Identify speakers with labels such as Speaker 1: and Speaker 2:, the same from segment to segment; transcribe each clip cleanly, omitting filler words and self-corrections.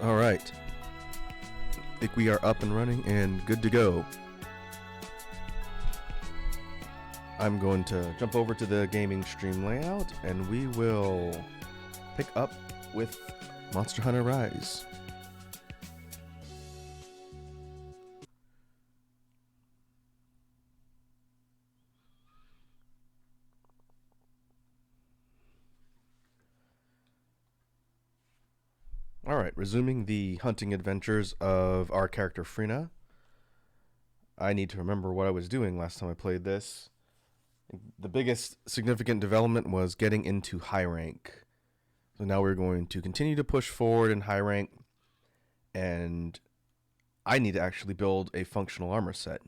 Speaker 1: All right. I think we are up and running and good to go. I'm going to jump over to the gaming stream layout and we will pick up with Monster Hunter Rise. Alright, resuming the hunting adventures of our character Frina. I need to remember what I was doing last time I played this. The biggest significant development was getting into high rank. So now we're going to continue to push forward in high rank, and I need to actually build a functional armor set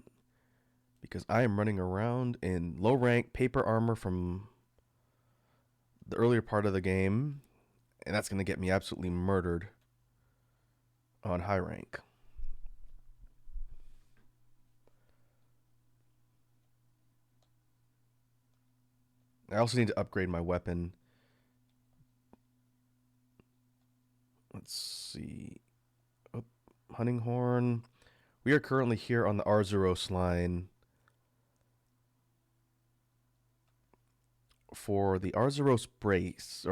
Speaker 1: because I am running around in low rank paper armor from the earlier part of the game, and that's going to get me absolutely murdered on high rank. I also need to upgrade my weapon. Let's see. Oh, hunting horn. We are currently here on the Arzuros line. For the Arzuros brace,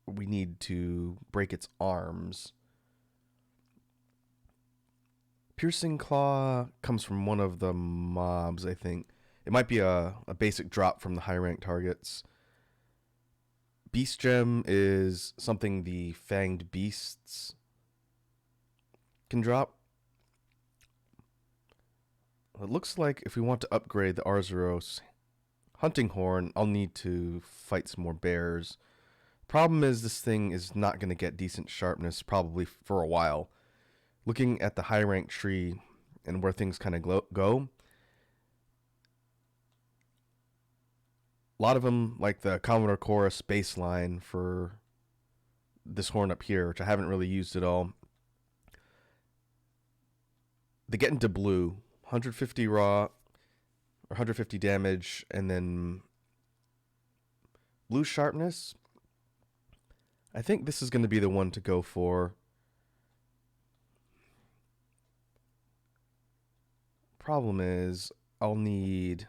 Speaker 1: we need to break its arms. Piercing Claw comes from one of the mobs, I think. It might be a basic drop from the high rank targets. Beast Gem is something the Fanged Beasts can drop. It looks like if we want to upgrade the Arzuros hunting horn, I'll need to fight some more bears. Problem is this thing is not going to get decent sharpness probably for a while. Looking at the high rank tree and where things kind of go, a lot of them, like the Commodore Chorus baseline for this horn up here, which I haven't really used at all, they get into blue, 150 raw, or 150 damage, and then blue sharpness. I think this is going to be the one to go for. Problem is, I'll need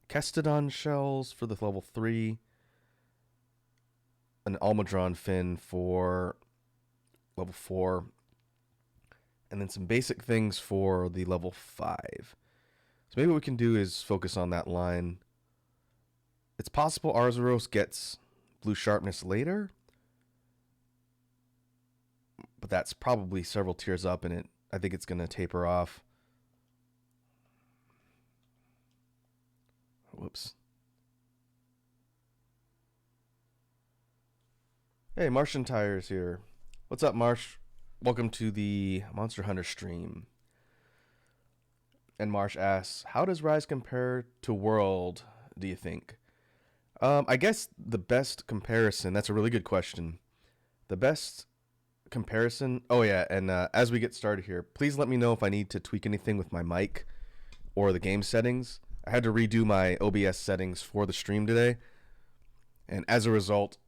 Speaker 1: Kestodon shells for the level 3, an Almudron fin for level 4, and then some basic things for the level 5. So maybe what we can do is focus on that line. It's possible Arzuros gets blue sharpness later, but that's probably several tiers up in it. I think it's going to taper off. Whoops. Hey, Martian Tires here. What's up, Marsh? Welcome to the Monster Hunter stream. And Marsh asks, how does Rise compare to World, do you think? I guess the best comparison, that's a really good question. The best comparison, oh yeah, and as we get started here, please let me know if I need to tweak anything with my mic or the game settings. I had to redo my OBS settings for the stream today, and as a result,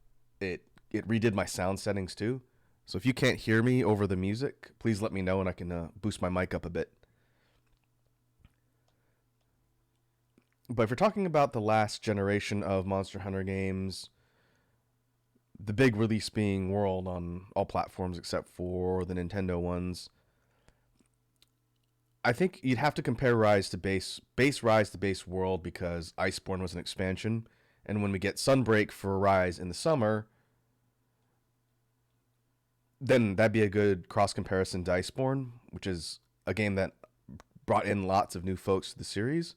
Speaker 1: it redid my sound settings too. So if you can't hear me over the music, please let me know and I can boost my mic up a bit. But if you're talking about the last generation of Monster Hunter games, the big release being World on all platforms except for the Nintendo ones, I think you'd have to compare Rise to base Rise to base World because Iceborne was an expansion. And when we get Sunbreak for Rise in the summer, then that'd be a good cross comparison to Iceborne, which is a game that brought in lots of new folks to the series.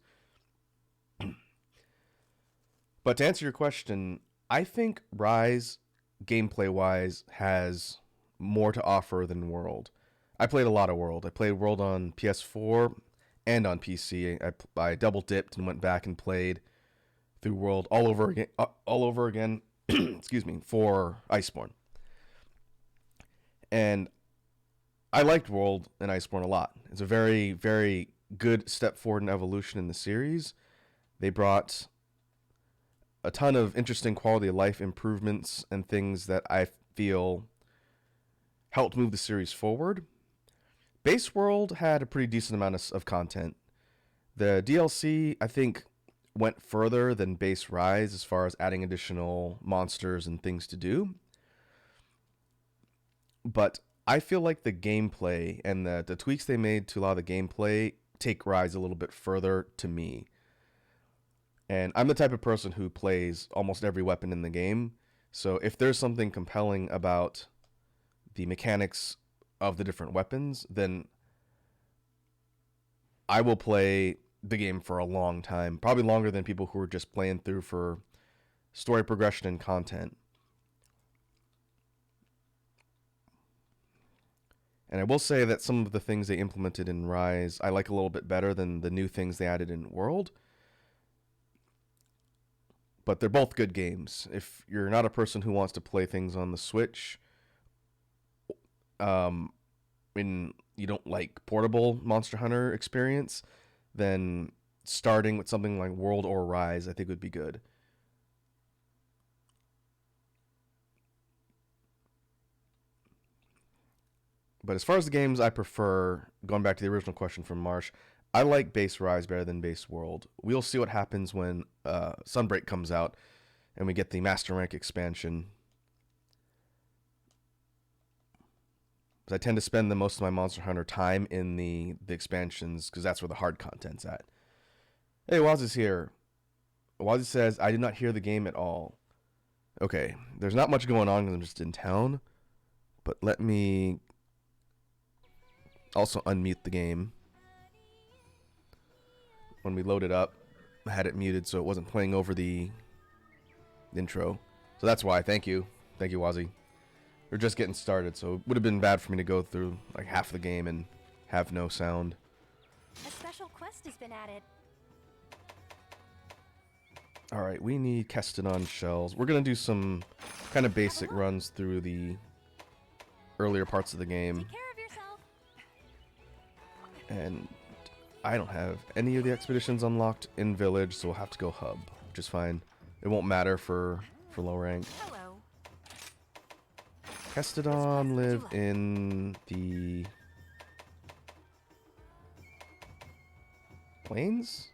Speaker 1: But to answer your question, I think Rise, gameplay-wise, has more to offer than World. I played a lot of World. I played World on PS4 and on PC. I double dipped and went back and played through World all over again. Excuse me, for Iceborne. And I liked World and Iceborne a lot. It's a very, very good step forward in evolution in the series. They brought a ton of interesting quality of life improvements and things that I feel helped move the series forward. Base World had a pretty decent amount of content. The DLC, I think, went further than Base Rise as far as adding additional monsters and things to do. But I feel like the gameplay and the tweaks they made to allow the gameplay take Rise a little bit further to me. And I'm the type of person who plays almost every weapon in the game. So if there's something compelling about the mechanics of the different weapons, then I will play the game for a long time, probably longer than people who are just playing through for story progression and content. And I will say that some of the things they implemented in Rise I like a little bit better than the new things they added in World. But they're both good games. If you're not a person who wants to play things on the Switch, and you don't like portable Monster Hunter experience, then starting with something like World or Rise I think would be good. But as far as the games I prefer, going back to the original question from Marsh, I like Base Rise better than Base World. We'll see what happens when Sunbreak comes out and we get the Master Rank expansion. Because I tend to spend the most of my Monster Hunter time in the expansions, because that's where the hard content's at. Hey, Waz is here. Waz says, I did not hear the game at all. Okay, there's not much going on because I'm just in town. But let me also unmute the game. When we load it up, I had it muted so it wasn't playing over the intro. So that's why. Thank you. Thank you, Wazzy. We're just getting started, so it would have been bad for me to go through like half the game and have no sound.
Speaker 2: A special quest has been added.
Speaker 1: Alright, we need Kestodon shells. We're going to do some kind of basic runs through the earlier parts of the game.
Speaker 2: Take care of yourself.
Speaker 1: And I don't have any of the expeditions unlocked in Village, so we'll have to go Hub, which is fine. It won't matter for low rank.
Speaker 2: Hello.
Speaker 1: Kestodon live in the plains?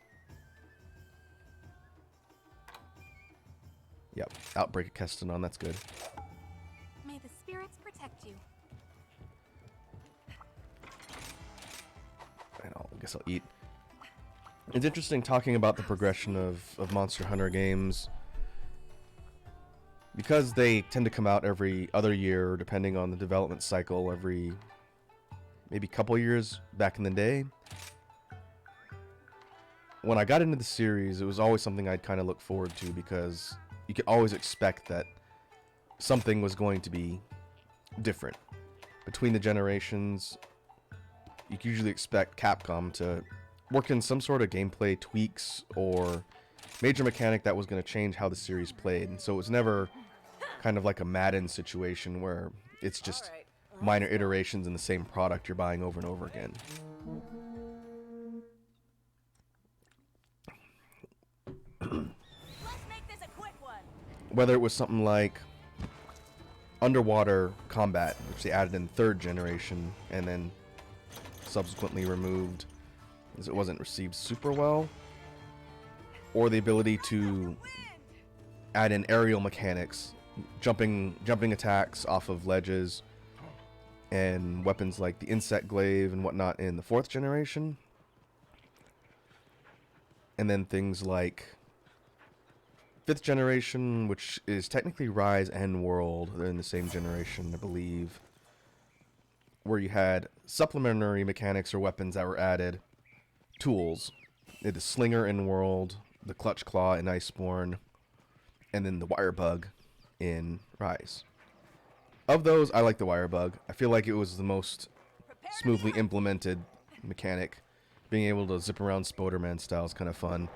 Speaker 1: Yep, Outbreak of Kestodon, that's good.
Speaker 2: May the spirits protect you.
Speaker 1: And I guess I'll eat. It's interesting talking about the progression of Monster Hunter games, because they tend to come out every other year, depending on the development cycle, every maybe couple years back in the day. When I got into the series, it was always something I'd kind of look forward to, because you could always expect that something was going to be different. Between the generations, you could usually expect Capcom to work in some sort of gameplay tweaks or major mechanic that was going to change how the series played. And so it was never kind of like a Madden situation where it's just minor iterations in the same product you're buying over and over again.
Speaker 2: Let's make this a quick one.
Speaker 1: Whether it was something like underwater combat, which they added in 3rd generation and then subsequently removed as it wasn't received super well, or the ability to add in aerial mechanics, jumping attacks off of ledges, and weapons like the insect glaive and whatnot in the 4th generation, and then things like 5th generation, which is technically Rise and World. They're in the same generation, I believe, where you had supplementary mechanics or weapons that were added. Tools. The Slinger in World, the Clutch Claw in Iceborne, and then the Wire Bug in Rise. Of those, I like the Wire Bug. I feel like it was the most smoothly implemented mechanic. Being able to zip around Spoderman style is kind of fun,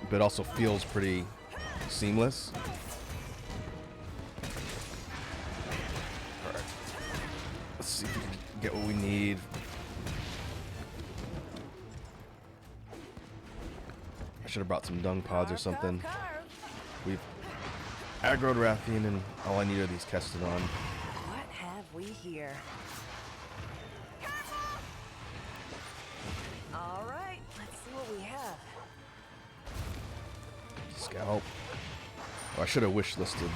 Speaker 1: but it also feels pretty seamless. Alright. Let's see if we can get what we need. I should have brought some dung pods or something. We've aggroed Rathian, and all I need are these Kestodon.
Speaker 3: What have we here?
Speaker 1: Scalp. Oh, I should have wish listed.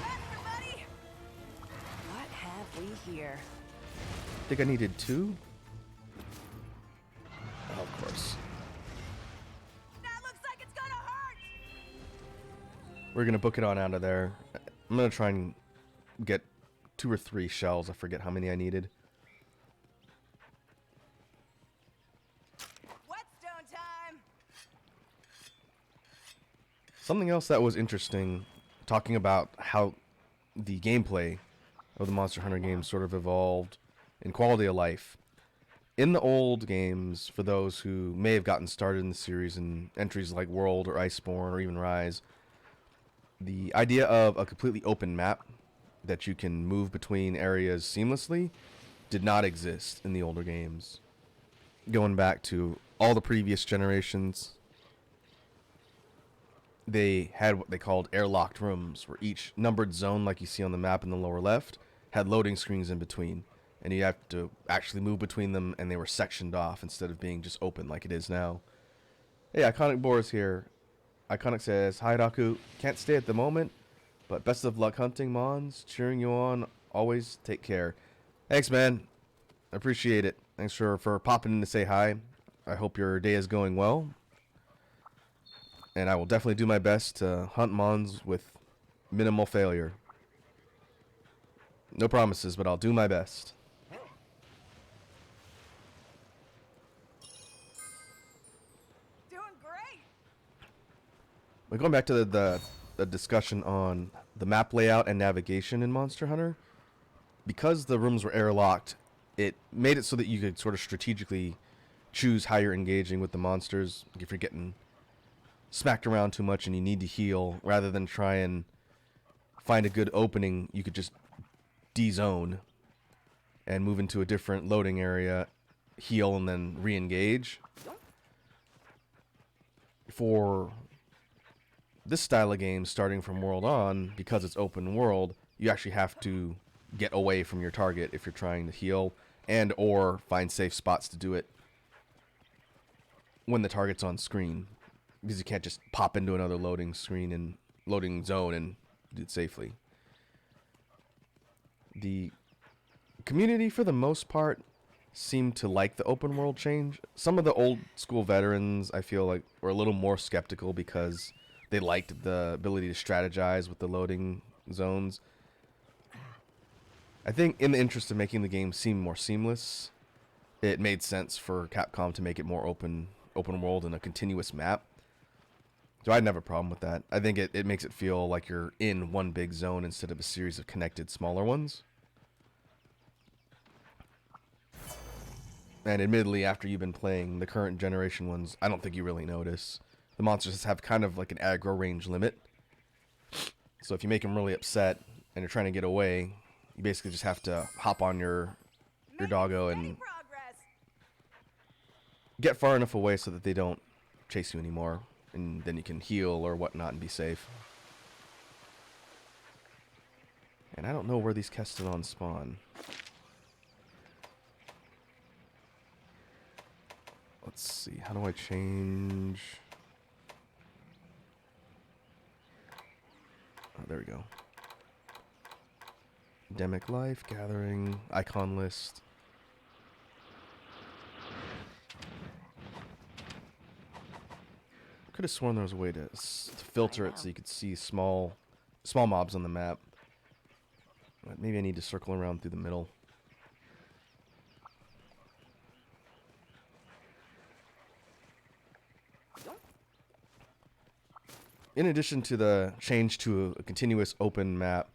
Speaker 3: What have we here?
Speaker 1: I think I needed 2. Oh, of course.
Speaker 3: That looks like it's gonna hurt.
Speaker 1: We're gonna book it on out of there. I'm gonna try and get 2 or 3 shells. I forget how many I needed.
Speaker 3: Whetstone time.
Speaker 1: Something else that was interesting, talking about how the gameplay of the Monster Hunter games sort of evolved in quality of life. In the old games, for those who may have gotten started in the series in entries like World or Iceborne or even Rise, the idea of a completely open map that you can move between areas seamlessly did not exist in the older games. Going back to all the previous generations, they had what they called airlocked rooms, where each numbered zone, like you see on the map in the lower left, had loading screens in between, and you have to actually move between them, and they were sectioned off instead of being just open like it is now. Hey, Iconic Boar's here. Iconic says, "Hi Raku, can't stay at the moment, but best of luck hunting, Mons. Cheering you on. Always take care." Thanks, man. I appreciate it. Thanks for popping in to say hi. I hope your day is going well. And I will definitely do my best to hunt Mons with minimal failure. No promises, but I'll do my best.
Speaker 3: Doing great.
Speaker 1: We're going back to the discussion on the map layout and navigation in Monster Hunter. Because the rooms were airlocked, it made it so that you could sort of strategically choose how you're engaging with the monsters. If you're getting smacked around too much and you need to heal, rather than try and find a good opening, you could just de-zone and move into a different loading area, heal, and then re-engage. For this style of game, starting from World on, because it's open world, you actually have to get away from your target if you're trying to heal and or find safe spots to do it when the target's on screen, because you can't just pop into another loading screen and loading zone and do it safely. The community, for the most part, seemed to like the open world change. Some of the old school veterans, I feel like, were a little more skeptical because they liked the ability to strategize with the loading zones. I think in the interest of making the game seem more seamless, it made sense for Capcom to make it more open world and a continuous map. So I didn't have a problem with that. I think it makes it feel like you're in one big zone instead of a series of connected smaller ones. And admittedly, after you've been playing the current generation ones, I don't think you really notice. The monsters have kind of like an aggro range limit. So if you make them really upset and you're trying to get away, you basically just have to hop on your doggo and get far enough away so that they don't chase you anymore. And then you can heal or whatnot and be safe. And I don't know where these Kestodons spawn. Let's see, how do I change? Oh, there we go. Endemic life, gathering, icon list. Could have sworn there was a way to filter it so you could see small mobs on the map. But maybe I need to circle around through the middle. In addition to the change to a continuous open map,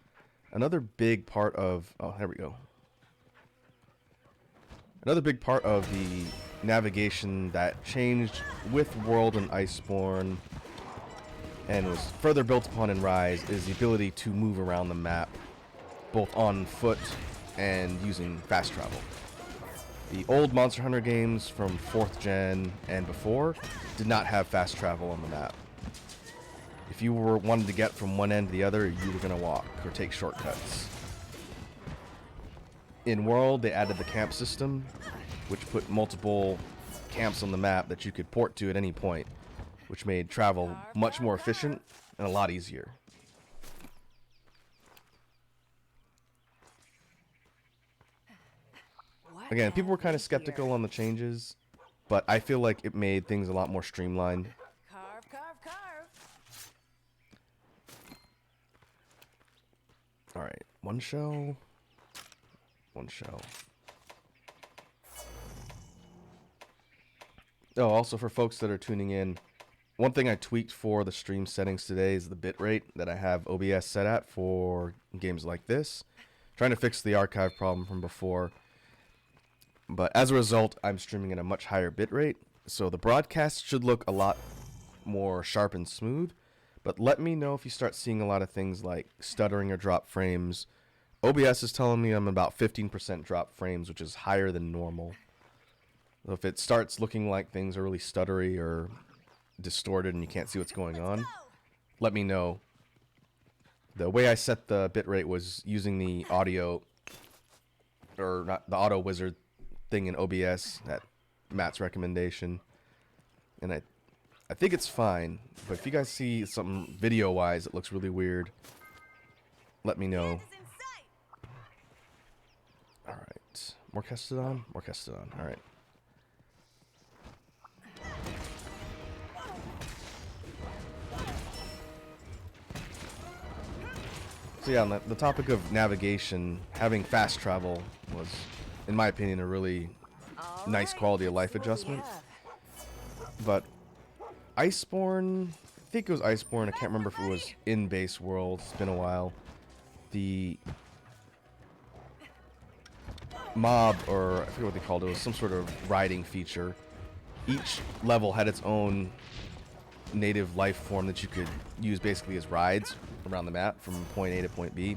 Speaker 1: another big part of... Oh, there we go. Another big part of the navigation that changed with World and Iceborne and was further built upon in Rise is the ability to move around the map, both on foot and using fast travel. The old Monster Hunter games from 4th gen and before did not have fast travel on the map. If you wanted to get from one end to the other, you were going to walk or take shortcuts. In World, they added the camp system, which put multiple camps on the map that you could port to at any point. which made travel much more efficient and a lot easier.
Speaker 3: What
Speaker 1: Again, people were
Speaker 3: have
Speaker 1: kind
Speaker 3: we
Speaker 1: of skeptical
Speaker 3: here?
Speaker 1: on the changes, but I feel like it made things a lot more streamlined.
Speaker 3: Carve, carve, carve.
Speaker 1: Alright, one shell. One shell. Oh, also for folks that are tuning in, one thing I tweaked for the stream settings today is the bitrate that I have OBS set at for games like this. Trying to fix the archive problem from before. But as a result, I'm streaming at a much higher bitrate, so the broadcast should look a lot more sharp and smooth. But let me know if you start seeing a lot of things like stuttering or drop frames. OBS is telling me I'm about 15% drop frames, which is higher than normal. So if it starts looking like things are really stuttery or distorted and you can't see what's going on, let me know. The way I set the bitrate was using the audio, or not the auto wizard thing in OBS, that Matt's recommendation, and I think it's fine. But if you guys see something video wise that looks really weird, let me know.
Speaker 3: Is in sight.
Speaker 1: All right, more Kestodon, more Kestodon. All right. So yeah, on the topic of navigation, having fast travel was, in my opinion, a really
Speaker 3: All
Speaker 1: nice
Speaker 3: right,
Speaker 1: quality of
Speaker 3: let's
Speaker 1: life
Speaker 3: see what we
Speaker 1: adjustment.
Speaker 3: have.
Speaker 1: But Iceborne, I think it was Iceborne, I can't remember if it was in base world, it's been a while. The mob, or I forget what they called it, was some sort of riding feature. Each level had its own native life form that you could use basically as rides around the map from point A to point B.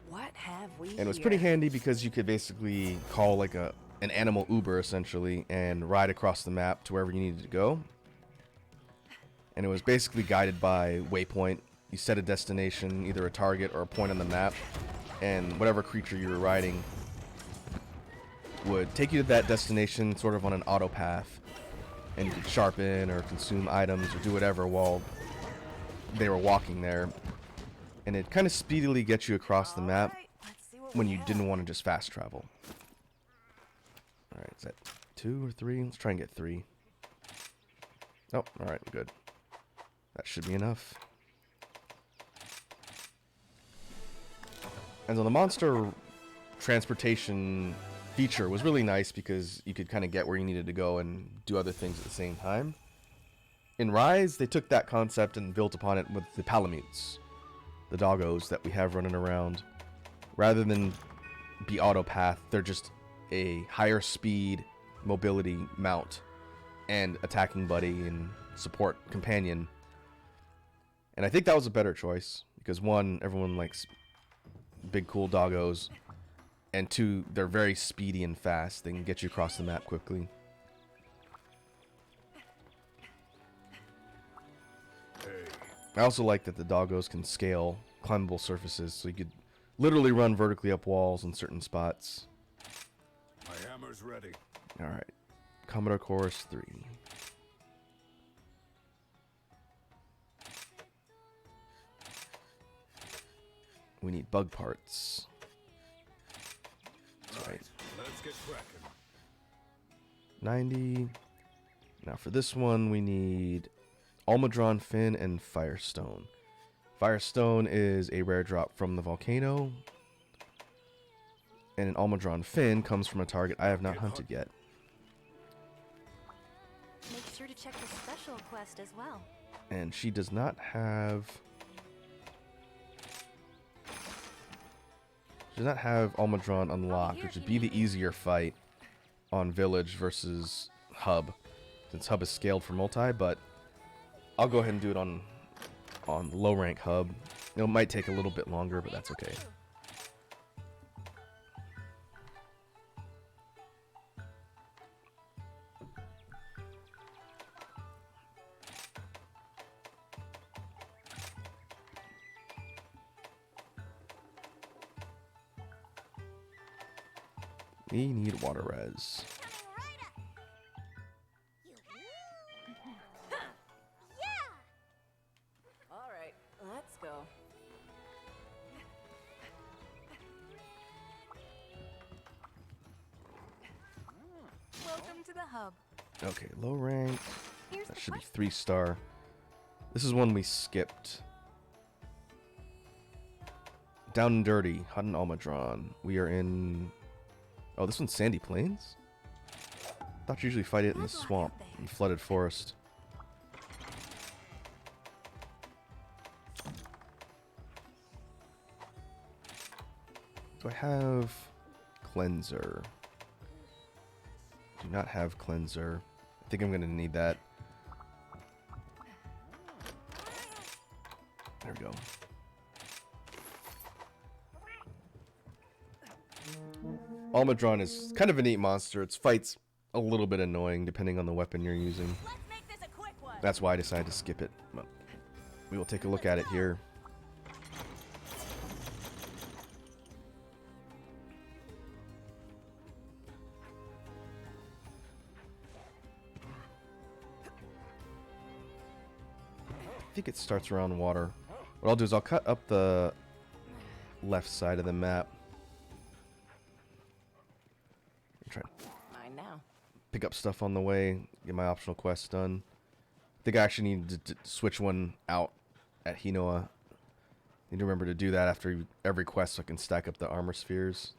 Speaker 3: What have we
Speaker 1: And it was pretty
Speaker 3: here?
Speaker 1: handy because you could basically call like an animal Uber essentially and ride across the map to wherever you needed to go. And it was basically guided by waypoint. You set a destination, either a target or a point on the map, and whatever creature you were riding would take you to that destination sort of on an auto path. And you could sharpen or consume items or do whatever while they were walking there. And it kind of speedily gets you across the
Speaker 3: All
Speaker 1: map
Speaker 3: right, let's see what
Speaker 1: when
Speaker 3: we
Speaker 1: you
Speaker 3: have.
Speaker 1: didn't want to just fast travel. Alright, is that 2 or 3? Let's try and get 3. Oh, alright, we're good. That should be enough. And so the monster transportation feature was really nice because you could kind of get where you needed to go and do other things at the same time. In Rise, they took that concept and built upon it with the Palamutes, the doggos that we have running around. Rather than be auto path, they're just a higher speed mobility mount and attacking buddy and support companion. And I think that was a better choice because one, everyone likes big cool doggos, and two, they're very speedy and fast. They can get you across the map quickly. I also like that the doggos can scale climbable surfaces, so you could literally run vertically up walls in certain spots.
Speaker 4: My hammer's ready.
Speaker 1: Alright, Commodore Chorus 3. We need bug parts. That's right.
Speaker 4: Let's get cracking.
Speaker 1: 90. Now for this one, we need Almudron Fin and Firestone. Firestone is a rare drop from the volcano, and an Almudron Fin comes from a target I have not hunted yet.
Speaker 2: Make sure to check the special quest as well.
Speaker 1: And she does not have... She does not have Almudron unlocked, which would be the easier fight on Village versus Hub, since Hub is scaled for multi, but I'll go ahead and do it on low rank Hub. It might take a little bit longer, but that's okay. We need water res.
Speaker 3: Coming right up. the hub.
Speaker 1: Okay, low rank.
Speaker 2: Here's
Speaker 1: That
Speaker 2: the
Speaker 1: should be
Speaker 2: quest.
Speaker 1: 3-star. This is one we skipped. Down and Dirty, Hut and Almadron. We are in... Oh, this one's Sandy Plains? Thought you usually fight it in the swamp and flooded forest. Do I have Cleanser? Do not have Cleanser. I think I'm going to need that. There we go. Almadron is kind of a neat monster. Its fight's a little bit annoying depending on the weapon you're using.
Speaker 3: Let's make this a quick one.
Speaker 1: That's why I decided to skip it. But we will take a look at it here. I think it starts around water. What I'll do is I'll cut up the left side of the map. Try to
Speaker 3: Mine now.
Speaker 1: pick up stuff on the way, get my optional quests done. I think I actually need to switch one out at Hinoa. Need to remember to do that after every quest so I can stack up the armor spheres.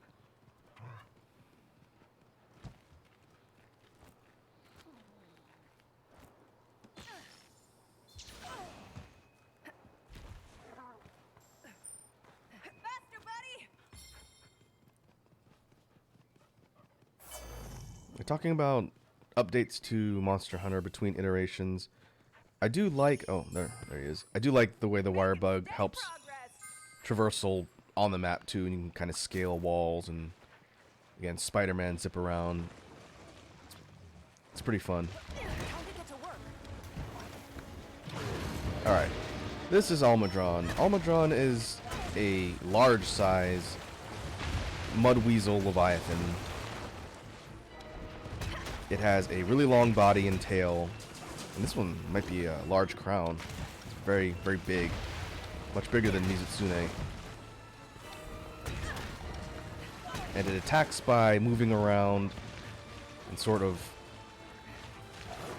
Speaker 3: Faster, buddy.
Speaker 1: We're talking about updates to Monster Hunter between iterations. I do like... Oh, there he is. I do like the way the wire bug helps
Speaker 3: Progress.
Speaker 1: traversal on the map too, and you can kind of scale walls and again Spider-Man zip around. It's pretty fun.
Speaker 3: Time to get to work.
Speaker 1: All right, this is Almadron. Almadron is a large size mud weasel leviathan. It has a really long body and tail, and this one might be a large crown. It's very, very big, much bigger than Mizutsune. And it attacks by moving around and sort of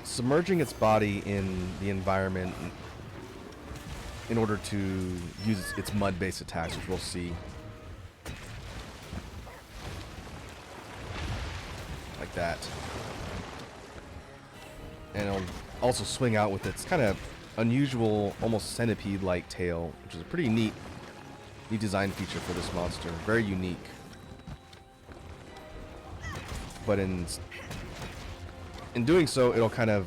Speaker 1: submerging its body in the environment in order to use its mud-based attacks, which we'll see. Like that. And it'll also swing out with its kind of unusual, almost centipede-like tail, which is a pretty neat design feature for this monster. Very unique. But in doing so, it'll kind of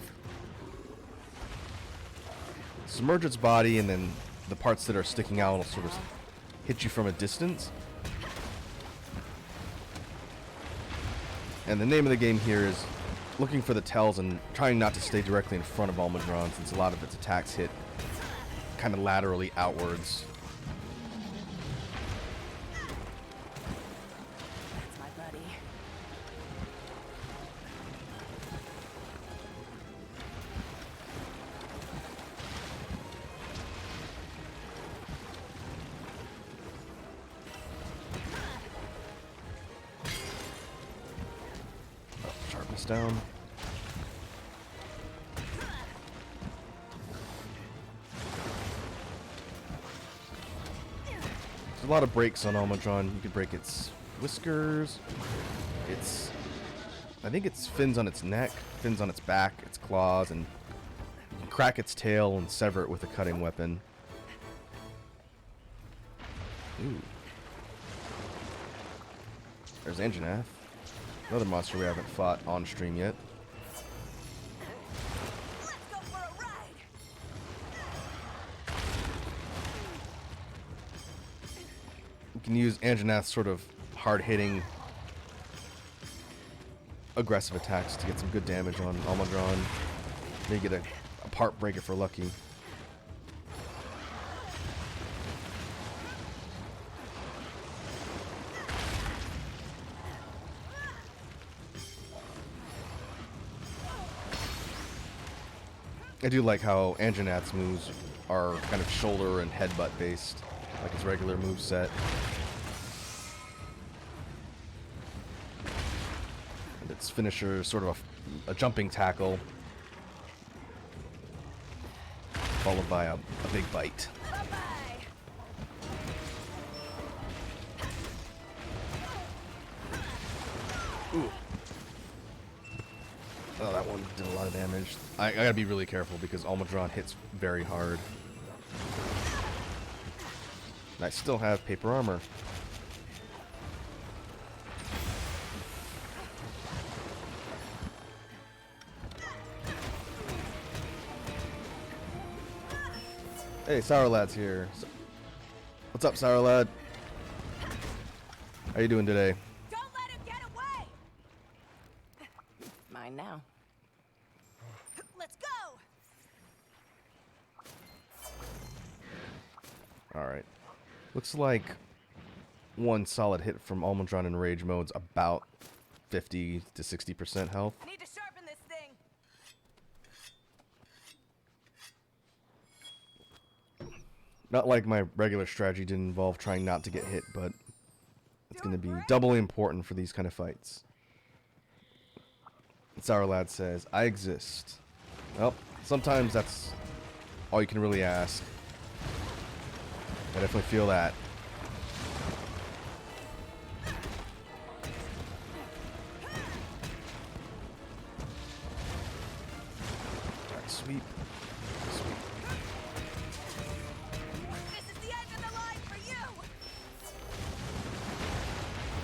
Speaker 1: submerge its body, and then the parts that are sticking out will sort of hit you from a distance. And the name of the game here is looking for the tells and trying not to stay directly in front of Almadron, since a lot of its attacks hit kind of laterally outwards.
Speaker 3: That's my buddy.
Speaker 1: Sharpness down. There's a lot of breaks on Almadron. You could break its whiskers, I think it's fins on its neck, fins on its back, its claws, and you can crack its tail and sever it with a cutting weapon. Ooh. There's Anjanath. Another monster we haven't fought on stream yet.
Speaker 3: Let's go for a ride.
Speaker 1: You can use Anjanath's sort of hard-hitting, aggressive attacks to get some good damage on Almadron. Maybe get a part break if we're lucky. I do like how Anjanath's moves are kind of shoulder and headbutt based, like his regular moveset. its finisher is sort of a jumping tackle, followed by a big bite.
Speaker 3: Bye-bye.
Speaker 1: Ooh. Oh, that one did a lot of damage. I gotta be really careful because Almudron hits very hard. And I still have paper armor. Hey, Sour Lad's here. What's up, Sour Lad? How you doing today?
Speaker 3: Don't let him get away.
Speaker 5: Mine now.
Speaker 3: Let's go.
Speaker 1: Alright. Looks like one solid hit from Almudron in Rage mode's about 50 to 60% health.
Speaker 3: Need to sharpen this thing.
Speaker 1: Not like my regular strategy didn't involve trying not to get hit, but it's going to be doubly important for these kind of fights. Sour Lad says, I exist. Well, sometimes that's all you can really ask. I definitely feel that. Alright, sweep. Sweep.
Speaker 3: This is the end of the line for you.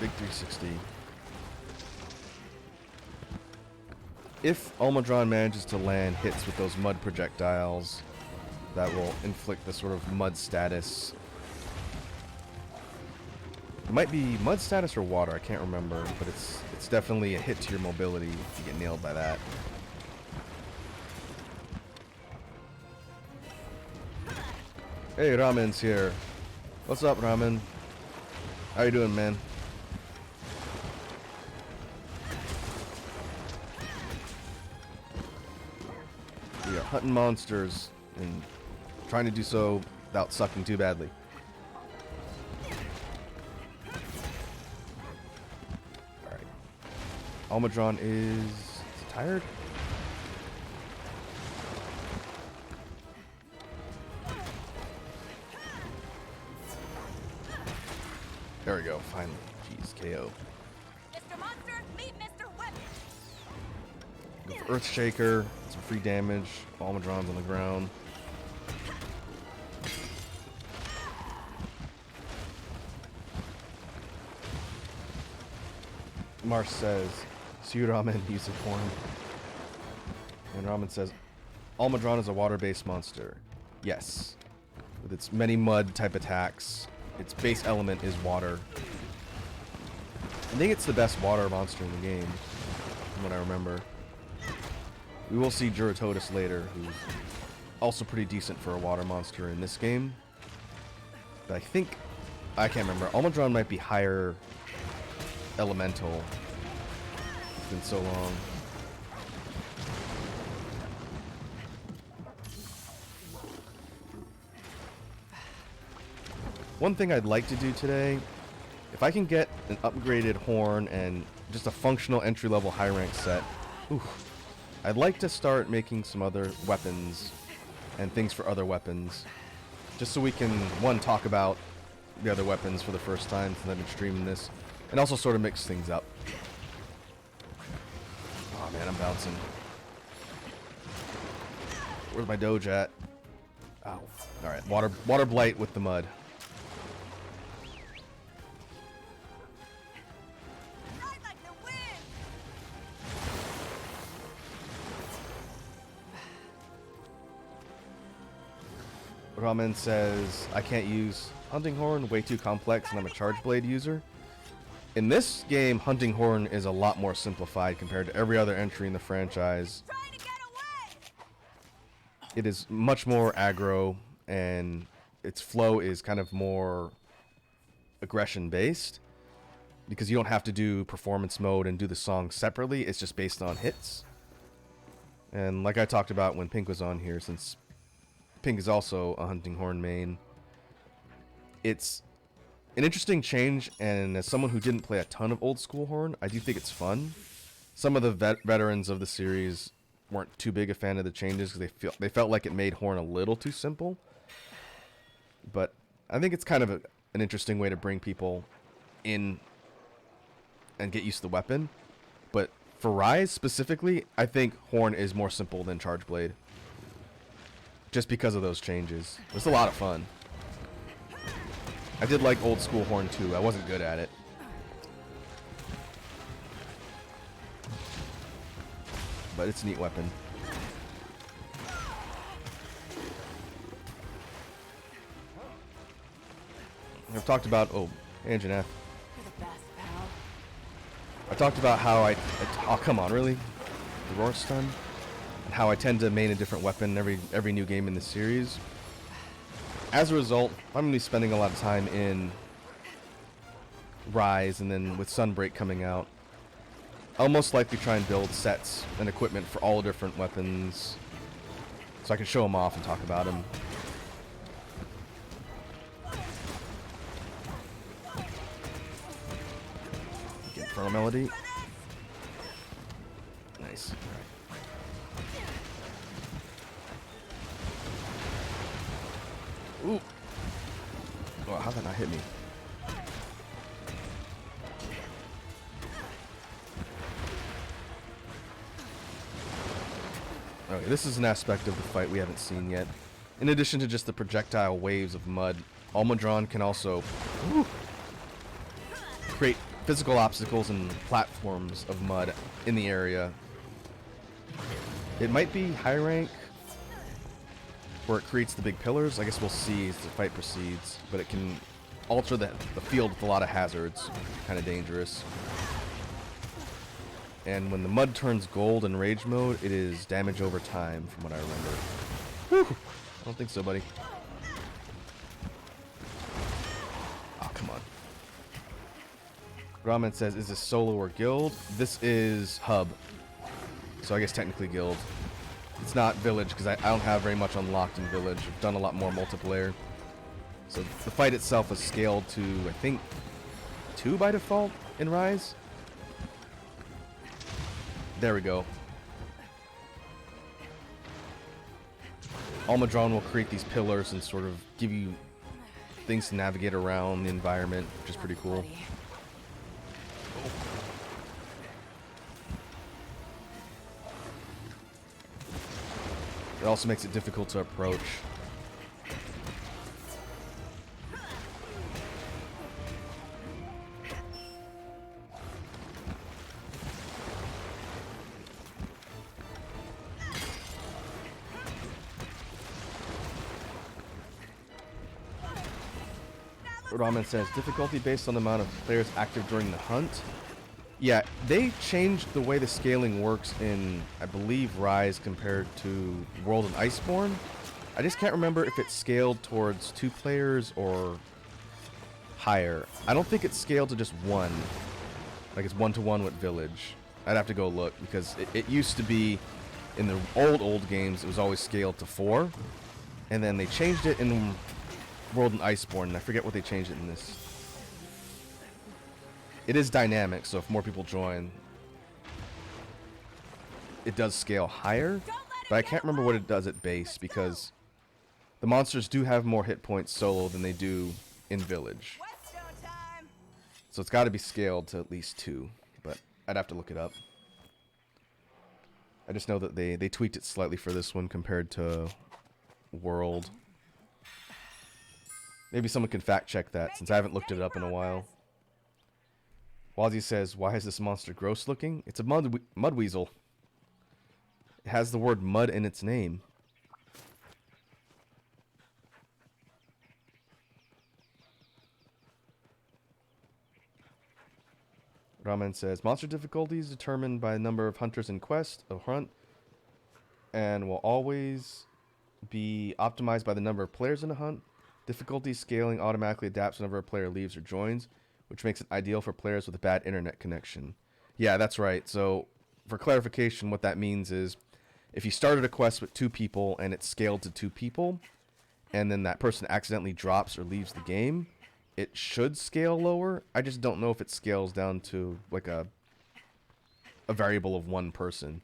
Speaker 1: Big 360. If Almudron manages to land hits with those mud projectiles, that will inflict the sort of mud status. It might be mud status or water, I can't remember, but it's definitely a hit to your mobility if you get nailed by that. Hey, Ramen's here. What's up, Ramen? How you doing, man? We are hunting monsters and trying to do so without sucking too badly. Alright. Almudron is tired? There we go, finally. Jeez, KO.
Speaker 3: Mr. Monster, meet Mr. Weapon.
Speaker 1: Go for Earthshaker, some free damage. Almudron's on the ground. Mars says, see Ramen use a form. And Ramen says, Almudron is a water-based monster. Yes. With its many mud type attacks, its base element is water. I think it's the best water monster in the game, from what I remember. We will see Juratotus later, who's also pretty decent for a water monster in this game. But I can't remember. Almudron might be higher elemental. It's been so long. One thing I'd like to do today, if I can get an upgraded horn and just a functional entry-level high-rank set, I'd like to start making some other weapons and things for other weapons, just so we can, one, talk about the other weapons for the first time since I've been streaming this, and also sort of mix things up. Oh man, I'm bouncing. Where's my Doge at? Ow. Alright, water blight with the mud.
Speaker 3: Ride like the wind.
Speaker 1: Ramen says, I can't use Hunting Horn, way too complex, and I'm a Charge Blade user. In this game, Hunting Horn is a lot more simplified compared to every other entry in the franchise.
Speaker 3: Trying to get away.
Speaker 1: It is much more aggro, and its flow is kind of more aggression based, because you don't have to do performance mode and do the song separately. It's just based on hits. And like I talked about when Pink was on here, since Pink is also a Hunting Horn main, it's an interesting change, and as someone who didn't play a ton of old school Horn, I do think it's fun. some of the veterans of the series weren't too big a fan of the changes because they felt like it made Horn a little too simple. But I think it's kind of an interesting way to bring people in and get used to the weapon. But for Rise specifically, I think Horn is more simple than Charge Blade. Just because of those changes. It was a lot of fun. I did like old school Horn too. I wasn't good at it. But it's a neat weapon. I've talked about... Oh, Engine F.
Speaker 3: You're the best, pal.
Speaker 1: I talked about how oh, come on, really? The Roar Stun? And how I tend to main a different weapon every new game in the series. As a result, I'm going to be spending a lot of time in Rise, and then with Sunbreak coming out, I'll most likely try and build sets and equipment for all the different weapons so I can show them off and talk about them. Infernal Melody. Nice. Ooh. Oh, how did that not hit me? Okay, this is an aspect of the fight we haven't seen yet. In addition to just the projectile waves of mud, Almudron can also create physical obstacles and platforms of mud in the area. It might be high rank where it creates the big pillars. I guess we'll see as the fight proceeds, but it can alter the field with a lot of hazards. Kind of dangerous. And when the mud turns gold in rage mode, it is damage over time, from what I remember. Whew. I don't think so, buddy. Oh, come on. Ramen says, is this solo or guild? This is hub. So I guess technically guild. It's not village, because I don't have very much unlocked in village. I've done a lot more multiplayer. So the fight itself is scaled to, I think, 2 by default in Rise. There we go. Almudron will create these pillars and sort of give you things to navigate around the environment, which is pretty cool. It also makes it difficult to approach. Ramen says, difficulty based on the amount of players active during the hunt. Yeah, they changed the way the scaling works in, I believe, Rise compared to World and Iceborne. I just can't remember if it's scaled towards 2 players or higher. I don't think it's scaled to just 1. Like it's 1-to-1 with Village. I'd have to go look, because it used to be, in the old games, it was always scaled to 4. And then they changed it in World and Iceborne, and I forget what they changed it in this. It is dynamic, so if more people join, it does scale higher, but I can't remember what it does at base, because the monsters do have more hit points solo than they do in Village. So it's got to be scaled to at least 2, but I'd have to look it up. I just know that they tweaked it slightly for this one compared to World. Maybe someone can fact check that, since I haven't looked it up in a while. Wazzy says, why is this monster gross looking? It's a mud weasel. It has the word mud in its name. Ramen says, monster difficulty is determined by the number of hunters in quest of hunt and will always be optimized by the number of players in a hunt. Difficulty scaling automatically adapts whenever a player leaves or joins, which makes it ideal for players with a bad internet connection. Yeah, that's right. So, for clarification, what that means is, if you started a quest with 2 people and it's scaled to 2 people, and then that person accidentally drops or leaves the game, it should scale lower. I just don't know if it scales down to like a a variable of one person.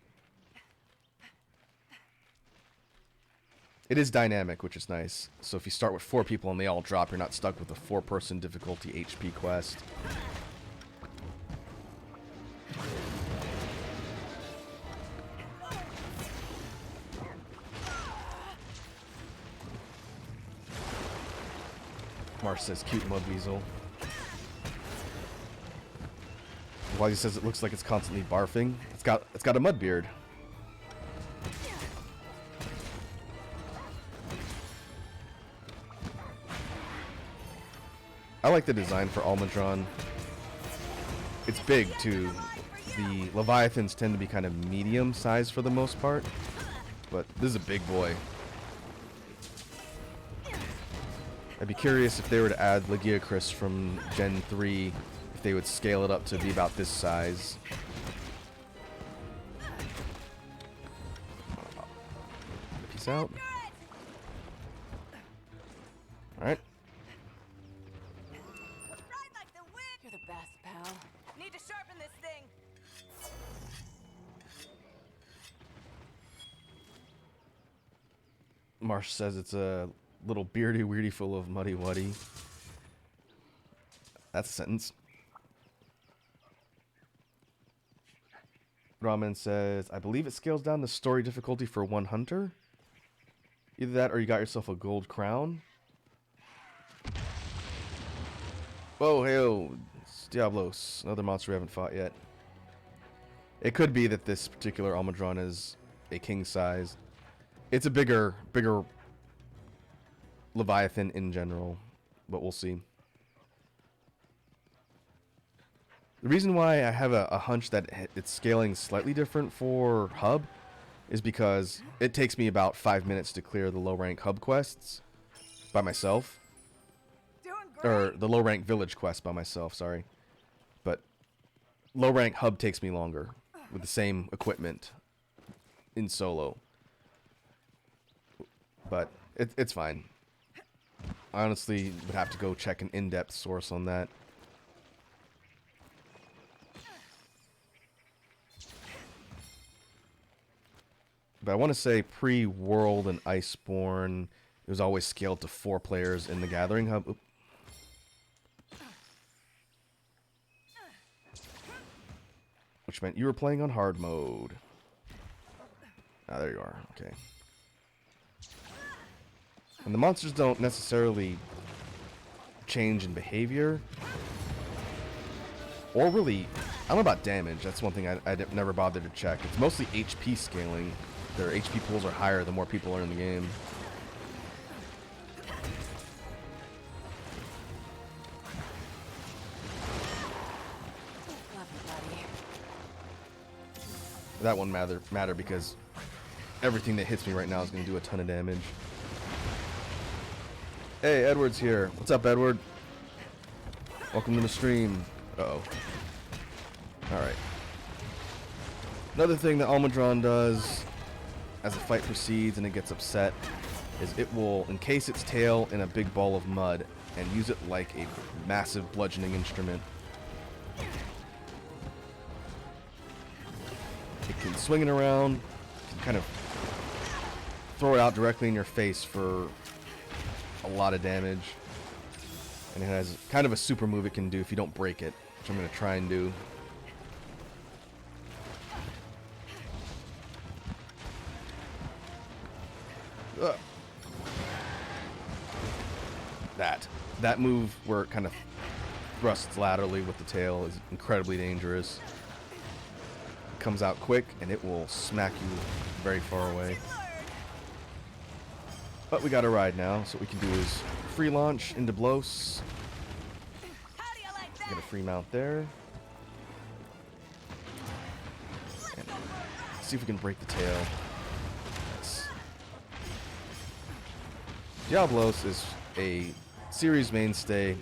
Speaker 1: It is dynamic, which is nice. So if you start with 4 people and they all drop, you're not stuck with a 4-person difficulty HP quest. Marsh says cute mud weasel. While he says it looks like it's constantly barfing, it's got a mud beard. I like the design for Almudron. It's big too. The Leviathans tend to be kind of medium sized for the most part, but this is a big boy. I'd be curious if they were to add Legiacris from Gen 3, if they would scale it up to be about this size. Peace out. Alright.
Speaker 3: Ride like the wind. You're the best, pal. Need to sharpen this thing.
Speaker 1: Marsh says it's a little beardy weirdy full of muddy wuddy. That's a sentence. Ramen says, I believe it scales down the story difficulty for 1 hunter. Either that or you got yourself a gold crown. Whoa, hey, it's Diablos. Another monster we haven't fought yet. It could be that this particular Almudron is a king size. It's a bigger Leviathan in general, but we'll see. The reason why I have a hunch that it's scaling slightly different for hub is because it takes me about 5 minutes to clear the low rank hub quests by myself.
Speaker 3: Doing great.
Speaker 1: Or the low rank village quest by myself, sorry. But low rank hub takes me longer with the same equipment in solo. But it's fine. I honestly would have to go check an in-depth source on that. But I want to say pre-World and Iceborne, it was always scaled to 4 players in the Gathering Hub. Oop. Which meant you were playing on hard mode. Ah, there you are. Okay. And the monsters don't necessarily change in behavior. Or really, I don't know about damage. That's one thing I never bothered to check. It's mostly HP scaling. Their HP pools are higher the more people are in the game.
Speaker 3: Love you, buddy.
Speaker 1: That one matter because everything that hits me right now is going to do a ton of damage. Hey, Edward's here. What's up, Edward? Welcome to the stream. Uh-oh. Alright. Another thing that Almudron does as the fight proceeds and it gets upset is it will encase its tail in a big ball of mud and use it like a massive bludgeoning instrument. It can swing it around, can kind of throw it out directly in your face for a lot of damage. And it has kind of a super move it can do if you don't break it, which I'm going to try and do. Ugh. That move where it kind of thrusts laterally with the tail is incredibly dangerous. It comes out quick and it will smack you very far away. But we got a ride now, so what we can do is free launch into Blos.
Speaker 3: How do you like that?
Speaker 1: Get a free mount there. And see if we can break the tail. Yes. Diablos is a series mainstay,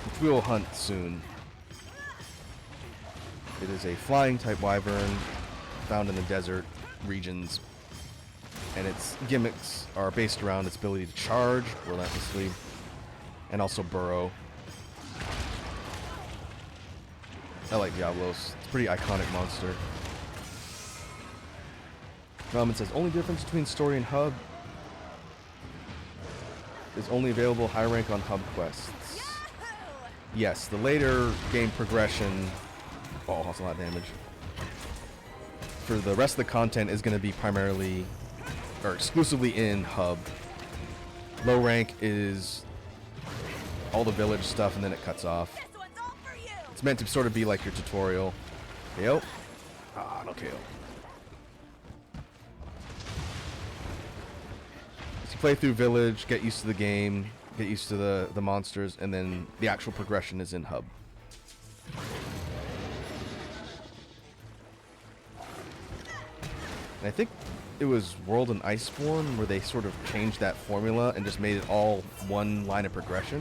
Speaker 1: which we will hunt soon. It is a flying type wyvern found in the desert regions, and its gimmicks are based around its ability to charge relentlessly and also burrow. I like Diablos. It's a pretty iconic monster. Ramen says, only difference between story and hub is only available high rank on hub quests. Yes, the later game progression... Oh, that's a lot of damage. For the rest of the content is going to be primarily, or exclusively in hub. Low rank is all the village stuff and then it cuts off.
Speaker 3: This one's all for you.
Speaker 1: It's meant to sort of be like your tutorial. KO. Ah, no KO. So you play through village, get used to the game, get used to the monsters, and then the actual progression is in hub. And I think it was World and Iceborne where they sort of changed that formula and just made it all one line of progression.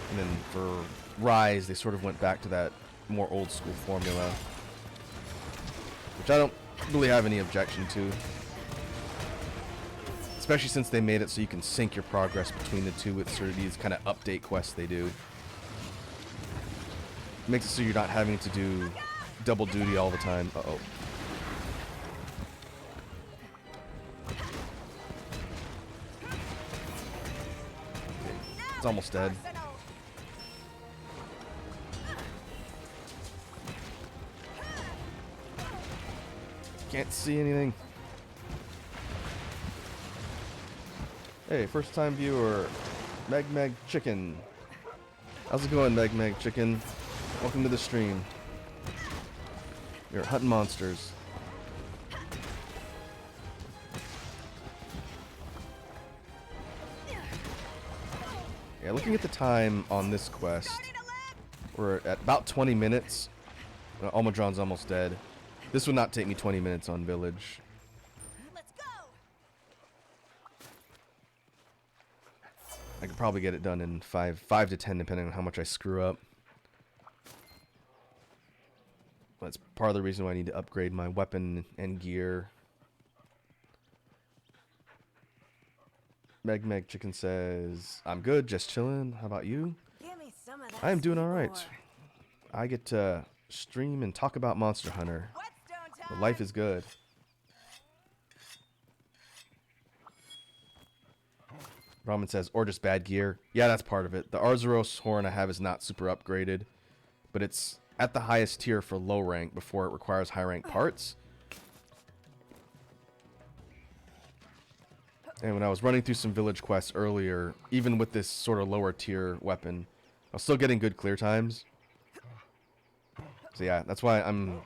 Speaker 1: And then for Rise, they sort of went back to that more old school formula, which I don't really have any objection to. Especially since they made it so you can sync your progress between the two with sort of these kind of update quests they do. Makes it so you're not having to do double duty all the time. Uh-oh. It's almost dead. Can't see anything. Hey, first time viewer, Meg Chicken. How's it going, Meg Chicken? Welcome to the stream. You're hunting monsters. Yeah, looking at the time on this quest, we're at about 20 minutes. Almudron's almost dead. This would not take me 20 minutes on village.
Speaker 3: Let's go.
Speaker 1: I could probably get it done in 5 to 10 depending on how much I screw up. That's part of the reason why I need to upgrade my weapon and gear. Meg Chicken says, I'm good, just chilling. How about you?
Speaker 3: Give me some of that
Speaker 1: I am doing
Speaker 3: sweet
Speaker 1: alright.
Speaker 3: more.
Speaker 1: I get to stream and talk about Monster Hunter.
Speaker 3: Whetstone
Speaker 1: The
Speaker 3: time.
Speaker 1: life is good. Ramen says, or just bad gear. Yeah, that's part of it. The Arzuros horn I have is not super upgraded, but it's at the highest tier for low rank before it requires high rank parts. And when I was running through some village quests earlier, even with this sort of lower tier weapon, I was still getting good clear times. So yeah, that's why I'm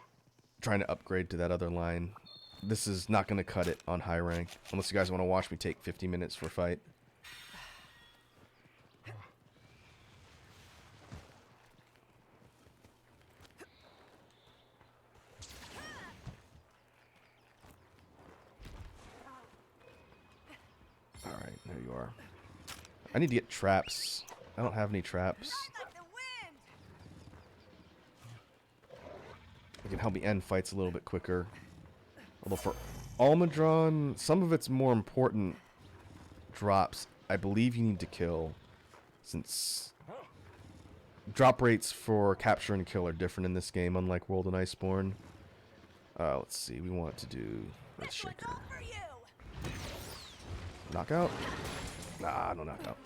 Speaker 1: trying to upgrade to that other line. This is not going to cut it on high rank, unless you guys want to watch me take 50 minutes for a fight. Alright, there you are. I need to get traps. I don't have any traps.
Speaker 3: Not like the wind.
Speaker 1: It can help me end fights a little bit quicker. Although for Almudron, some of its more important drops, I believe you need to kill. Since drop rates for capture and kill are different in this game, unlike World and Iceborne. Let's see, we want to do Earth
Speaker 3: This one's
Speaker 1: Shaker.
Speaker 3: all for you.
Speaker 1: Knockout? Nah, no knockout.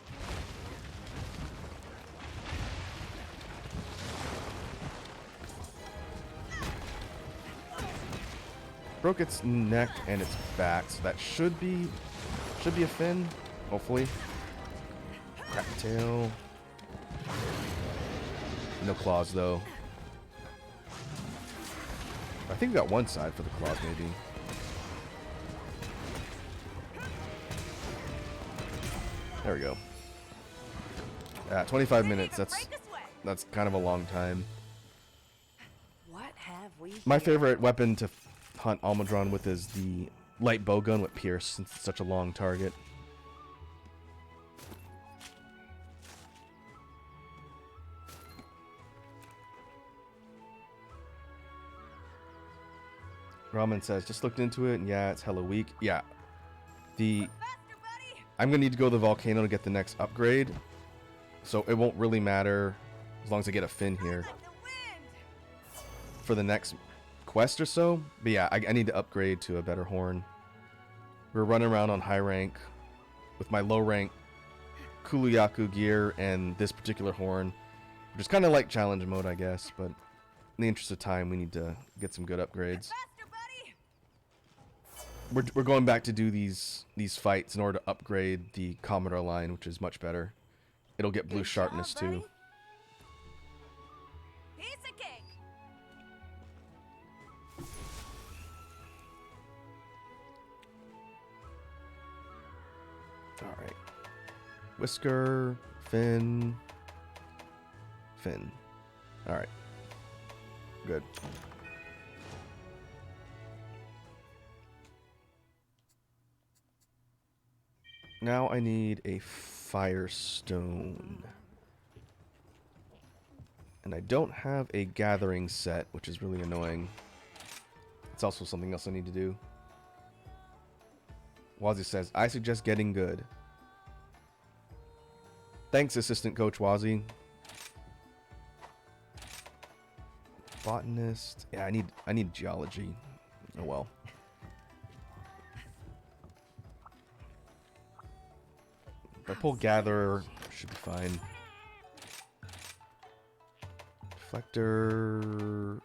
Speaker 1: Broke its neck and its back, so that should be a fin, hopefully. Crack the tail. No claws though. I think we got one side for the claws maybe. There we go. 25 minutes. That's kind of a long time.
Speaker 3: What have we?
Speaker 1: My
Speaker 3: here?
Speaker 1: favorite weapon to hunt Almudron with is the light bowgun with Pierce, since it's such a long target. Ramen says, just looked into it, and yeah, it's hella weak. Yeah.
Speaker 3: Faster, buddy.
Speaker 1: I'm gonna need to go to the volcano to get the next upgrade, so it won't really matter as long as I get a fin here.
Speaker 3: Like the
Speaker 1: for the next quest or so. But yeah, I need to upgrade to a better horn. We're running around on high rank with my low rank Kuluyaku gear and this particular horn, which is kind of like challenge mode, I guess. But in the interest of time, we need to get some good upgrades.
Speaker 3: Faster, buddy!
Speaker 1: We're going back to do these fights in order to upgrade the Commodore line, which is much better. It'll get blue
Speaker 3: Good
Speaker 1: sharpness
Speaker 3: job,
Speaker 1: too.
Speaker 3: buddy. Piece of cake!
Speaker 1: All right. Whisker, Finn. All right. Good. Now I need a Firestone. And I don't have a Gathering set, which is really annoying. It's also something else I need to do. Wazzy says, I suggest getting good. Thanks, Assistant Coach Wazzy. Botanist. Yeah, I need geology. Oh well. If I pull Gatherer, should be fine. Deflector.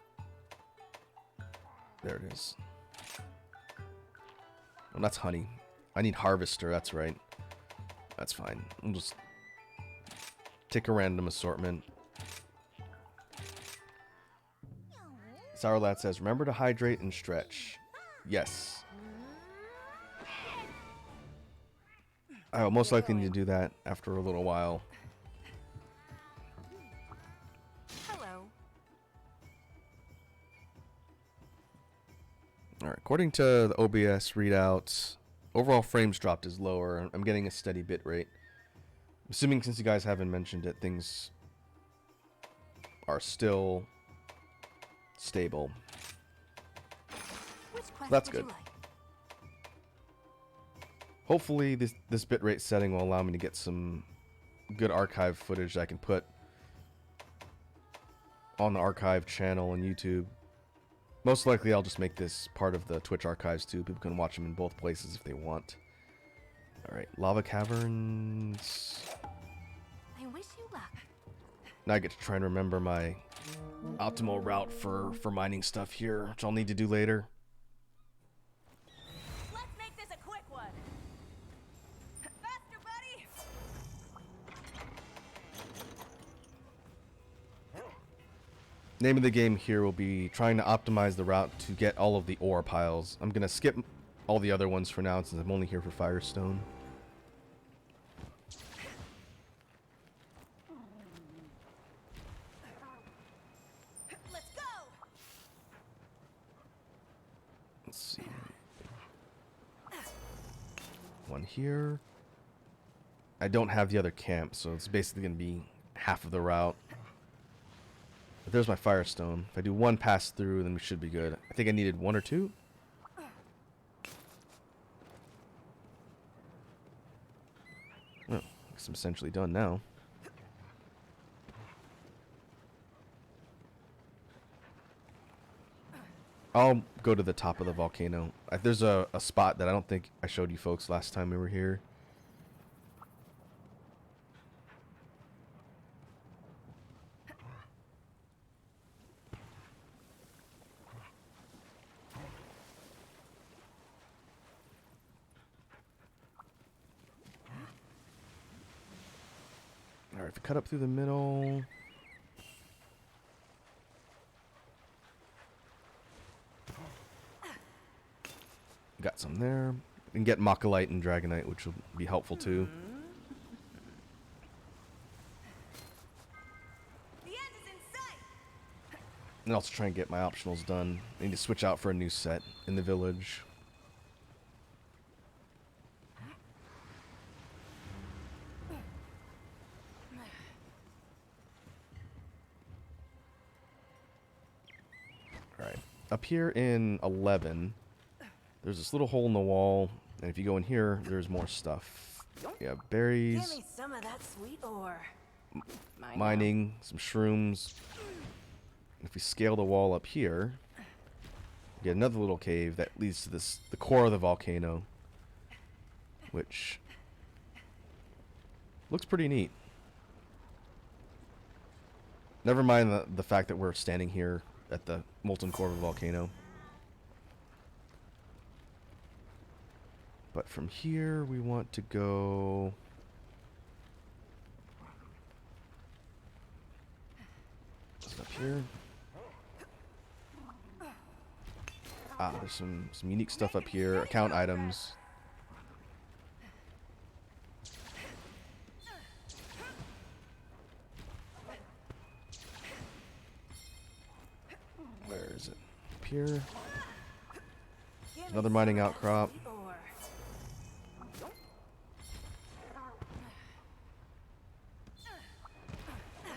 Speaker 1: There it is. Oh, that's honey. I need Harvester, that's right. That's fine. I'll just take a random assortment. Sourlat says, remember to hydrate and stretch. Yes. I will most likely need to do that after a little while.
Speaker 2: Hello.
Speaker 1: Alright, according to the OBS readouts, overall frames dropped is lower. I'm getting a steady bit rate. Assuming since you guys haven't mentioned it, things are still stable.
Speaker 2: Which quest
Speaker 1: That's
Speaker 2: would you
Speaker 1: good.
Speaker 2: like?
Speaker 1: Hopefully this bitrate setting will allow me to get some good archive footage that I can put on the archive channel on YouTube. Most likely I'll just make this part of the Twitch archives too. People can watch them in both places if they want. Alright, lava caverns.
Speaker 2: I wish you luck.
Speaker 1: Now I get to try and remember my optimal route for mining stuff here, which I'll need to do later.
Speaker 3: Let's make this a quick one! Faster, buddy!
Speaker 1: Name of the game here will be trying to optimize the route to get all of the ore piles. I'm going to skip all the other ones for now since I'm only here for Firestone.
Speaker 3: Let's go!
Speaker 1: Let's see. One here. I don't have the other camp, so it's basically going to be half of the route. But there's my Firestone. If I do one pass through, then we should be good. I think I needed one or two. Oh, I guess I'm essentially done now. I'll go to the top of the volcano. There's a spot that I don't think I showed you folks last time we were here. Alright, if I cut up through the middle. Got some there. We can get Makalite and Dragonite, which will be helpful too.
Speaker 3: The end is in sight!
Speaker 1: And also try and get my optionals done. I need to switch out for a new set in the village. Alright. Up here in 11, there's this little hole in the wall. And if you go in here, there's more stuff. Yeah, berries,
Speaker 3: Give me some of that sweet ore.
Speaker 1: mining, some shrooms. If we scale the wall up here, we get another little cave that leads to the core of the volcano, which looks pretty neat. Never mind the fact that we're standing here at the molten core of a volcano. But from here, we want to go... just up here. Ah, there's some unique stuff up here. Account items. Where is it? Up here. Another mining outcrop.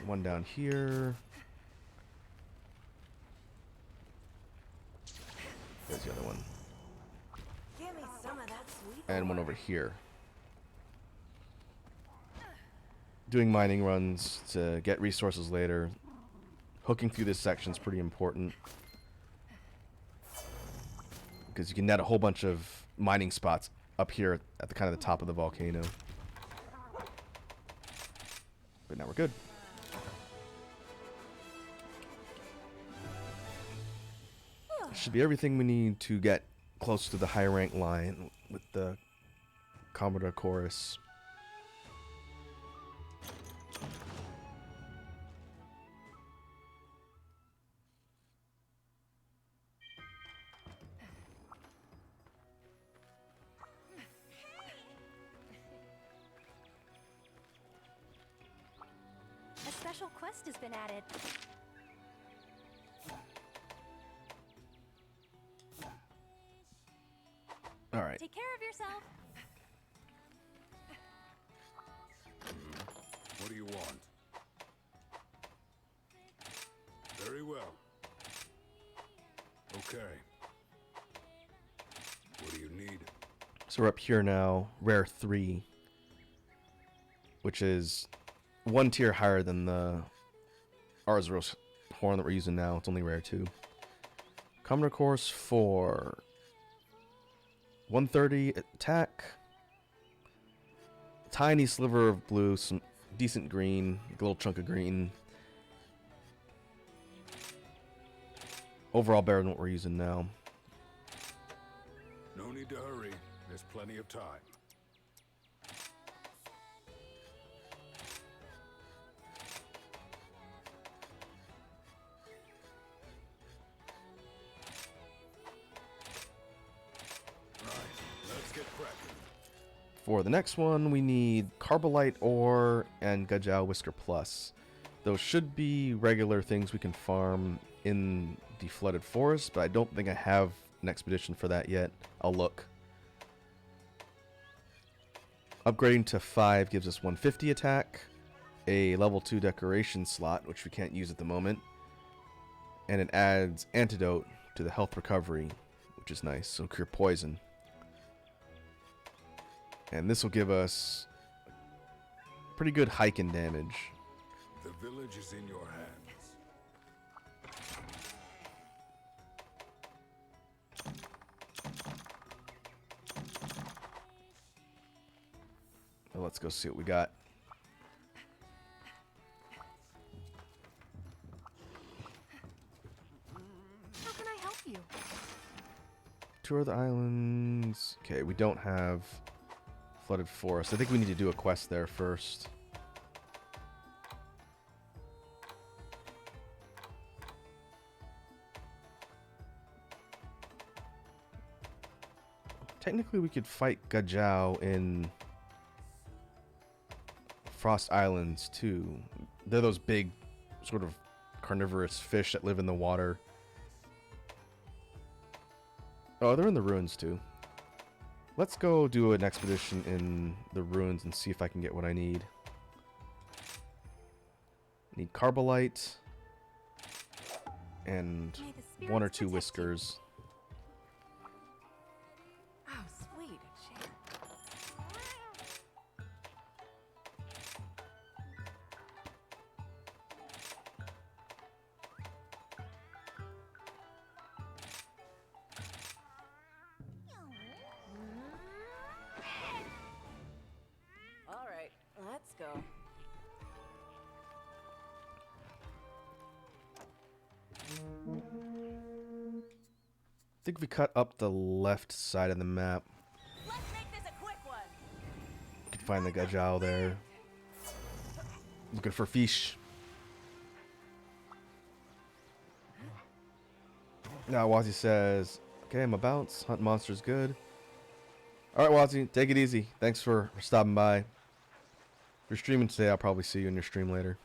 Speaker 1: One down here. There's the other one.
Speaker 3: Give me some of that sweet
Speaker 1: And one over here. Doing mining runs to get resources later. Hooking through this section is pretty important. Because you can net a whole bunch of mining spots up here at the kind of the top of the volcano. But now we're good. Should be everything we need to get close to the high rank line with the Commodore Chorus.
Speaker 2: A special quest has been added.
Speaker 1: All right.
Speaker 2: Take care of yourself.
Speaker 4: What do you want? Very well. Okay. What do you need?
Speaker 1: So we're up here now, rare 3, which is one tier higher than the Arzuros horn that we're using now. It's only rare 2. Commodore Course for 130 attack. Tiny sliver of blue, some decent green, a little chunk of green. Overall better than what we're using now.
Speaker 4: No need to hurry. There's plenty of time. Right, let's get cracking.
Speaker 1: For the next one, we need Carbolite Ore and Gajau Whisker Plus. Those should be regular things we can farm in the Flooded Forest, but I don't think I have an expedition for that yet. I'll look. Upgrading to 5 gives us 150 attack, a level 2 decoration slot, which we can't use at the moment, and it adds Antidote to the health recovery, which is nice, so cure poison. And this will give us pretty good hiking damage.
Speaker 4: The village is in your hands.
Speaker 1: Well, let's go see what we got.
Speaker 2: How can I help you?
Speaker 1: Tour the islands. Okay, we don't have Flooded Forest. I think we need to do a quest there first. Technically, we could fight Gajau in Frost Islands too. They're those big, sort of carnivorous fish that live in the water. Oh, they're in the ruins too. Let's go do an expedition in the ruins and see if I can get what I need. Need Carbolite and
Speaker 2: May the spirits
Speaker 1: 1 or 2
Speaker 2: protect you.
Speaker 1: whiskers.
Speaker 3: Oh, sweet. A chair.
Speaker 1: think if we cut up the left side of the map,
Speaker 3: Let's make this a quick one.
Speaker 1: we can find the Gajao there. Looking for fish. Now Wazzy says, okay, I'm a bounce. Hunt monsters good. Alright, Wazzy, take it easy. Thanks for stopping by. If you're streaming today, I'll probably see you in your stream later.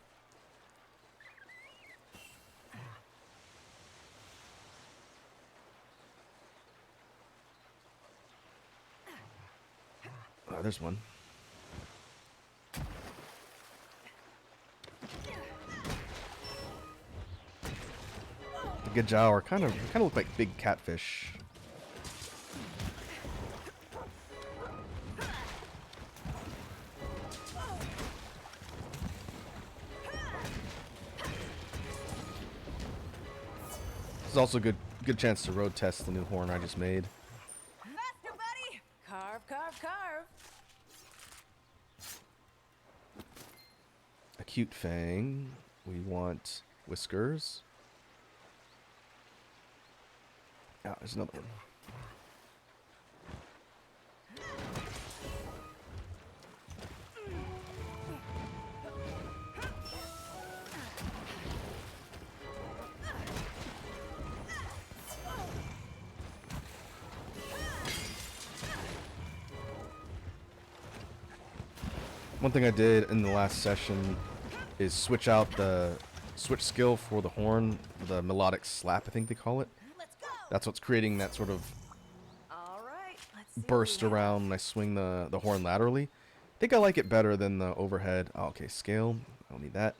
Speaker 1: Oh, there's one. The Gajao are kind of look like big catfish. This is also a good chance to road test the new horn I just made.
Speaker 3: Faster, buddy! Carve, carve, carve.
Speaker 1: Acute Fang. We want Whiskers. Ah, there's another one. One thing I did in the last session is switch out the switch skill for the horn, the melodic slap, I think they call it.
Speaker 3: Let's go!
Speaker 1: That's what's creating that sort of
Speaker 3: All right, let's see what
Speaker 1: burst
Speaker 3: we have.
Speaker 1: around when I swing the horn laterally. I think I like it better than the overhead. Oh, okay, scale. I don't need that.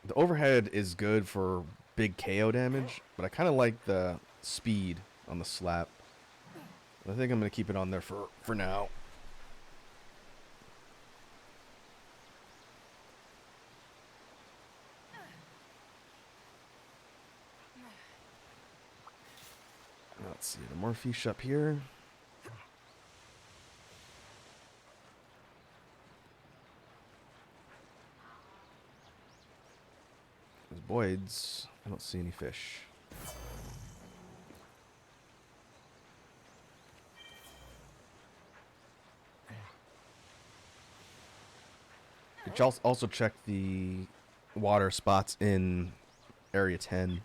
Speaker 1: The overhead is good for big KO damage, but I kind of like the speed on the slap. I think I'm going to keep it on there for now. Let's see, the more fish up here. There's voids. I don't see any fish. You should also check the water spots in Area 10.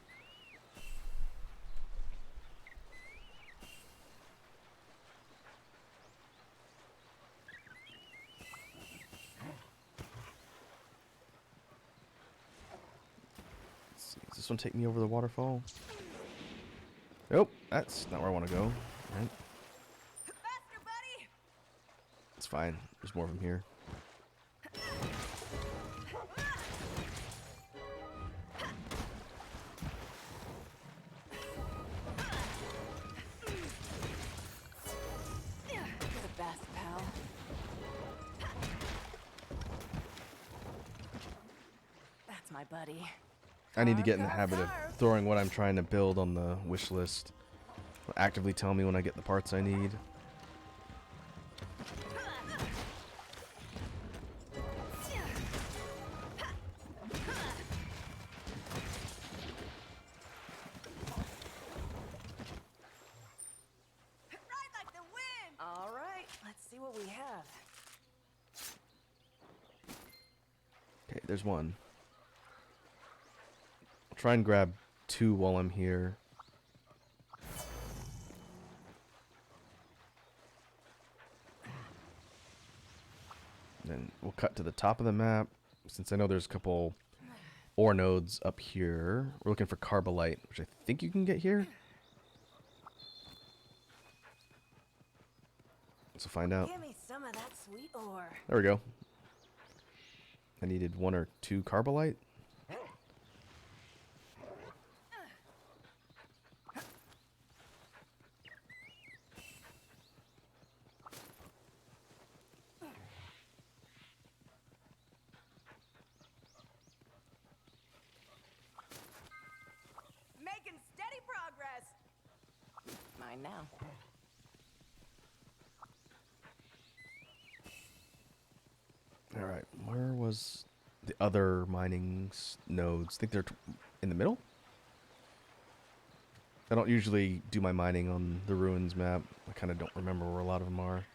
Speaker 1: Does this one take me over the waterfall? Nope, that's not where I want to go. Right.
Speaker 3: Faster, buddy!
Speaker 1: It's fine. There's more of them here.
Speaker 3: You're the best, pal. That's my buddy.
Speaker 1: I need to get in the habit of throwing what I'm trying to build on the wish list. It'll actively tell me when I get the parts I need.
Speaker 3: Ride like the wind! All right, let's see what we have.
Speaker 1: Okay, there's one. I'll try and grab two while I'm here. Then we'll cut to the top of the map. Since I know there's a couple ore nodes up here. We're looking for Carbolite, which I think you can get here. Let's find out.
Speaker 3: Give me some of that sweet ore.
Speaker 1: There we go. I needed 1 or 2 Carbolite.
Speaker 3: Making steady progress. Mine now.
Speaker 1: All right, where was the other mining nodes? I think they're in the middle. I don't usually do my mining on the ruins map. I kind of don't remember where a lot of them are.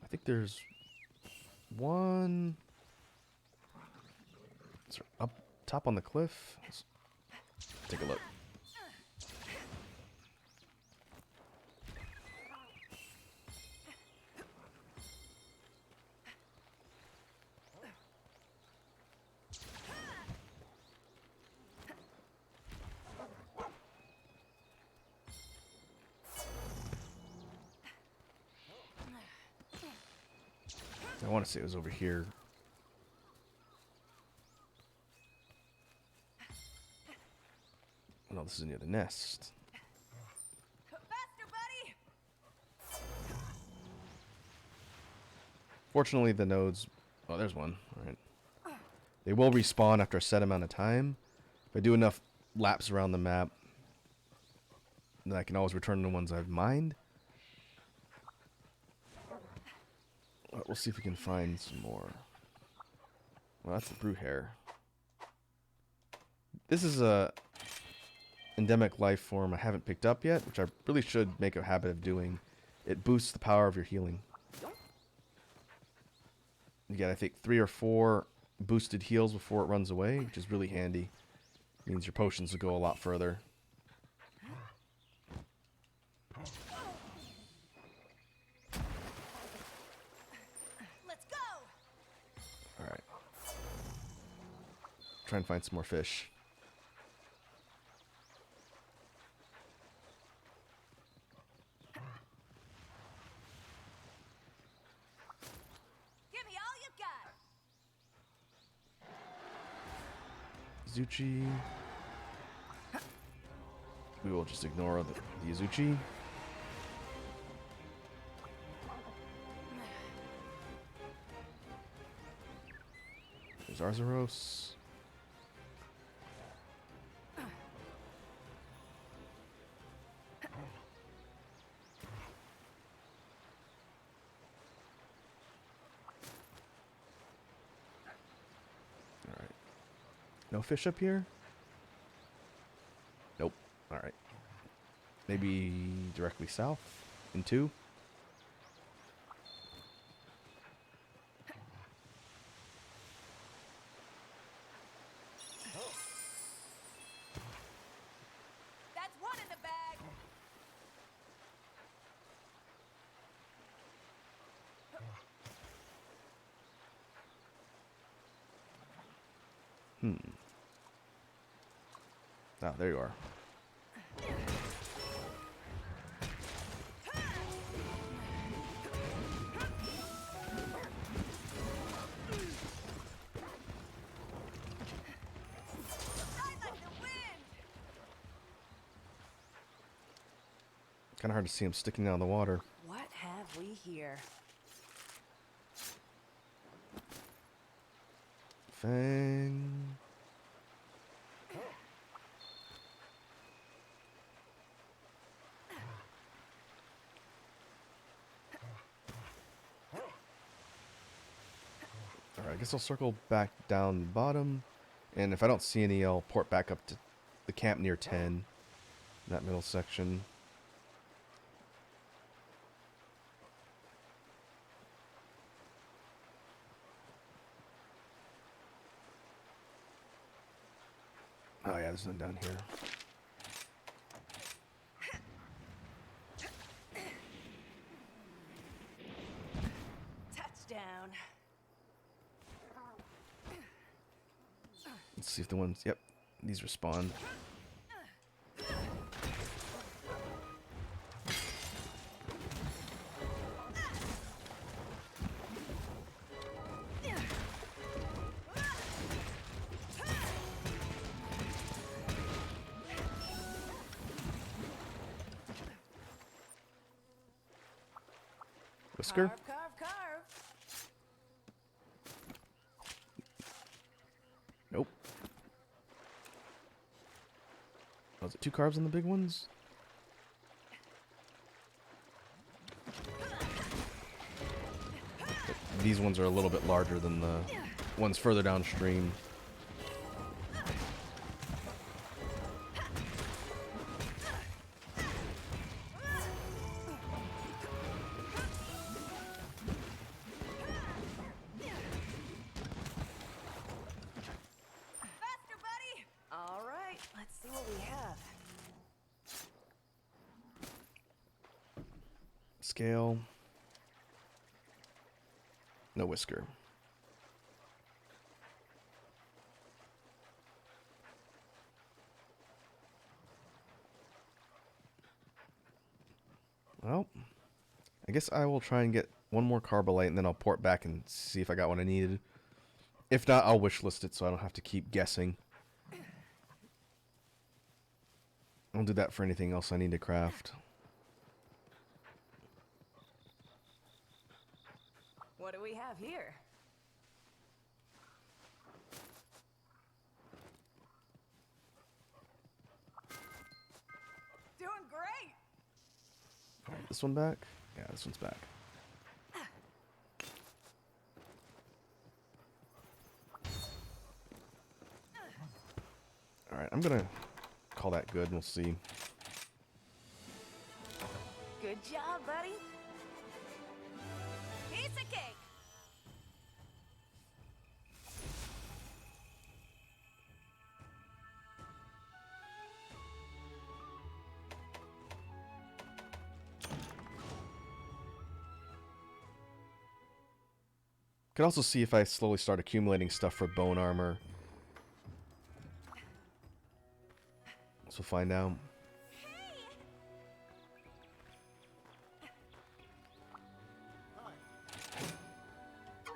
Speaker 1: I think there's one. It's up top on the cliff. Let's take a look. I want to say it was over here. No, this is near the nest.
Speaker 3: Faster, buddy!
Speaker 1: Fortunately, the nodes... Oh, there's one. Alright. They will respawn after a set amount of time. If I do enough laps around the map, then I can always return to the ones I've mined. We'll see if we can find some more. Well, that's the brute hair. This is a endemic life form I haven't picked up yet, which I really should make a habit of doing. It boosts the power of your healing. You get, I think, 3 or 4 boosted heals before it runs away, which is really handy. Means your potions will go a lot further.
Speaker 3: Let's go!
Speaker 1: Alright. Try and find some more fish.
Speaker 3: Give me all you got!
Speaker 1: Azuchi. We will just ignore the Azuchi. There's Arzuros. Alright. No fish up here? Nope. Alright. Maybe directly south in 2?
Speaker 3: That's one in the bag!
Speaker 1: Ah, there you are.
Speaker 3: Ride like the wind!
Speaker 1: Kind of hard to see him sticking out of the water.
Speaker 3: What have we here?
Speaker 1: Fang. Alright, I guess I'll circle back down the bottom. And if I don't see any, I'll port back up to the camp near 10. That middle section. Oh yeah, there's none down here.
Speaker 3: Touchdown.
Speaker 1: Let's see if the ones... Yep, these respawn. Whisker?
Speaker 3: Carve, carve, carve.
Speaker 1: Nope. Oh, is it 2 carbs on the big ones? these ones are a little bit larger than the ones further downstream.
Speaker 3: Faster, buddy! All right, let's see what we have.
Speaker 1: Scale. No whisker. Well, I guess I will try and get one more Carbolite, and then I'll port back and see if I got what I needed. If not, I'll wishlist it so I don't have to keep guessing. I'll do that for anything else I need to craft.
Speaker 3: What do we have here? Doing great!
Speaker 1: Alright, this one back? Yeah, this one's back. Alright, I'm gonna call that good and we'll see.
Speaker 3: Good job, buddy. Piece of cake.
Speaker 1: Could also see if I slowly start accumulating stuff for bone armor. So we'll find out.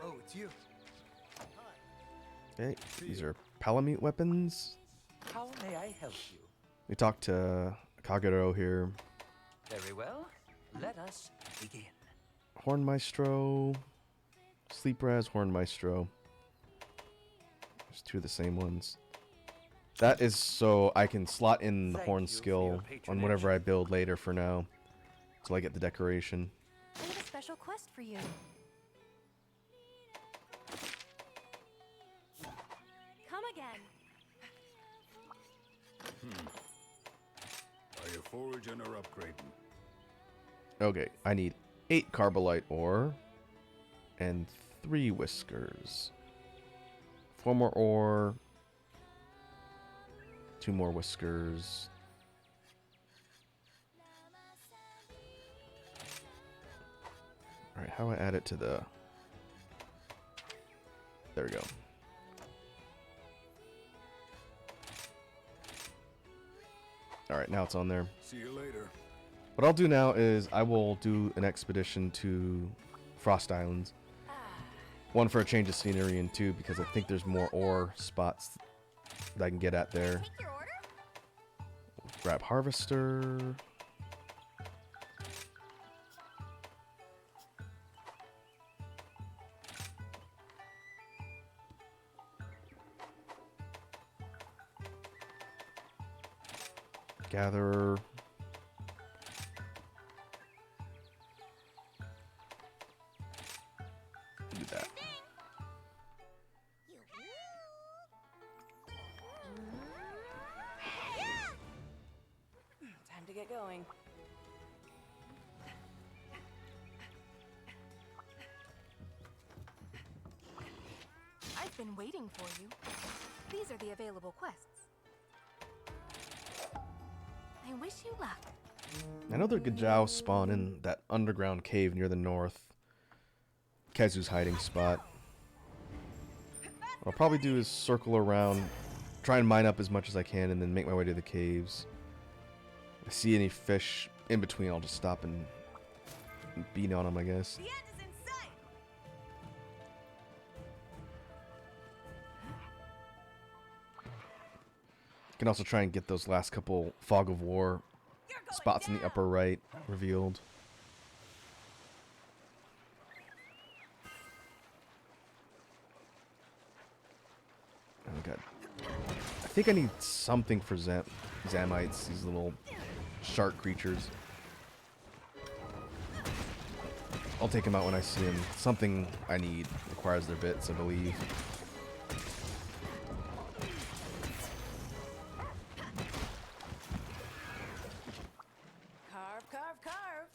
Speaker 5: Oh, it's you.
Speaker 1: Okay, these are Palamute weapons.
Speaker 5: How may I help you?
Speaker 1: We talked to Kagero here.
Speaker 5: Very well. Let us begin.
Speaker 1: Horn Maestro. Sleep Raz, Horn Maestro. There's two of the same ones. That is so I can slot in the
Speaker 5: Thank
Speaker 1: horn
Speaker 5: you for
Speaker 1: skill
Speaker 5: your
Speaker 1: on
Speaker 5: patronage.
Speaker 1: whatever I build later for now. Till I get the decoration.
Speaker 2: I have a special quest for you. Come again.
Speaker 4: Are you foraging or upgrading?
Speaker 1: Okay, I need 8 Carbolite ore and 3 whiskers. 4 more ore. 2 more whiskers. Alright, how do I add it to the... There we go. Alright, now it's on there.
Speaker 4: See you later.
Speaker 1: What I'll do now is I will do an expedition to Frost Islands. One for a change of scenery, and 2 because I think there's more ore spots that I can get at there.
Speaker 2: Take your order?
Speaker 1: Grab Harvester. Gatherer. Do that.
Speaker 3: Time to get going.
Speaker 2: I've been waiting for you. These are the available quests. I wish you luck.
Speaker 1: I know the Gajau spawn in that underground cave near the north. Kazoo's hiding spot. What I'll probably do is circle around, try and mine up as much as I can, and then make my way to the caves. If I see any fish in between, I'll just stop and beat on them, I guess.
Speaker 3: The end is in sight.
Speaker 1: Can also try and get those last couple Fog of War
Speaker 3: You're going
Speaker 1: spots in the
Speaker 3: down.
Speaker 1: upper right revealed. Oh god. I think I need something for Zamites, these little shark creatures. I'll take them out when I see them. Something I need requires their bits, I believe.
Speaker 3: Carve, carve, carve.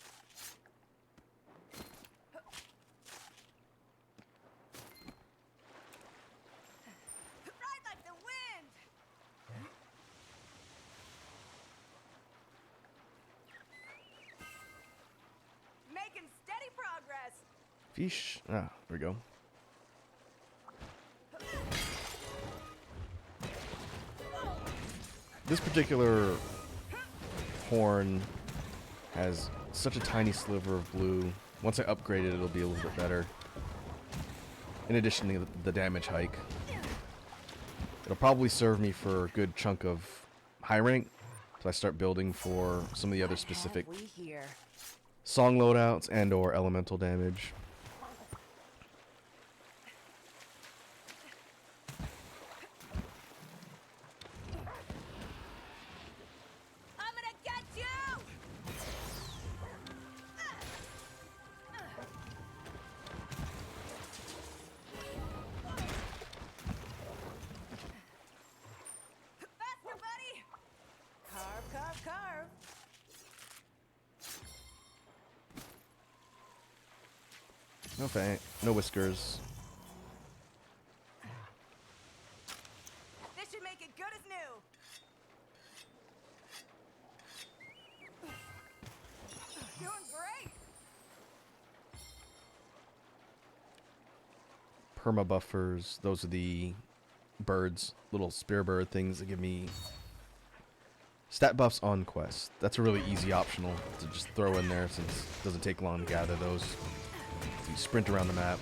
Speaker 3: Ride like the wind. Making steady progress.
Speaker 1: Fish. Ah, there we go. This particular horn has such a tiny sliver of blue. Once I upgrade it, it'll be a little bit better. In addition to the damage hike. It'll probably serve me for a good chunk of high rank. So I start building for some of the other specific
Speaker 3: What have we here?
Speaker 1: song loadouts and or elemental damage.
Speaker 3: I'm gonna get you! Faster, buddy! Carve, carve, carve.
Speaker 1: No no whiskers.
Speaker 3: This should make it good as new. Doing great.
Speaker 1: Perma buffers. Those are the birds, little spear bird things that give me stat buffs on quest. That's a really easy optional to just throw in there since it doesn't take long to gather those. So you sprint around the map.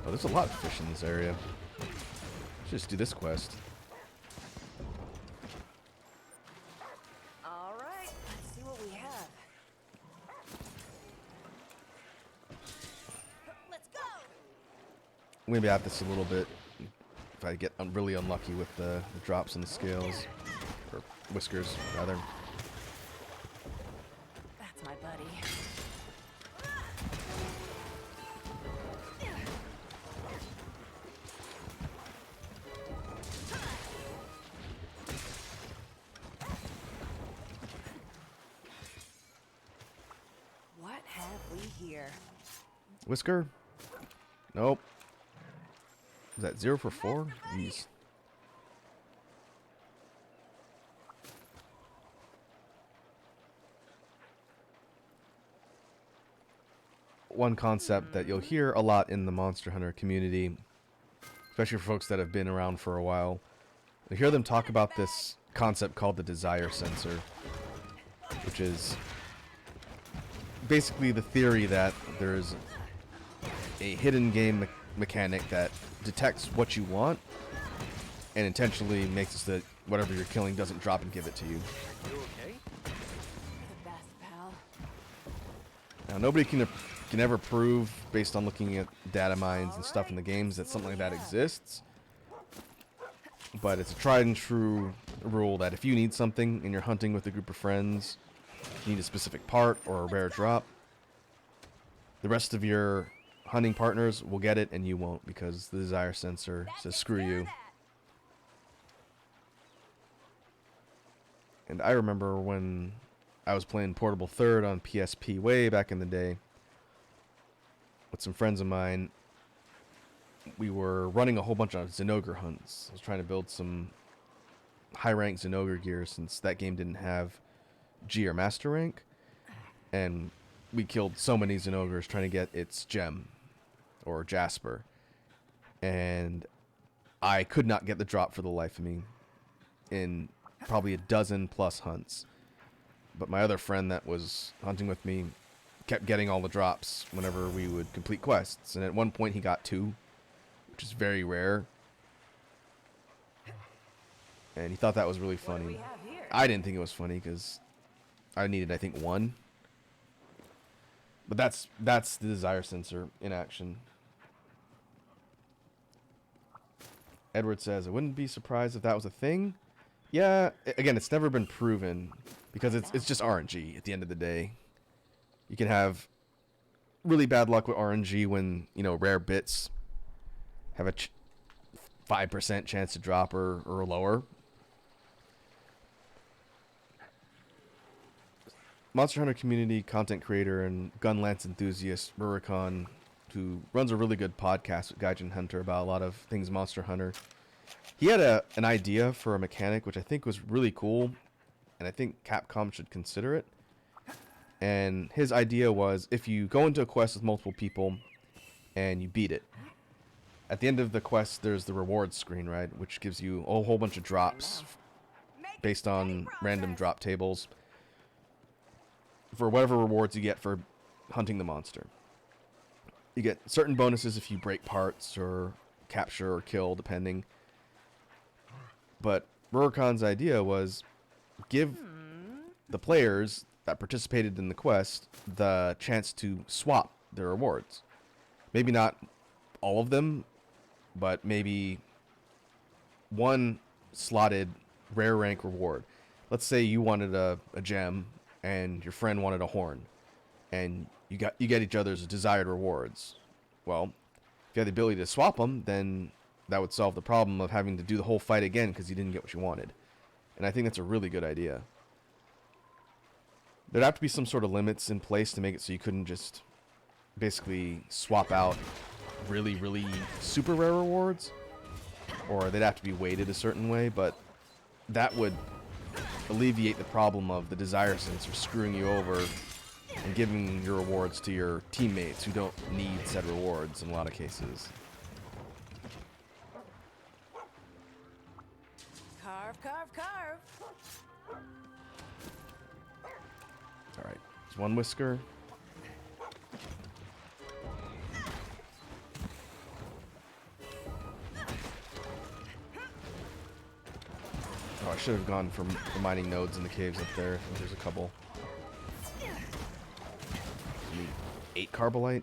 Speaker 1: Oh, there's a lot of fish in this area. Let's just do this quest.
Speaker 3: All right, let's see what we have. Let's go.
Speaker 1: I'm gonna be at this a little bit if I get really unlucky with the drops in the scales. Or whiskers, rather.
Speaker 3: That's my buddy. What have we here?
Speaker 1: Whisker? Nope. Is that 0 for 4? Jeez. One concept that you'll hear a lot in the Monster Hunter community, especially for folks that have been around for a while, you'll hear them talk about this concept called the desire sensor, which is basically the theory that there's a hidden game mechanic that detects what you want and intentionally makes it so that whatever you're killing doesn't drop and give it to you.
Speaker 5: You okay?
Speaker 3: You're the best, pal.
Speaker 1: Now, nobody can ever prove, based on looking at data mines and stuff in the games, that something like that exists. But it's a tried and true rule that if you need something and you're hunting with a group of friends, you need a specific part or a rare drop, the rest of your hunting partners will get it and you won't, because the desire sensor says screw you. And I remember when I was playing Portable Third on PSP way back in the day with some friends of mine. We were running a whole bunch of Zenogre hunts. I was trying to build some high rank Zenogre gear since that game didn't have G or Master rank. And we killed so many Zenogres trying to get its gem or Jasper. And I could not get the drop for the life of me in probably a dozen plus hunts. But my other friend that was hunting with me kept getting all the drops whenever we would complete quests. And at one point he got 2, which is very rare. And he thought that was really
Speaker 3: What do we
Speaker 1: funny.
Speaker 3: have here?
Speaker 1: I didn't think it was funny because I needed, I think, 1. But that's the desire sensor in action. Edward says, I wouldn't be surprised if that was a thing. Yeah, again, it's never been proven because it's just RNG at the end of the day. You can have really bad luck with RNG when, you know, rare bits have a 5% chance to drop or lower. Monster Hunter community content creator and gun lance enthusiast Rurikon, who runs a really good podcast with Gaijin Hunter about a lot of things Monster Hunter. He had an idea for a mechanic which I think was really cool, and I think Capcom should consider it. And his idea was, if you go into a quest with multiple people and you beat it, at the end of the quest there's the rewards screen, right, which gives you a whole bunch of drops based on random drop tables for whatever rewards you get for hunting the monster. You get certain bonuses if you break parts or capture or kill, depending. But Rurikon's idea was give the players that participated in the quest the chance to swap their rewards. Maybe not all of them, but maybe one slotted rare rank reward. Let's say you wanted a gem and your friend wanted a horn, and you get each other's desired rewards. Well, if you had the ability to swap them, then that would solve the problem of having to do the whole fight again because you didn't get what you wanted. And I think that's a really good idea. There'd have to be some sort of limits in place to make it so you couldn't just basically swap out really, really super rare rewards, or they'd have to be weighted a certain way, but that would alleviate the problem of the desire sensor screwing you over and giving your rewards to your teammates who don't need said rewards in a lot of cases.
Speaker 3: Carve, carve, carve.
Speaker 1: Alright, there's one whisker. Oh, I should have gone for the mining nodes in the caves up there. I think there's a couple. Need 8 carbolite.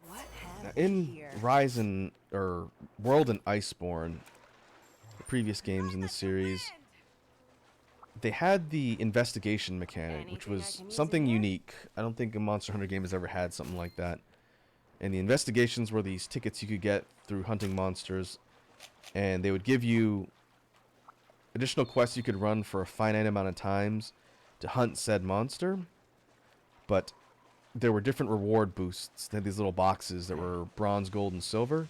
Speaker 3: What
Speaker 1: Now,
Speaker 3: have
Speaker 1: in
Speaker 3: we here?
Speaker 1: Rise and or World and Iceborne, the previous games in the series, they had the investigation mechanic, which
Speaker 3: Anything I
Speaker 1: was
Speaker 3: can use
Speaker 1: something
Speaker 3: in here?
Speaker 1: unique. I don't think a Monster Hunter game has ever had something like that. And the investigations were these tickets you could get through hunting monsters, and they would give you additional quests you could run for a finite amount of times to hunt said monster. But there were different reward boosts. They had these little boxes that were bronze, gold, and silver,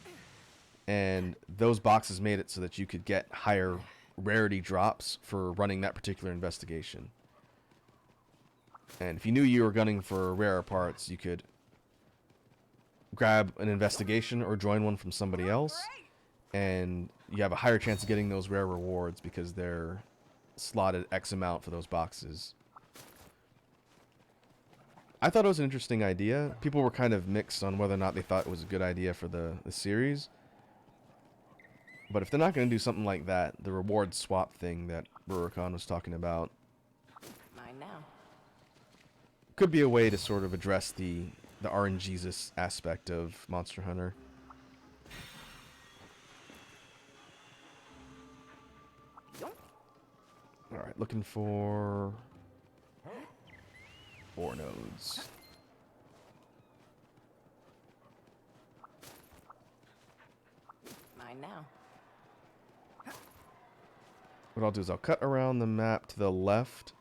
Speaker 1: and those boxes made it so that you could get higher rarity drops for running that particular investigation. And if you knew you were gunning for rarer parts, you could grab an investigation or join one from somebody else, and you have a higher chance of getting those rare rewards because they're slotted X amount for those boxes. I thought it was an interesting idea. People were kind of mixed on whether or not they thought it was a good idea for the series. But if they're not going to do something like that, the reward swap thing that Rurikon was talking about
Speaker 3: Mine now.
Speaker 1: could be a way to sort of address the RNGesus aspect of Monster Hunter. Alright, looking for 4 nodes.
Speaker 3: Mine now.
Speaker 1: What I'll do is I'll cut around the map to the left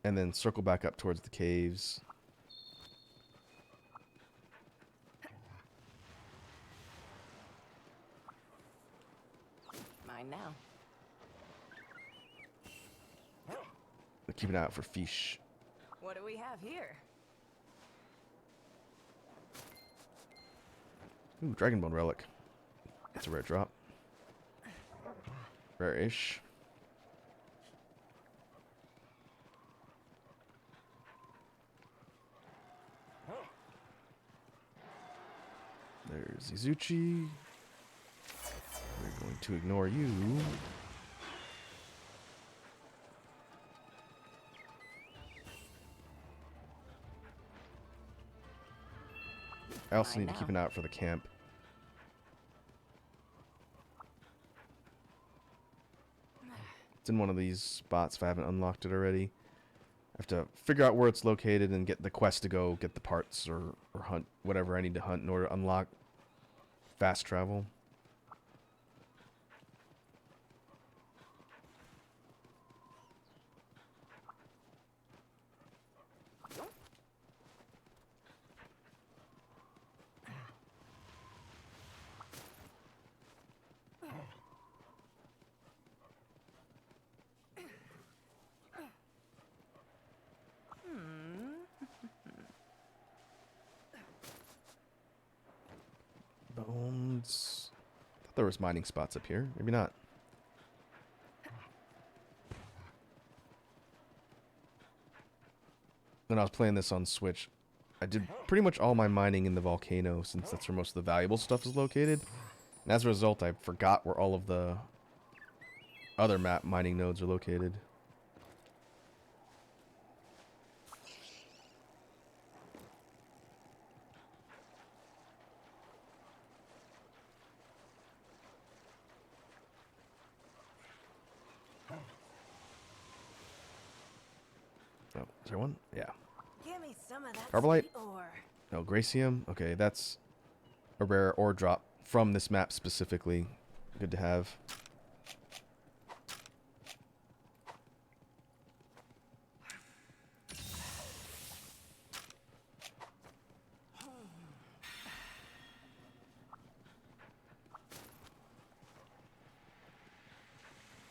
Speaker 1: and then circle back up towards the caves.
Speaker 3: Mine now.
Speaker 1: Keep an eye out for fish.
Speaker 3: What do we have here?
Speaker 1: Ooh, Dragonbone Relic. That's a rare drop. Rare-ish. There's Izuchi. We're going to ignore you. I also need to keep an eye out for the camp. It's in one of these spots if I haven't unlocked it already. I have to figure out where it's located and get the quest to go get the parts or hunt whatever I need to hunt in order to unlock fast travel. Bones. I thought there was mining spots up here. Maybe not. When I was playing this on Switch, I did pretty much all my mining in the volcano since that's where most of the valuable stuff is located. And as a result, I forgot where all of the other map mining nodes are located. Oh, is there one? Yeah.
Speaker 3: Give me some of that
Speaker 1: Carbolite?
Speaker 3: sweet ore.
Speaker 1: No, Gracium. Okay, that's a rare ore drop from this map specifically. Good to have.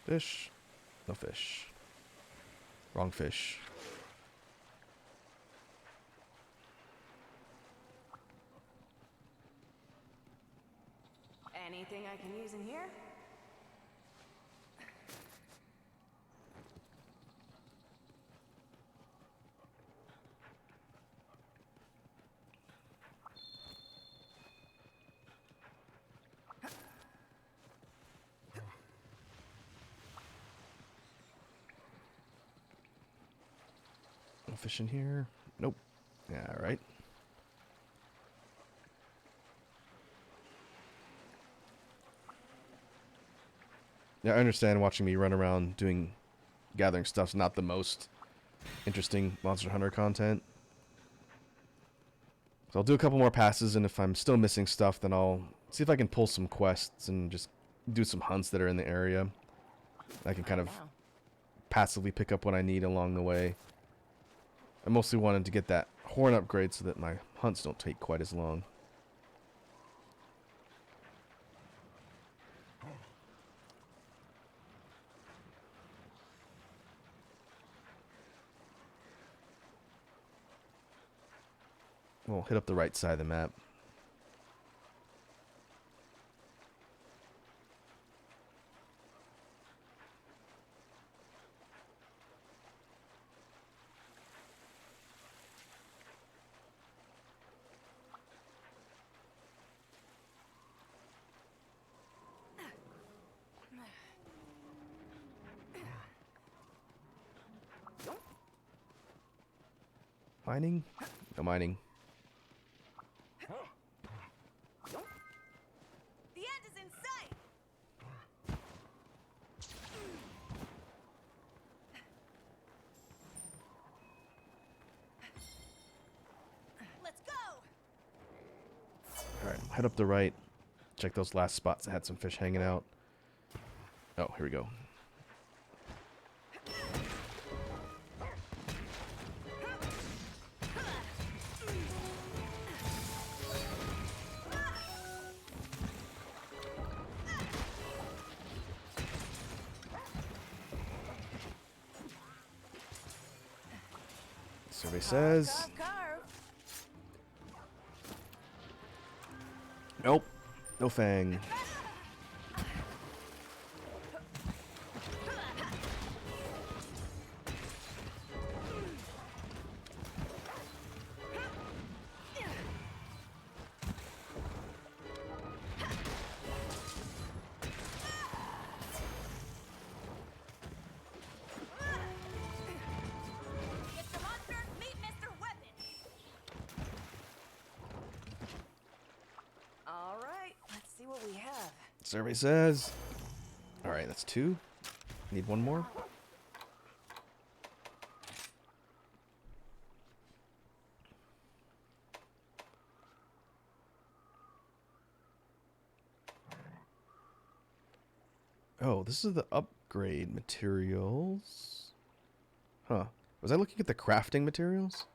Speaker 1: Fish. No fish. Wrong fish.
Speaker 3: Anything I can use in here?
Speaker 1: No fish in here. Nope. Yeah, all right. Yeah, I understand watching me run around gathering stuff's not the most interesting Monster Hunter content. So I'll do a couple more passes, and if I'm still missing stuff, then I'll see if I can pull some quests and just do some hunts that are in the area. I can kind of passively pick up what I need along the way. I mostly wanted to get that horn upgrade so that my hunts don't take quite as long. We'll hit up the right side of the map. Mining? No mining.
Speaker 3: The end is in sight! Let's go!
Speaker 1: Alright, head up the right. Check those last spots that had some fish hanging out. Oh, here we go. Survey says.
Speaker 3: Carve, carve.
Speaker 1: Nope. No fang.
Speaker 3: Get the monster, meet Mr. Weapon! Alright, let's see what we have.
Speaker 1: Survey says. Alright, that's 2. Need one more. Oh, this is the upgrade materials. Huh. Was I looking at the crafting materials?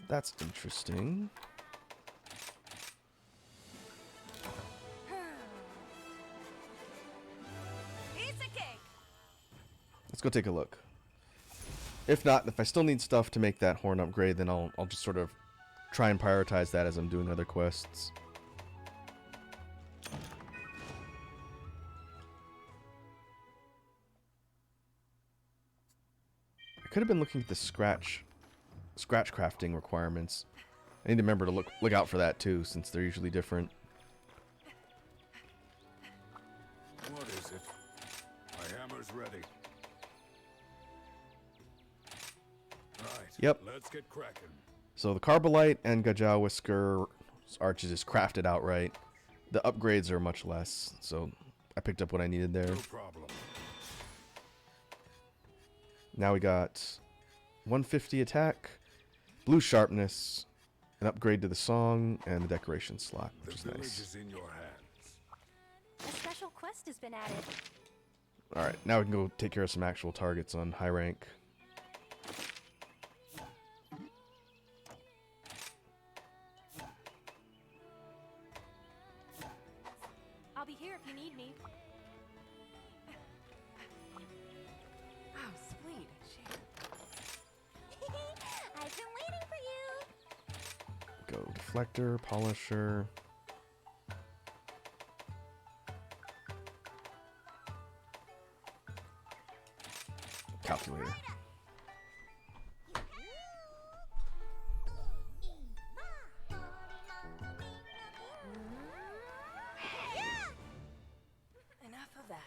Speaker 1: That's interesting.
Speaker 3: Piece of cake.
Speaker 1: Let's go take a look. If not, if I still need stuff to make that horn upgrade, then I'll just sort of try and prioritize that as I'm doing other quests. I could have been looking at the scratch crafting requirements. I need to remember to look out for that too, since they're usually different.
Speaker 4: What is it? My hammer's ready. Right.
Speaker 1: Yep.
Speaker 4: Let's get cracking.
Speaker 1: So the Carbolite and Gajah Whisker arches is crafted outright. The upgrades are much less, so I picked up what I needed there.
Speaker 4: No problem.
Speaker 1: Now we got 150 attack, blue sharpness, an upgrade to the song, and the decoration slot,
Speaker 4: The
Speaker 1: which is
Speaker 4: village
Speaker 1: nice.
Speaker 4: is in your hands.
Speaker 2: A special quest has been added.
Speaker 1: Alright, now we can go take care of some actual targets on high rank.
Speaker 2: I'll be here if you need me.
Speaker 3: Oh, sweet.
Speaker 2: I've been waiting for you.
Speaker 1: Go deflector, polisher. Calculator.
Speaker 3: Enough of that.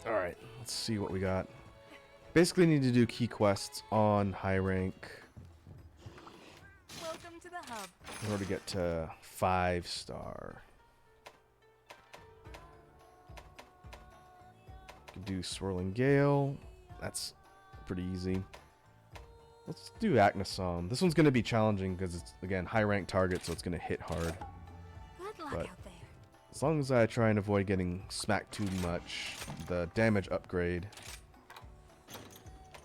Speaker 1: Alright, let's see what we got. Basically need to do key quests on high rank
Speaker 2: Welcome to the hub.
Speaker 1: in order to get to 5-star. Could do Swirling Gale. That's pretty easy. Let's do Acnasom. This one's going to be challenging because it's, again, high rank target, so it's going to hit hard.
Speaker 2: Good luck
Speaker 1: But-
Speaker 2: out there.
Speaker 1: As long as I try and avoid getting smacked too much, the damage upgrade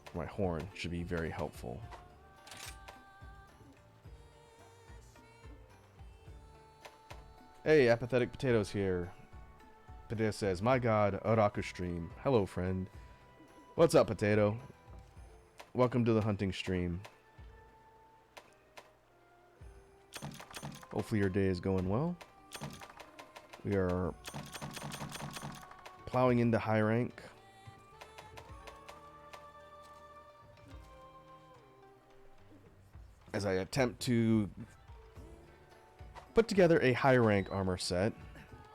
Speaker 1: for my horn should be very helpful. Hey, Apathetic Potatoes here. Potato says, my god, Araku stream. Hello, friend. What's up, Potato? Welcome to the hunting stream. Hopefully your day is going well. We are plowing into high rank. As I attempt to put together a high rank armor set,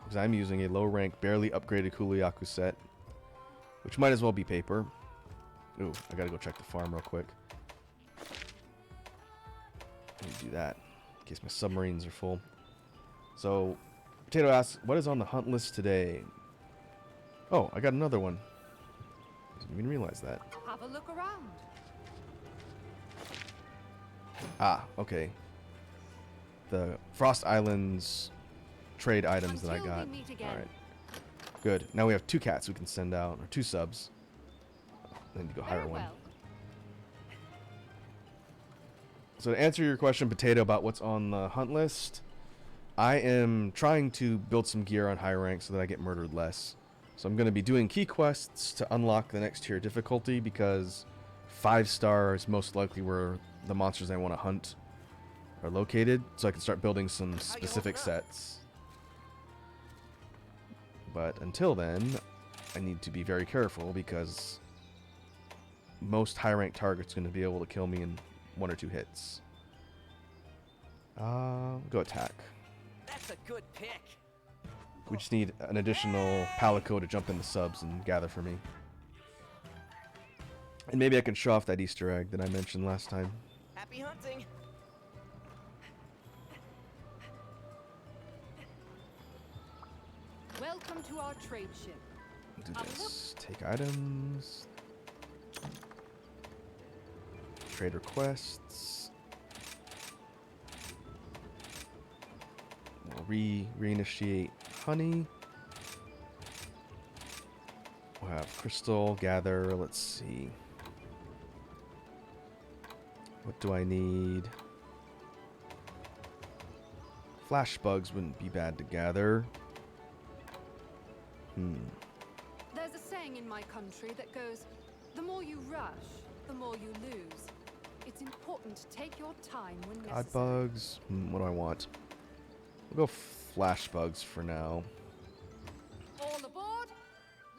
Speaker 1: because I'm using a low rank, barely upgraded Kuliaku set, which might as well be paper. Ooh, I gotta go check the farm real quick. Let me do that, in case my submarines are full. So, Potato asks, what is on the hunt list today? Oh, I got another one. Didn't even realize that.
Speaker 3: Have a look around.
Speaker 1: Ah, okay. The Frost Islands trade items that I
Speaker 3: Until we
Speaker 1: got.
Speaker 3: meet again.
Speaker 1: Alright. Good. Now we have 2 cats we can send out, or 2 subs. I need to go hire
Speaker 3: Very
Speaker 1: one.
Speaker 3: well.
Speaker 1: So to answer your question, Potato, about what's on the hunt list, I am trying to build some gear on high rank so that I get murdered less. So I'm going to be doing key quests to unlock the next tier difficulty, because 5-star is most likely where the monsters I want to hunt are located, so I can start building some specific sets. But until then, I need to be very careful, because most high rank targets are going to be able to kill me in 1 or 2 hits. Go attack.
Speaker 5: That's a good pick.
Speaker 1: We just need an additional palico to jump in the subs and gather for me. And maybe I can show off that Easter egg that I mentioned last time.
Speaker 5: Happy hunting.
Speaker 3: Welcome to our trade ship.
Speaker 1: Do this. Take items. Trade requests. We'll reinitiate honey. We'll have crystal gather. Let's see. What do I need? Flash bugs wouldn't be bad to gather.
Speaker 3: There's a saying in my country that goes, the more you rush, the more you lose. It's important to take your time when
Speaker 1: God
Speaker 3: necessary.
Speaker 1: bugs. What do I want? We'll go flash bugs for now.
Speaker 3: All aboard?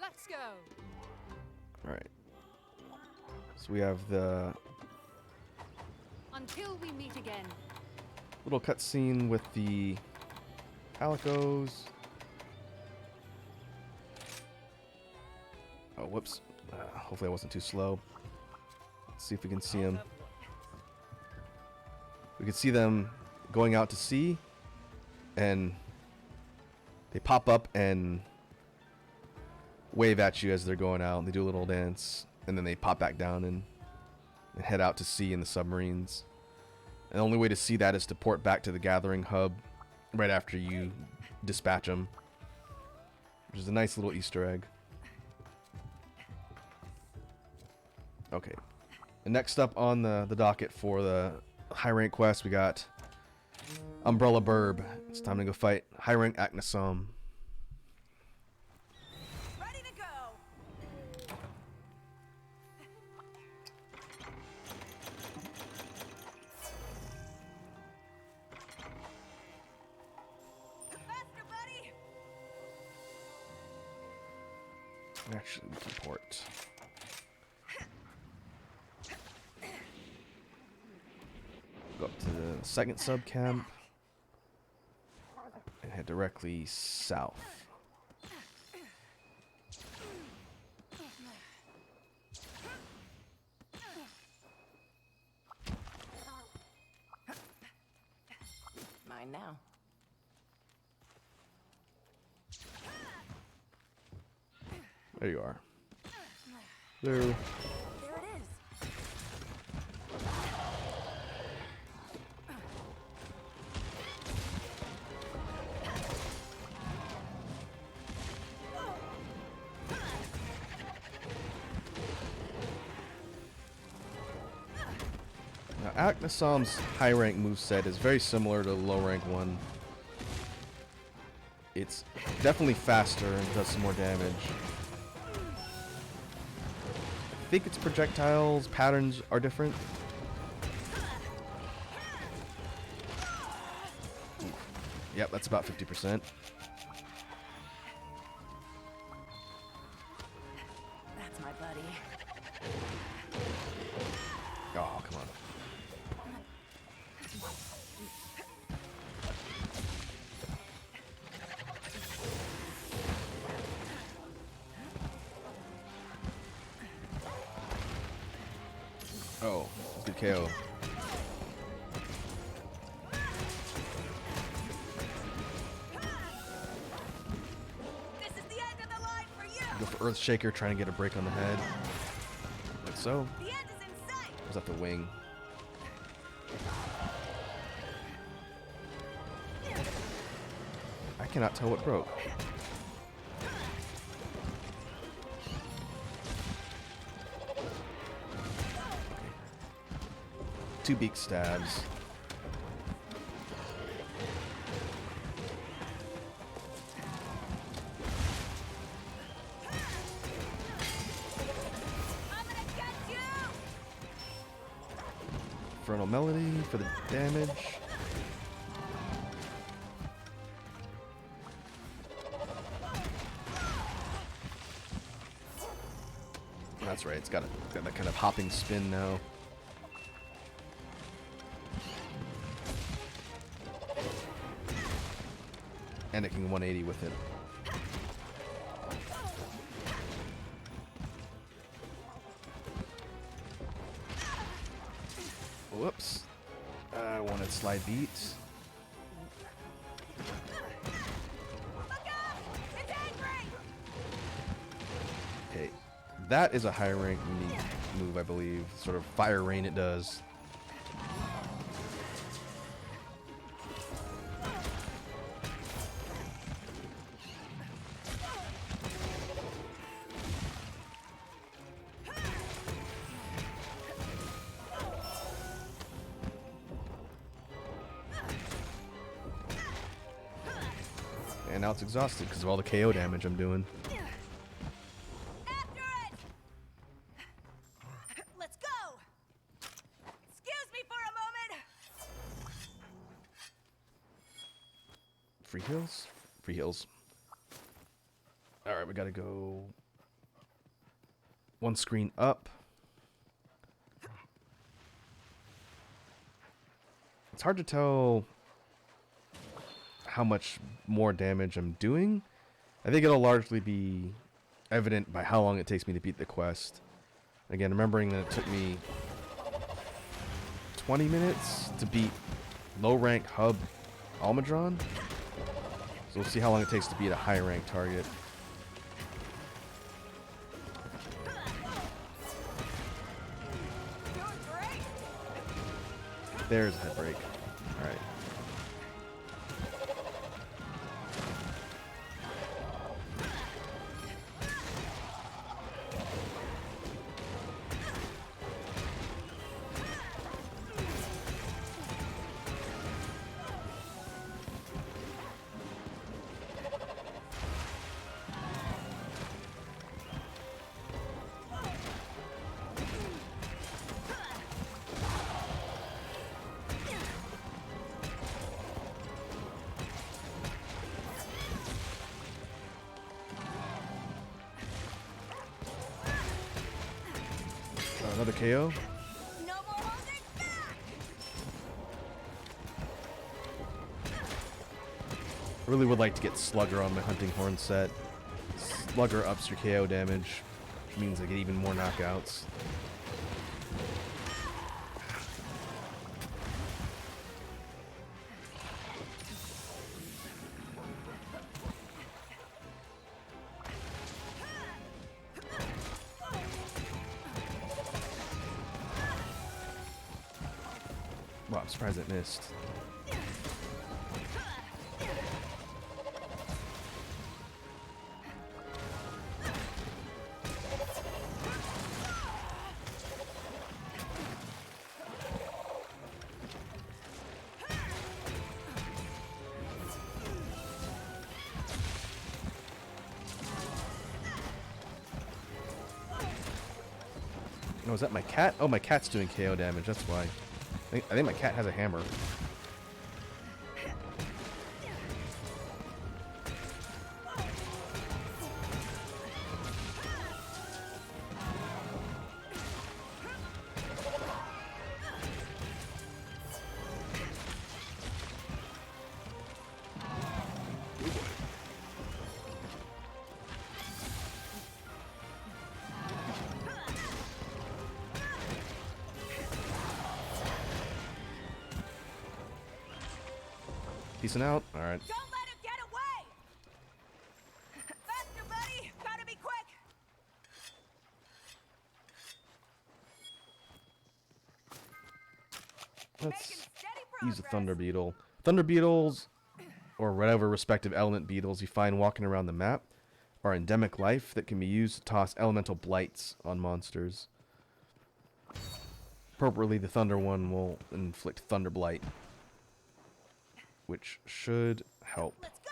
Speaker 3: Let's go.
Speaker 1: Alright. So we have the
Speaker 3: Until we meet again.
Speaker 1: little cutscene with the palicos. Oh, whoops. Hopefully I wasn't too slow. Let's see if we can see them. We can see them going out to sea, and they pop up and wave at you as they're going out, and they do a little dance, and then they pop back down and head out to sea in the submarines. And the only way to see that is to port back to the gathering hub right after you dispatch them, which is a nice little Easter egg. Okay. And next up on the docket for the high rank quest, we got Umbrella Burb. It's time to go fight high rank Aknasom.
Speaker 3: Ready to go. Faster, buddy.
Speaker 1: Actually, we can port. Go up to the second sub camp and head directly south.
Speaker 3: Mine now.
Speaker 1: There you are. There.
Speaker 2: There it is.
Speaker 1: Now, Aknasom's high rank moveset is very similar to the low rank one. It's definitely faster and does some more damage. I think its projectiles patterns are different. Yep, that's about 50%.
Speaker 3: That's my buddy.
Speaker 1: Oh, come on. Oh, good KO.
Speaker 3: This is the end of the line for you.
Speaker 1: Go for Earthshaker, trying to get a break on the head. Like so.
Speaker 3: The end is in sight.
Speaker 1: Was that the wing? I cannot tell what broke. Two beak stabs.
Speaker 3: I'm gonna get you.
Speaker 1: Infernal Melody for the damage. That's right, it's got that kind of hopping spin now. and it can 180 with it. Whoops. I wanted slide beat. Okay. That is a high rank unique move, I believe. Sort of fire rain it does. And now it's exhausted because of all the KO damage I'm doing.
Speaker 2: After it! Let's go! Excuse me for a moment!
Speaker 1: Free heals? Free heals. Alright, we gotta go one screen up. It's hard to tell how much more damage I'm doing. I think it'll largely be evident by how long it takes me to beat the quest. Again, remembering that it took me 20 minutes to beat low rank hub Almadron. So we'll see how long it takes to beat a high rank target. There's a head break. Alright. Another KO.
Speaker 2: No more holding back!
Speaker 1: I really would like to get Slugger on my Hunting Horn set. Slugger ups your KO damage, which means I get even more knockouts. Wow, I'm surprised it missed. Oh, is that my cat? Oh, my cat's doing KO damage, that's why. I think my cat has a hammer. Peacing out. All right.
Speaker 2: Don't let him get away! Faster, buddy! Gotta be quick!
Speaker 1: Let's
Speaker 2: Making steady
Speaker 1: use a
Speaker 2: progress.
Speaker 1: Thunder Beetle. Thunder Beetles, or whatever respective element beetles you find walking around the map, are endemic life that can be used to toss elemental blights on monsters. Appropriately, the Thunder one will inflict Thunder Blight, which should help.
Speaker 2: Let's go!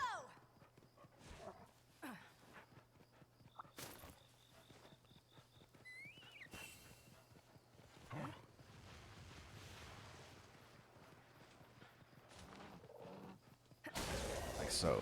Speaker 1: Like so.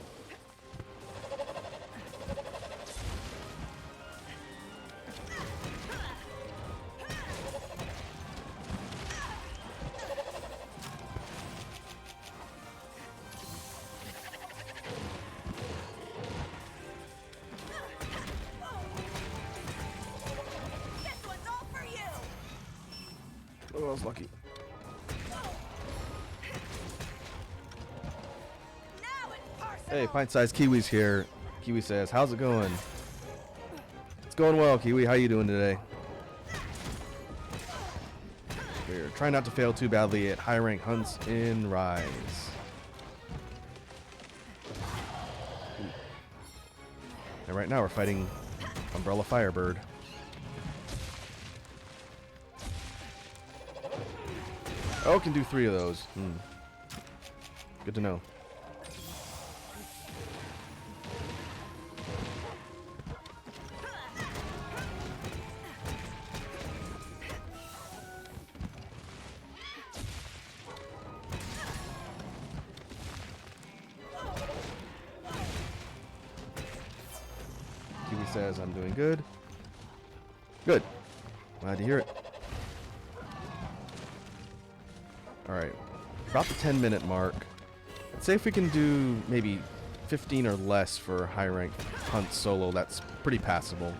Speaker 1: was lucky. Hey, pint-sized Kiwi's here. Kiwi says, how's it going? It's going well, Kiwi. How you doing today? We're trying not to fail too badly at high rank hunts in Rise. And right now we're fighting Umbrella Firebird. Oh, can do 3 of those. Good to know. Kiwi says I'm doing good. Good. Glad to hear it. Alright. About the 10-minute mark. Let's say if we can do maybe 15 or less for high rank hunt solo, that's pretty passable.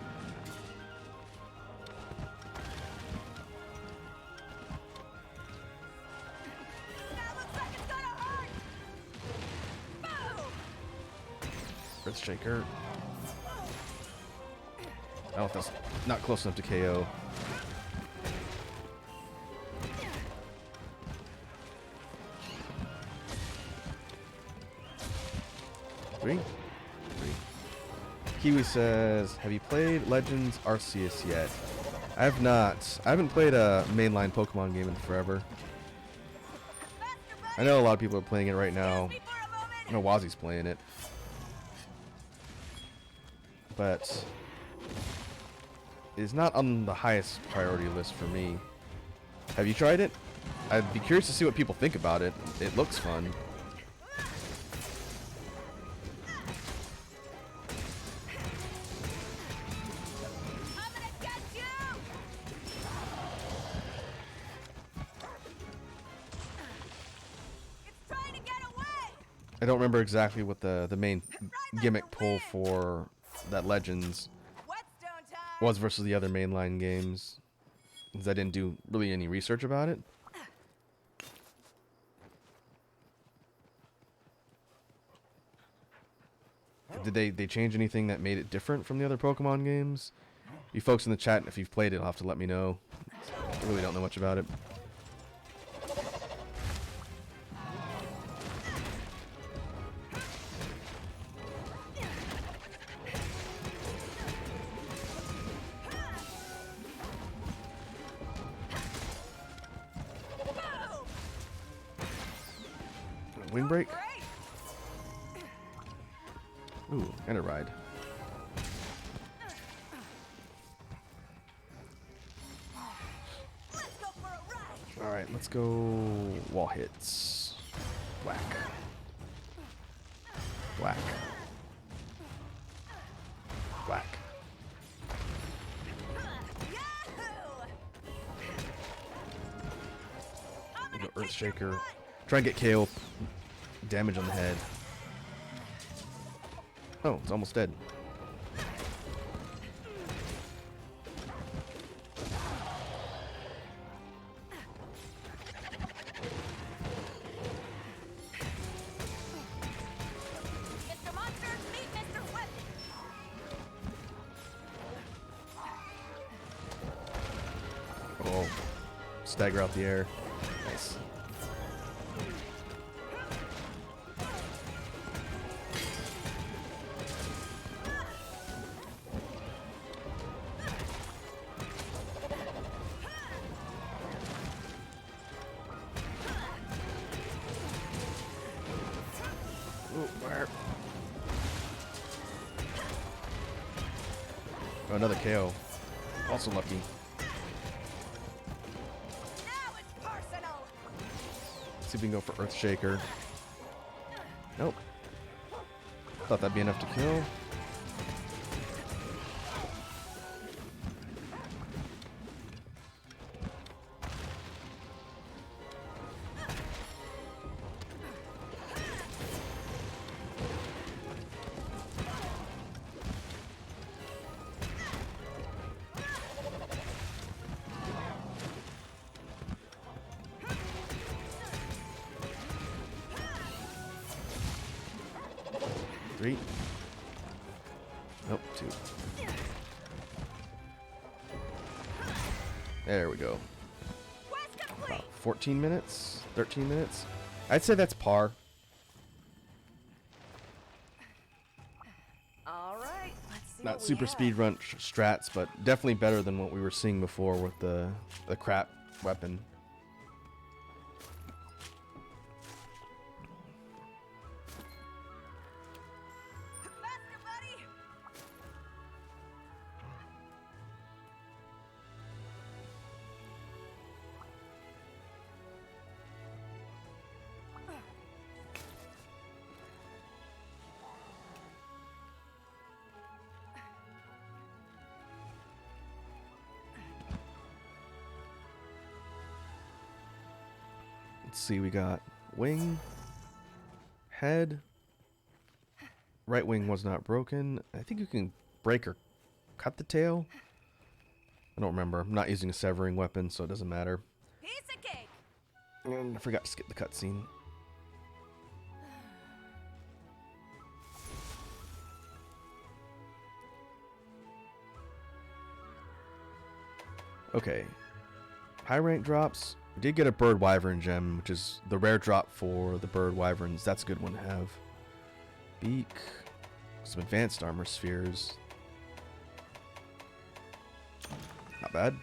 Speaker 1: Earthshaker. I don't know if that's not close enough to KO. Three. Kiwi says, have you played Legends Arceus yet? I have not. I haven't played a mainline Pokemon game in forever. I know a lot of people are playing it right now. I know Wazi's playing it. But it's not on the highest priority list for me. Have you tried it? I'd be curious to see what people think about it. It looks fun. I don't remember exactly what the main gimmick pull for that Legends was versus the other mainline games, because I didn't do really any research about it. Did they change anything that made it different from the other Pokemon games? You folks in the chat, if you've played it, you'll have to let me know. I really don't know much about it. Wing break? Ooh, and a ride. Alright, let's go wall hits. Whack. Whack. Whack. Go Earthshaker. Try and get KO. Damage on the head. Oh, it's almost dead.
Speaker 2: Mr. Monster, meet Mr. Whip.
Speaker 1: Oh, stagger out the air. Nice. Oh, another KO. Also lucky.
Speaker 2: Now it's personal.
Speaker 1: See if we can go for Earthshaker. Nope. Thought that'd be enough to kill. 3. Nope, 2. There we go. About 14 minutes, 13 minutes. I'd say that's par.
Speaker 5: All right, let's see
Speaker 1: Not
Speaker 5: what we
Speaker 1: super
Speaker 5: have.
Speaker 1: speed run strats, but definitely better than what we were seeing before with the crap weapon.
Speaker 2: Faster, buddy!
Speaker 1: Let's see, we got wing, head, right wing was not broken. I think you can break or cut the tail. I don't remember. I'm not using a severing weapon, so it doesn't matter.
Speaker 2: Piece of cake!
Speaker 1: And I forgot to skip the cutscene. Okay. High rank drops. We did get a bird wyvern gem, which is the rare drop for the bird wyverns. That's a good one to have. Beak. Some advanced armor spheres. Not bad.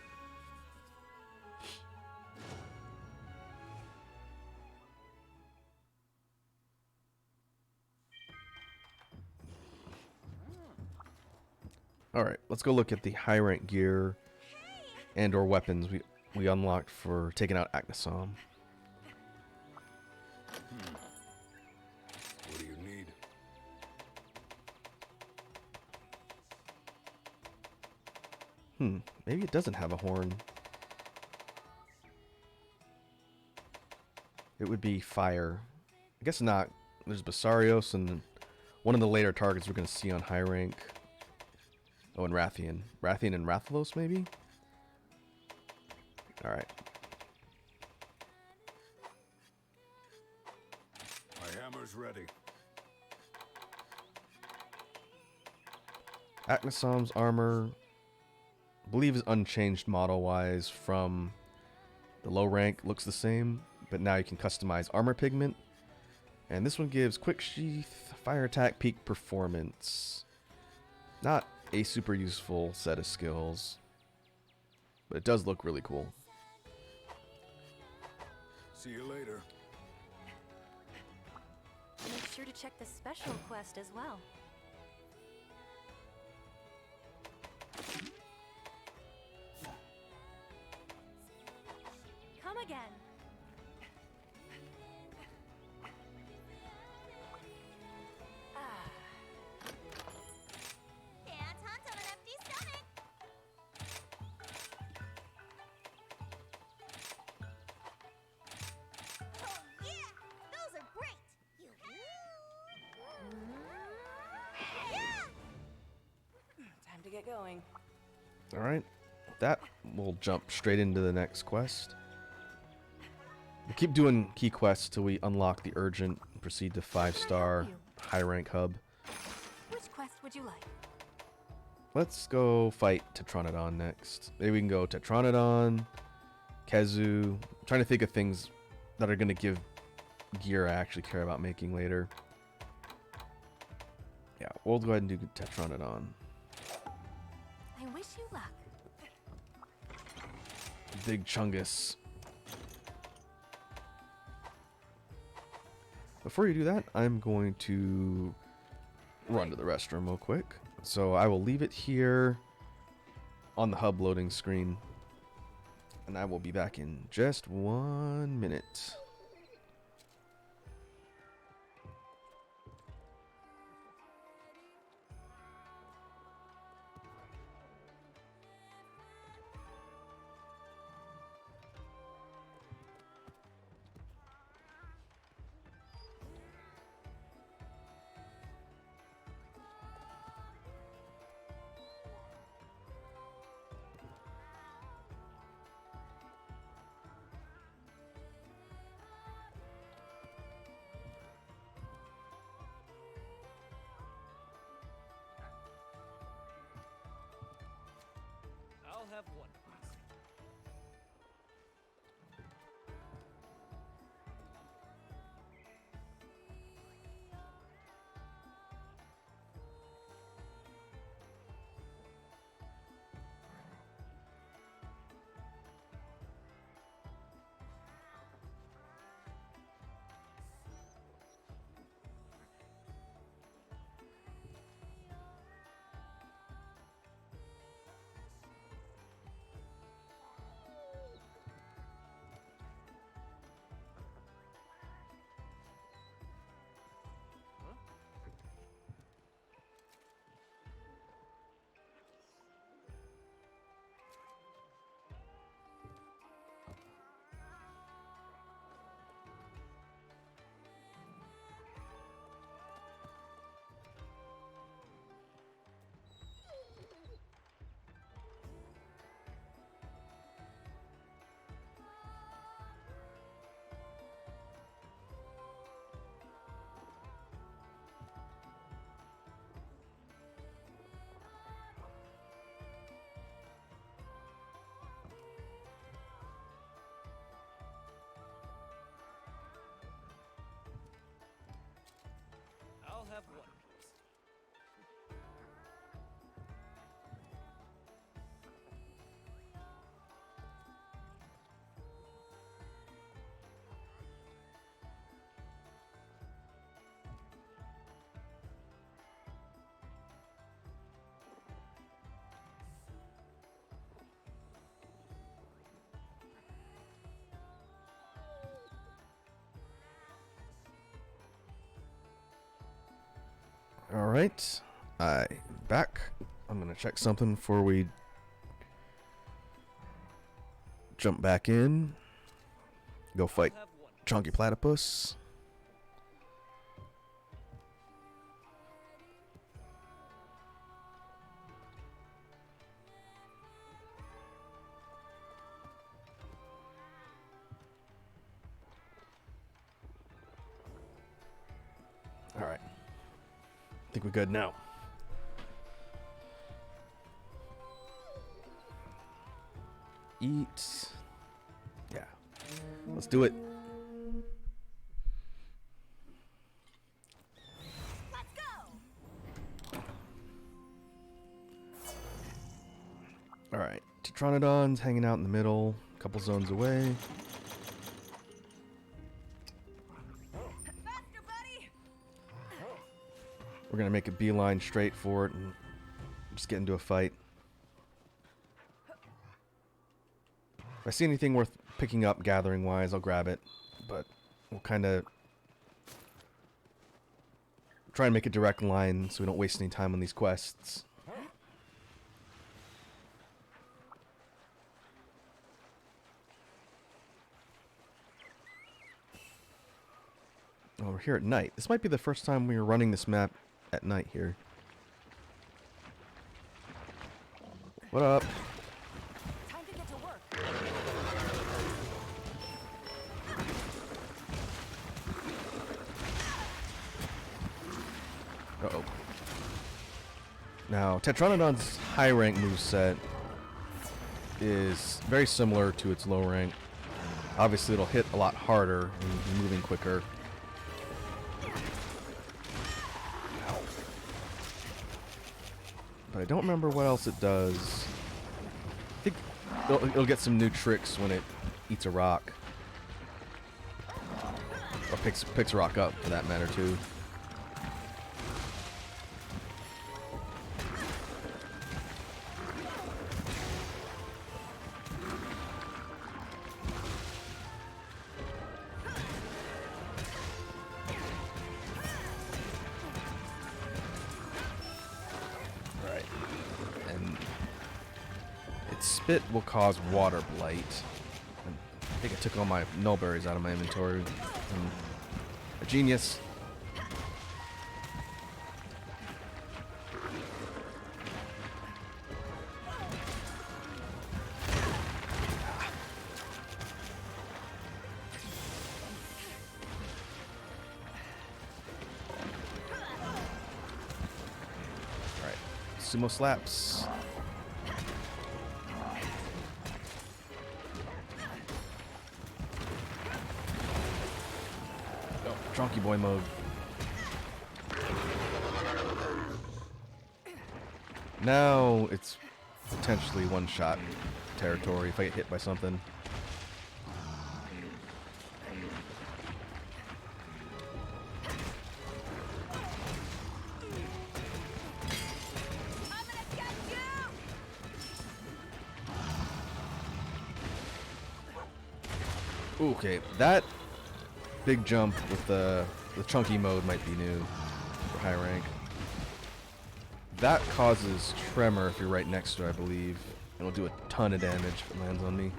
Speaker 1: Alright, let's go look at the high rank gear and or weapons we unlocked for taking out Aknasom.
Speaker 4: What do you need?
Speaker 1: Maybe it doesn't have a horn. It would be fire. I guess not. There's Basarios and one of the later targets we're going to see on high rank. Oh, and Rathian. Rathian and Rathalos, maybe? Alright.
Speaker 4: My hammer's ready.
Speaker 1: Aknasom's armor, I believe, is unchanged model-wise from the low rank. Looks the same, but now you can customize armor pigment. And this one gives quick sheath, fire attack, peak performance. Not a super useful set of skills, but it does look really cool.
Speaker 4: See you later.
Speaker 6: Make sure to check the special quest as well. Come again.
Speaker 2: Can't hunt on an empty stomach! Oh yeah! Those are great!
Speaker 5: Time to get going.
Speaker 1: Alright, that will jump straight into the next quest. We'll keep doing key quests till we unlock the urgent and proceed to 5-star high rank hub.
Speaker 2: Which quest would you like?
Speaker 1: Let's go fight Tetronodon next. Maybe we can go Tetronodon, Kazoo. I'm trying to think of things that are going to give gear I actually care about making later. Yeah, we'll go ahead and do Tetronodon.
Speaker 2: I wish you luck.
Speaker 1: Big Chungus. Before you do that, I'm going to run to the restroom real quick. So I will leave it here on the hub loading screen. And I will be back in just 1 minute.
Speaker 7: have one piece.
Speaker 1: All right, I back. I'm gonna check something before we jump back in. Go fight
Speaker 7: Have one.
Speaker 1: Chunky Platypus. All right. I think we're good now. Eat. Yeah. Let's do it.
Speaker 6: Let's go!
Speaker 1: All right. Tetranodon's hanging out in the middle, a couple zones away.
Speaker 5: Faster, buddy!
Speaker 1: We're gonna make a beeline straight for it and just get into a fight. If I see anything worth picking up gathering wise, I'll grab it. But we'll kind of try and make a direct line so we don't waste any time on these quests. Oh, we're here at night. This might be the first time we were running this map at night here. What up?
Speaker 2: Time to get to work.
Speaker 1: Uh-oh. Now, Tetranodon's high rank moveset is very similar to its low rank. Obviously, it'll hit a lot harder and be moving quicker. But I don't remember what else it does. I think it'll get some new tricks when it eats a rock. Or picks a rock up, for that matter, too. Right. And its spit will cause water blight. And I think I took all my nullberries out of my inventory. I'm a genius. Alright. Sumo slaps. Drunky boy mode. Now it's potentially one-shot territory if I get hit by something.
Speaker 5: I'm gonna get you!
Speaker 1: Okay, that big jump with the chunky mode might be new for high rank. That causes tremor if you're right next to it, I believe. It'll do a ton of damage if it lands on me.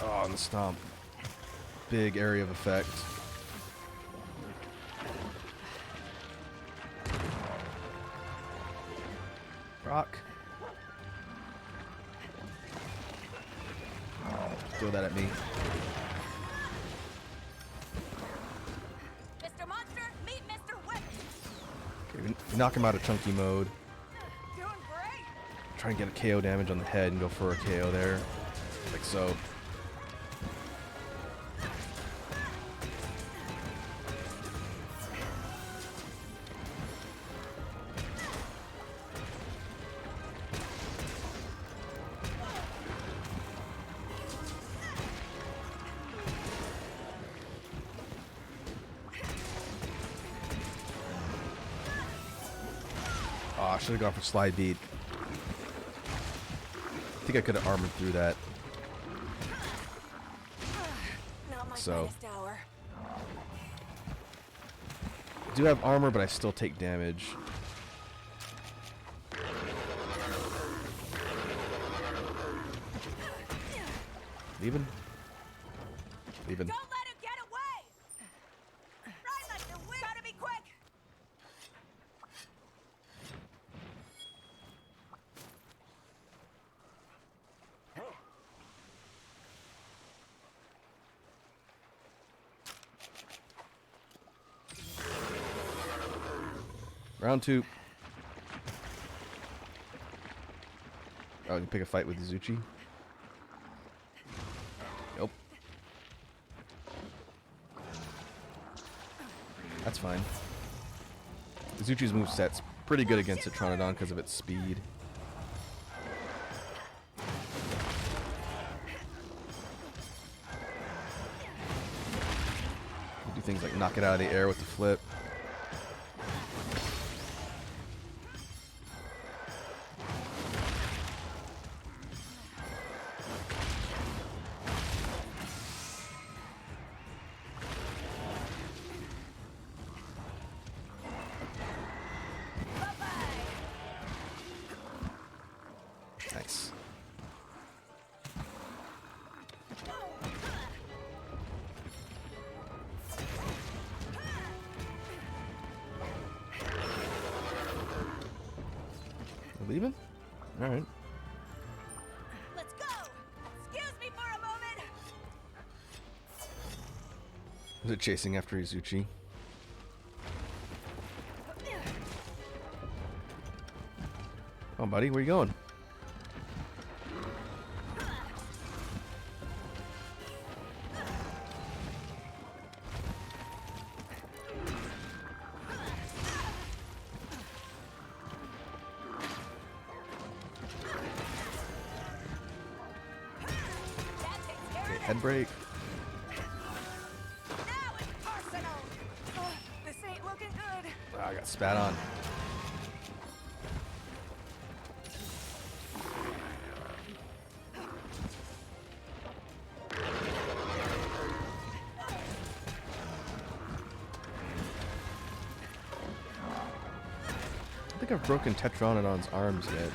Speaker 1: Oh, and the stomp. Big area of effect. Rock. Throw that at me.
Speaker 5: Mr. Monster, meet Mr. Whip!
Speaker 1: Okay, we knock him out of chunky mode.
Speaker 5: Doing great.
Speaker 1: Try and get a KO damage on the head and go for a KO there. Like so. Oh, I should have gone for slide beat. I think I could have armored through that.
Speaker 5: Not my
Speaker 1: So.
Speaker 5: finest hour.
Speaker 1: I do have armor, but I still take damage. Leaving? Leaving.
Speaker 6: Don't let him get away! Ride like the wind! Gotta be quick!
Speaker 1: Round 2. Oh, you can pick a fight with Izuchi? Nope. That's fine. Izuchi's moveset's pretty good against a Troodon because of its speed. Do things like knock it out of the air with the flip. Nice. You leaving? All right.
Speaker 6: Let's go! Excuse me for a moment!
Speaker 1: Was it chasing after Izuchi? Oh, buddy, where you going?
Speaker 6: That takes care
Speaker 1: Okay,
Speaker 6: of
Speaker 1: head break.
Speaker 6: it! Now it's personal!
Speaker 5: This ain't looking good.
Speaker 1: Ah, I got spat on. I don't think I've broken Tetronodon's arms yet.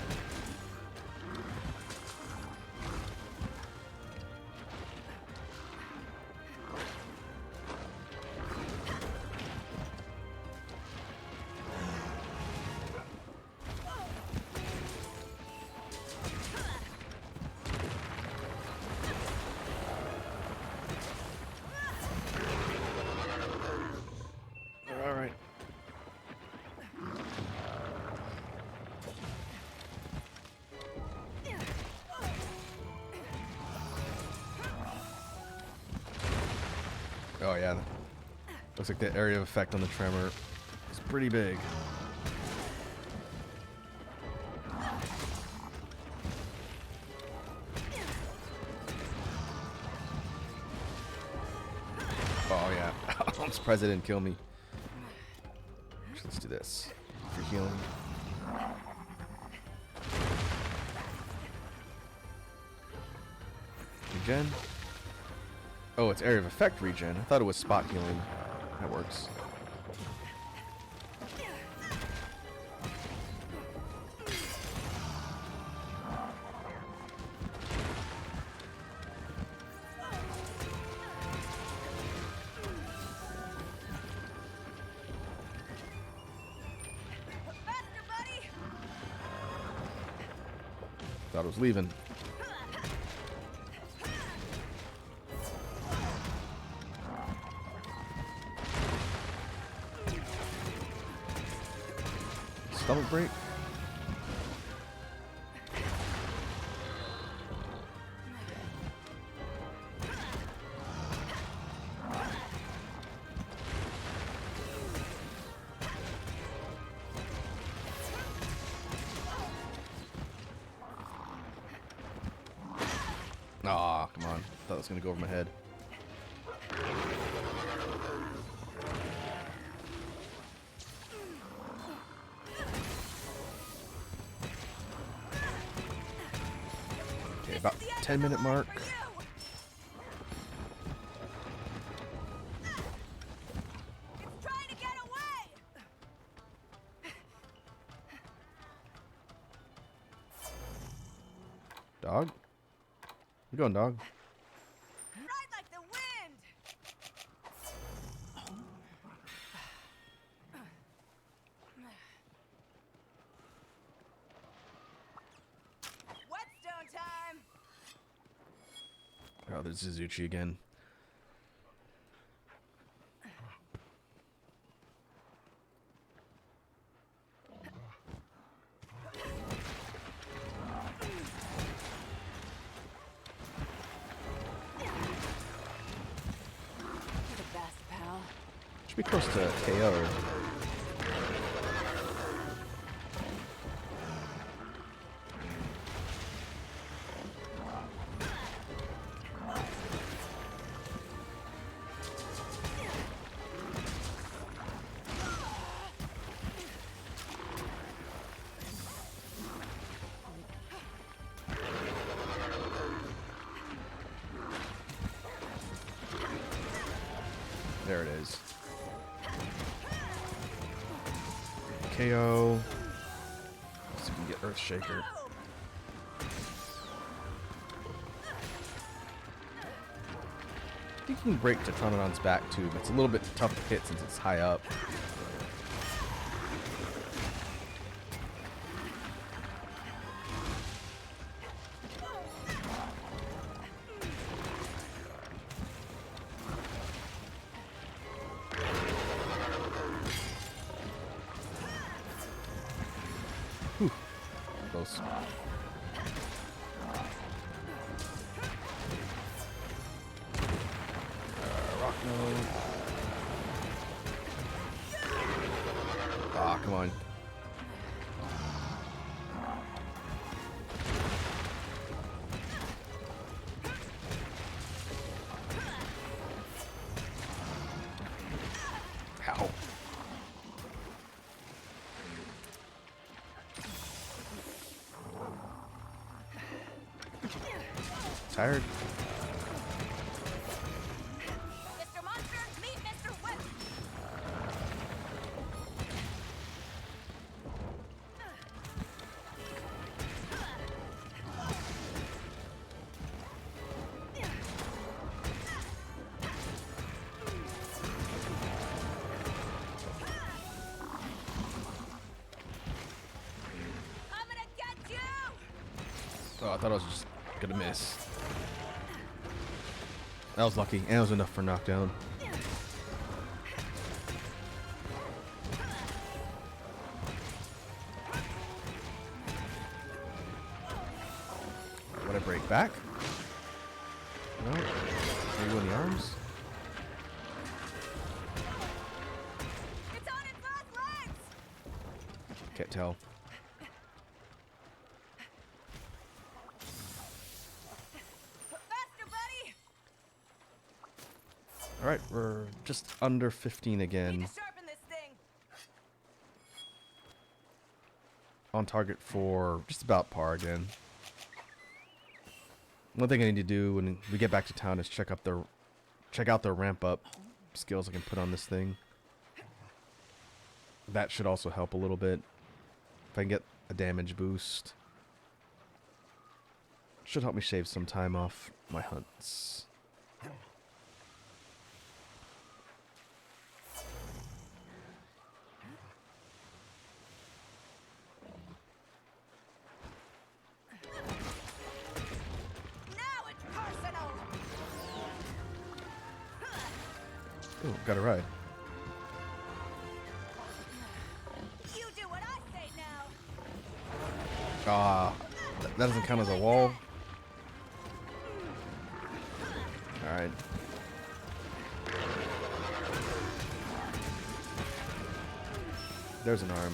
Speaker 1: All right. Oh yeah, looks like the area of effect on the tremor is pretty big. Oh yeah, I'm surprised they didn't kill me. Actually, let's do this for healing. Regen. Oh, it's area of effect regen. I thought it was spot healing. That works.
Speaker 6: Faster, buddy!
Speaker 1: Thought it was leaving. break? Aw, come on. Thought it was gonna go over my head. Okay, about 10-minute mark.
Speaker 6: Trying to get away!
Speaker 1: Dog? You going, dog?
Speaker 6: Ride like the wind! Whetstone time!
Speaker 1: Oh, there's Suzuchi again.
Speaker 3: You're the best, pal.
Speaker 1: Should be close to KO. There it is. KO. Let's see if we can get Earthshaker. I think you can break Tetranodon's back too, but it's a little bit tough to hit since it's high up. Whew. Close. Rock node. Ah, come on. Ow. Tired?
Speaker 6: Mr. Monster, meet Mr. Whip! I'm gonna get you!
Speaker 1: Oh, I thought I was just gonna miss. That was lucky, and it was enough for knockdown. Would I break back? No? Maybe in the arms?
Speaker 6: It's on its last legs!
Speaker 1: Can't tell.
Speaker 6: Faster, buddy!
Speaker 1: Alright, we're just under 15 again.
Speaker 6: Need to sharpen this thing.
Speaker 1: On target for just about par again. One thing I need to do when we get back to town is check out the ramp up skills I can put on this thing. That should also help a little bit. If I can get a damage boost. Should help me shave some time off my hunts.
Speaker 6: Now it's personal!
Speaker 1: Oh, got a ride.
Speaker 6: You do what I say now!
Speaker 1: Ah, that doesn't count as a wall. Alright. There's an arm.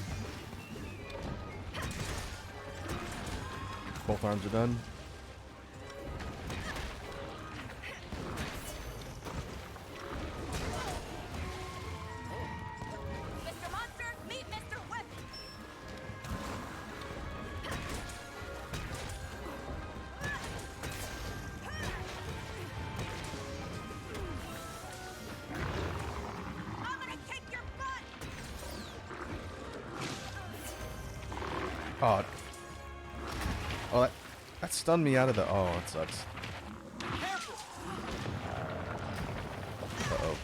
Speaker 1: Both arms are done.
Speaker 6: Mr. Monster, meet Mr. Weapon. I'm gonna kick your butt.
Speaker 1: Oh. Oh, that stunned me out of the... Oh, it sucks. Uh-oh.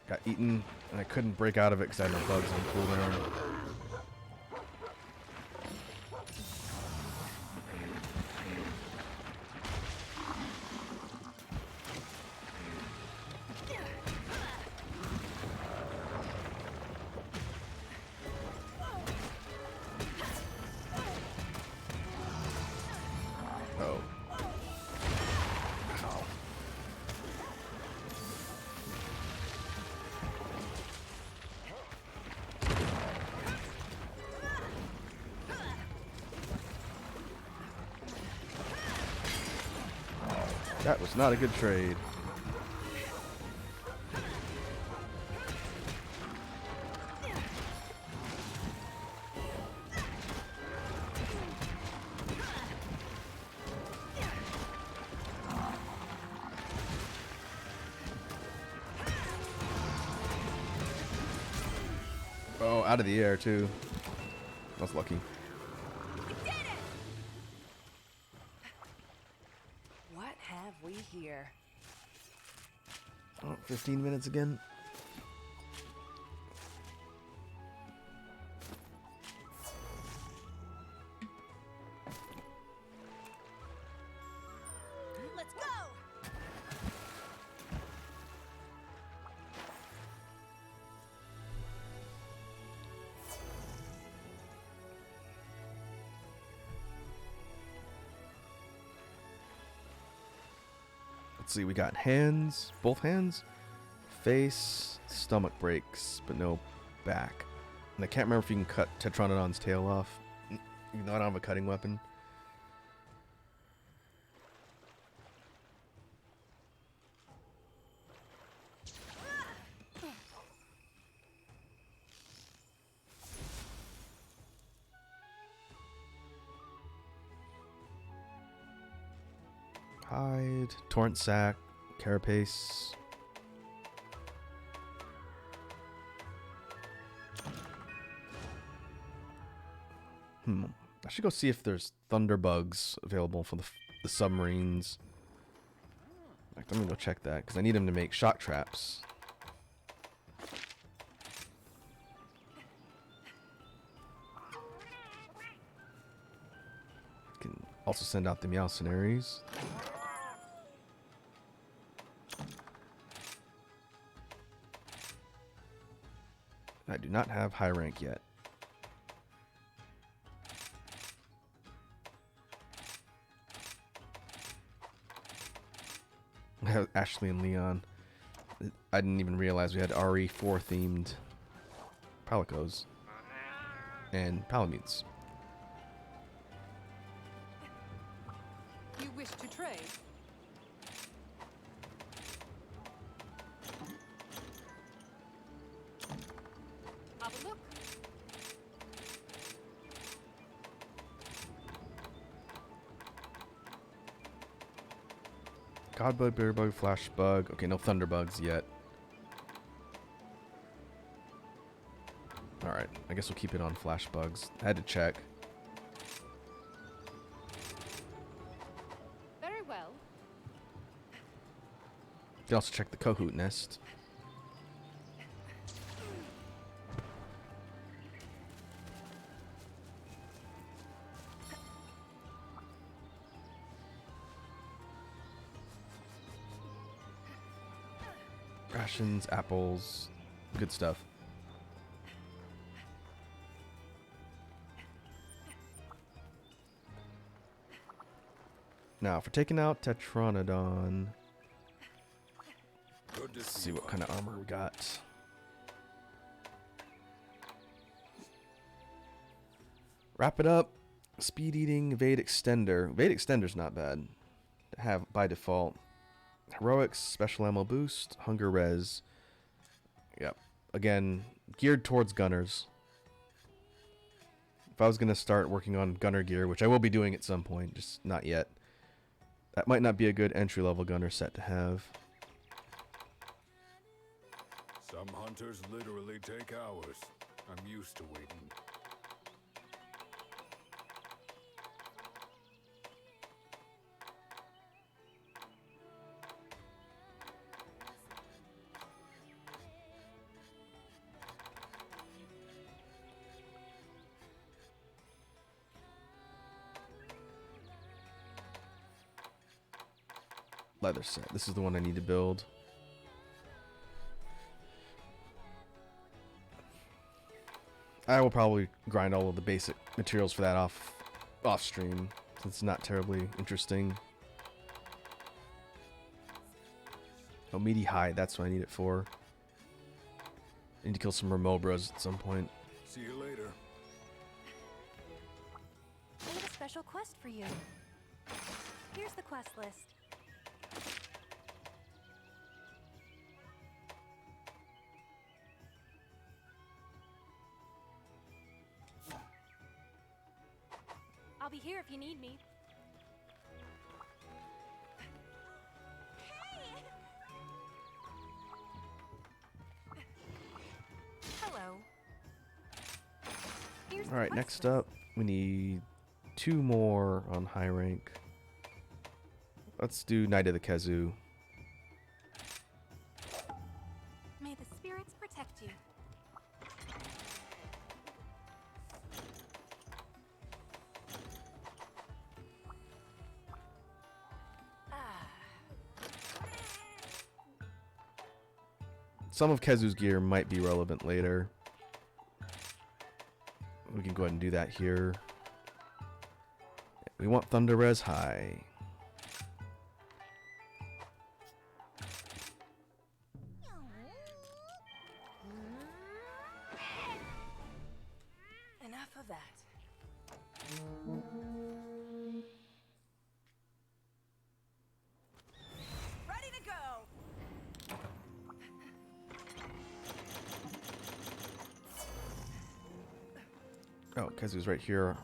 Speaker 1: Got eaten, and I couldn't break out of it because I had no bugs on cooldown. Oh. Ow. That was not a good trade. Oh, out of the air too. I was lucky.
Speaker 6: We did it! What have we here?
Speaker 1: Oh, 15 minutes again.
Speaker 6: Let's go!
Speaker 1: Let's see, we got hands, both hands, face, stomach breaks, but no back. And I can't remember if you can cut Tetranodon's tail off, even though I don't have a cutting weapon. Hide, torrent sack, carapace. I should go see if there's thunderbugs available for the submarines. In fact, I'm gonna go check that because I need them to make shock traps. Can also send out the Meowcenaries. I do not have high rank yet. I have Ashley and Leon. I didn't even realize we had RE4 themed Palicos and Palamutes.
Speaker 3: You wish to trade? Have a look.
Speaker 1: Godbug, Bearbug, Flashbug. Okay, no Thunderbugs yet. Alright, I guess we'll keep it on Flashbugs. I had to check.
Speaker 3: Very well.
Speaker 1: You can also check the Kahoot nest. Rations, apples, good stuff. Now, for taking out Tetranodon,
Speaker 4: Good to
Speaker 1: let's see what kind of armor we got. Wrap it up. Speed eating, evade extender. Evade extender's not bad to have by default. Heroics, special ammo boost, hunger res. Yep. Again, geared towards gunners. If I was going to start working on gunner gear, which I will be doing at some point, just not yet, that might not be a good entry-level gunner set to have.
Speaker 4: Some hunters literally take hours. I'm used to waiting.
Speaker 1: Leather set. This is the one I need to build. I will probably grind all of the basic materials for that off stream, since it's not terribly interesting. Oh, meaty hide, that's what I need it for. I need to kill some Remobras at some point.
Speaker 4: See you later.
Speaker 6: I have a special quest for you. Here's the quest list. I'll be here if you need me.
Speaker 2: Hello.
Speaker 6: Here's the
Speaker 1: Alright,
Speaker 6: quest
Speaker 1: next
Speaker 6: list.
Speaker 1: up, we need 2 more on high rank. Let's do Knight of the Kazoo.
Speaker 2: May the spirits protect you.
Speaker 1: Some of Kazoo's gear might be relevant later. We can go ahead and do that here. We want Thunder Res high.
Speaker 5: Enough of that. Ready to go.
Speaker 1: Oh, Kazoo's right here.
Speaker 5: Ride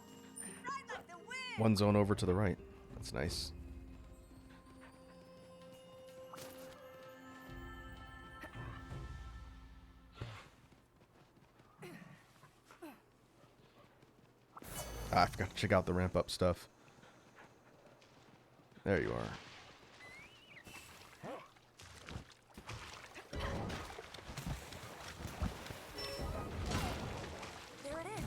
Speaker 5: like the wind.
Speaker 1: One zone over to the right. That's nice. Ah, I forgot to check out the ramp up stuff. There you are.
Speaker 2: There it is.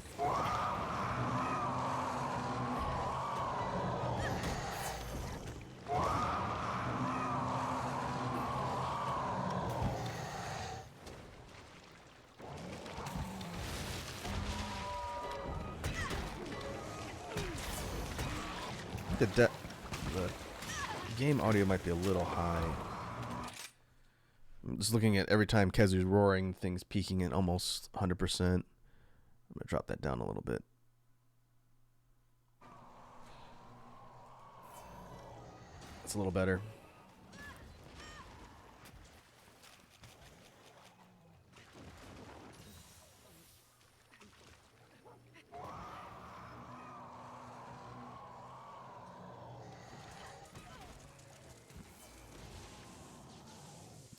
Speaker 1: The game audio might be a little high. I'm just looking at every time Kazoo's roaring, things peaking at almost 100%. I'm going to drop that down a little bit. It's a little better.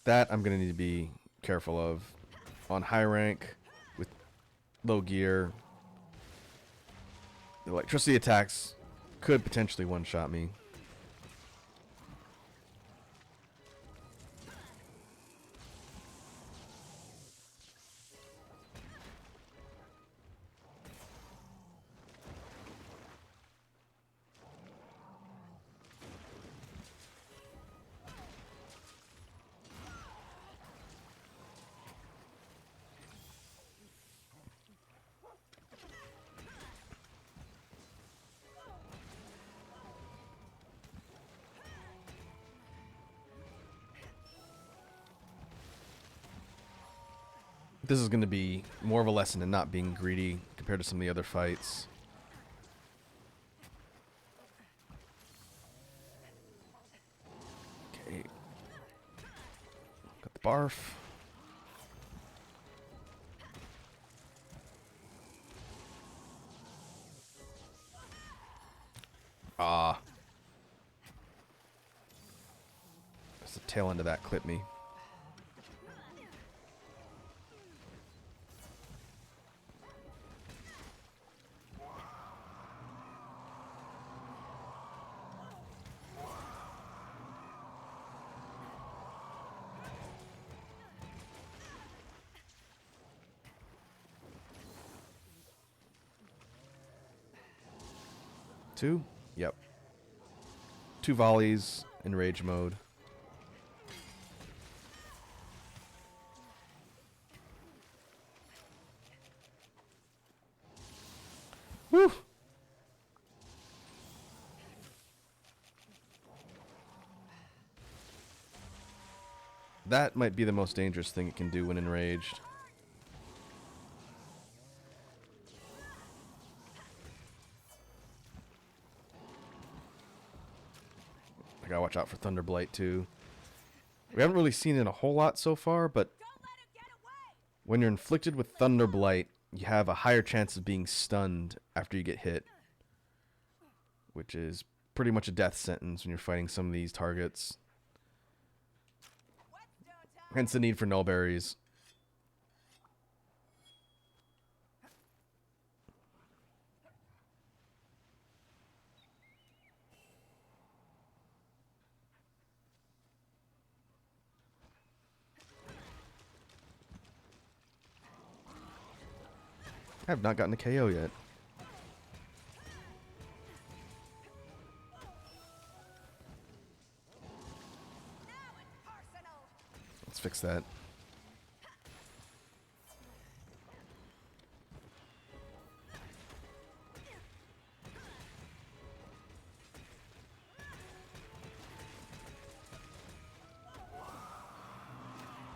Speaker 1: That I'm going to need to be careful of. On high rank, with low gear, the electricity attacks could potentially one-shot me. This is going to be more of a lesson in not being greedy compared to some of the other fights. Okay. Got the barf. Ah. That's the tail end of that clipped me. Two? Yep. 2 volleys in rage mode. Woo! That might be the most dangerous thing it can do when enraged. I gotta watch out for Thunderblight too. We haven't really seen it a whole lot so far, but when you're inflicted with Thunderblight, you have a higher chance of being stunned after you get hit, which is pretty much a death sentence when you're fighting some of these targets. Hence the need for null berries. I have not gotten a KO yet. Let's fix that.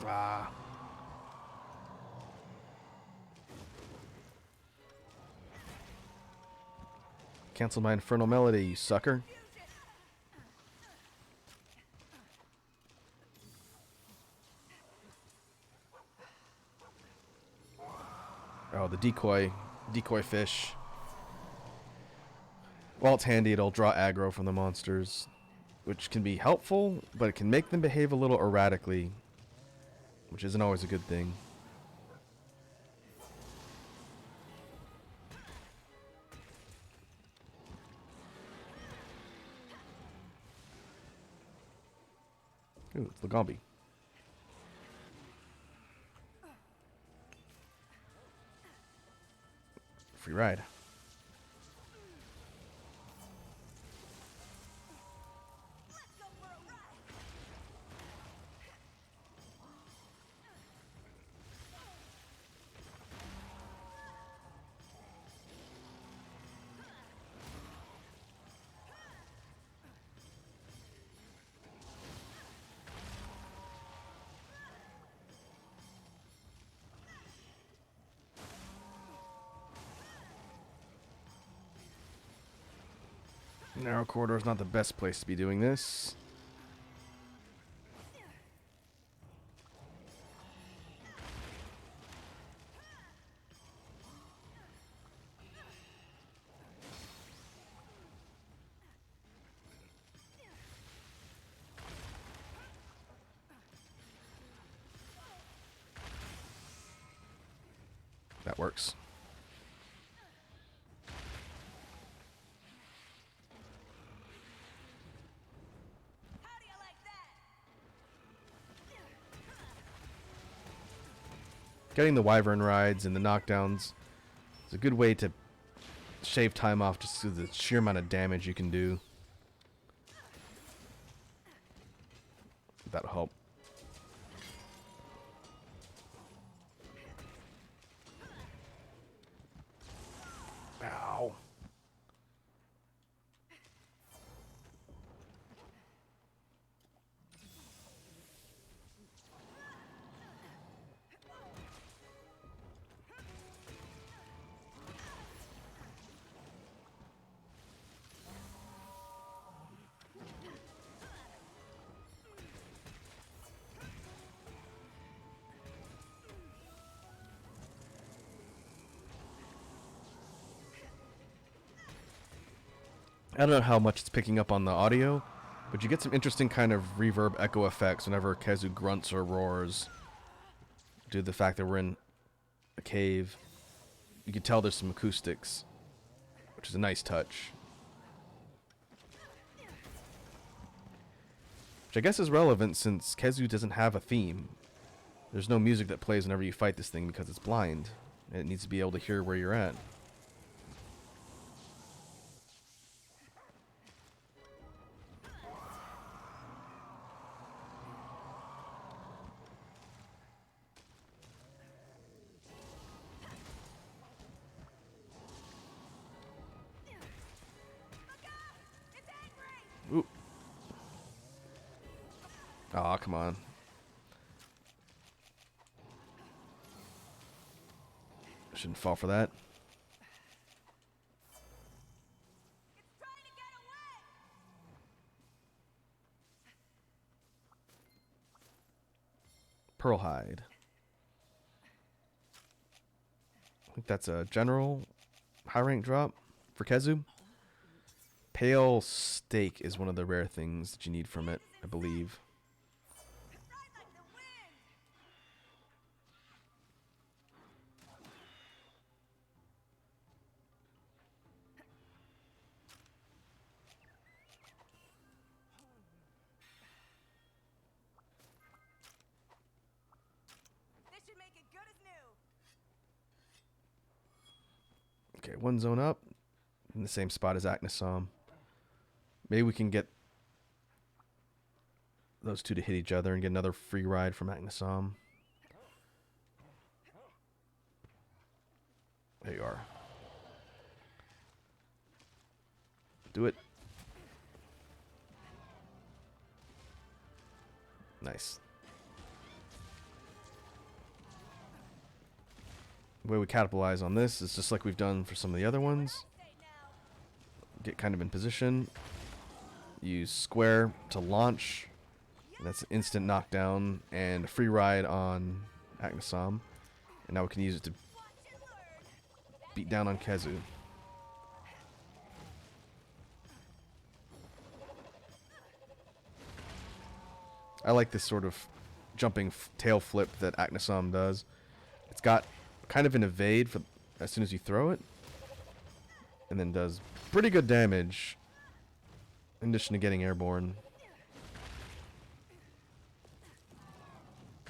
Speaker 1: Ah. Cancel my Infernal Melody, you sucker. Oh, the decoy fish. While it's handy, it'll draw aggro from the monsters, which can be helpful, but it can make them behave a little erratically, which isn't always a good thing. Ooh, it's Lagombi. Free ride. Narrow corridor is not the best place to be doing this. That works. Getting the wyvern rides and the knockdowns is a good way to shave time off just through the sheer amount of damage you can do. That'll help. Ow. I don't know how much it's picking up on the audio, but you get some interesting kind of reverb echo effects whenever Kazoo grunts or roars. Due to the fact that we're in a cave, you can tell there's some acoustics, which is a nice touch. Which I guess is relevant since Kazoo doesn't have a theme. There's no music that plays whenever you fight this thing because it's blind. And it needs to be able to hear where you're at. Ooh. Aw, come on. Shouldn't fall for that.
Speaker 5: It's trying to get away.
Speaker 1: Pearl hide. I think that's a general high rank drop for Kazoo. Pale steak is one of the rare things that you need from it, I believe.
Speaker 5: Ride like the wind. This should make it good as new.
Speaker 1: Okay, one zone up. In the same spot as Aknasom. Maybe we can get those two to hit each other and get another free ride from Aknasom. There you are. Do it. Nice. The way we capitalize on this is just like we've done for some of the other ones. Get kind of in position. Use square to launch. And that's an instant knockdown and a free ride on Aknasom. And now we can use it to beat down on Kazoo. I like this sort of jumping tail flip that Aknasom does. It's got kind of an evade for as soon as you throw it. And then does pretty good damage in addition to getting airborne.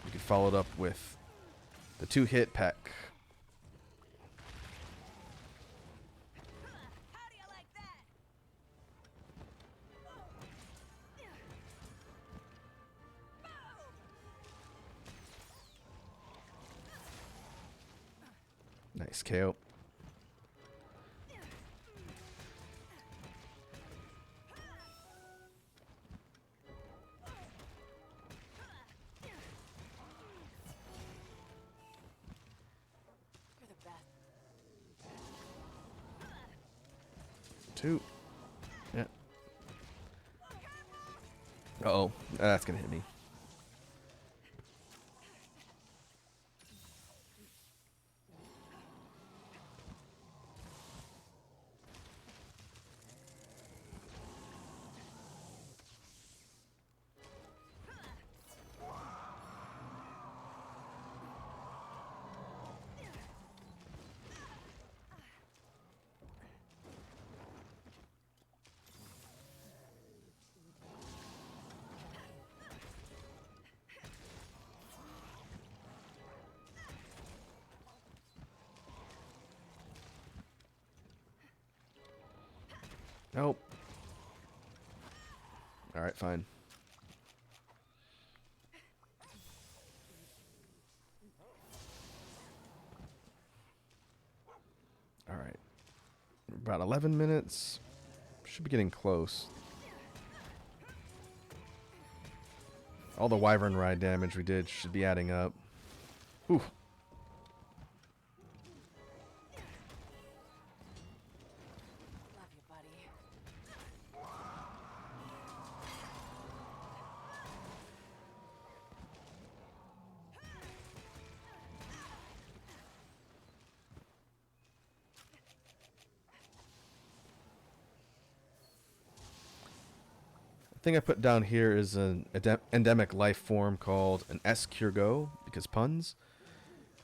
Speaker 1: You can follow it up with the 2-hit peck.
Speaker 5: How do you like that?
Speaker 1: Nice KO.
Speaker 5: You're the best.
Speaker 1: Two. Yeah. Uh-oh. That's gonna hit me. Nope. Alright, fine. Alright. About 11 minutes. Should be getting close. All the wyvern ride damage we did should be adding up. Whew.
Speaker 5: Love you, buddy.
Speaker 1: thing I put down here is an endemic life form called an Escargot, because puns.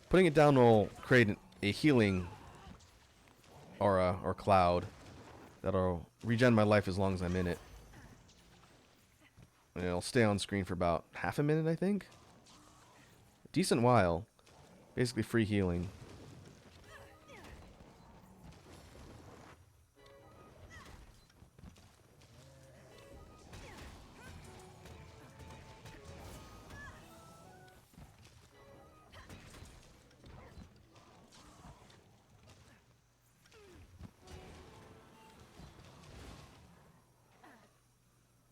Speaker 1: Putting it down will create a healing aura or cloud that'll regen my life as long as I'm in it. And it'll stay on screen for about half a minute, I think. Decent while. Basically free healing.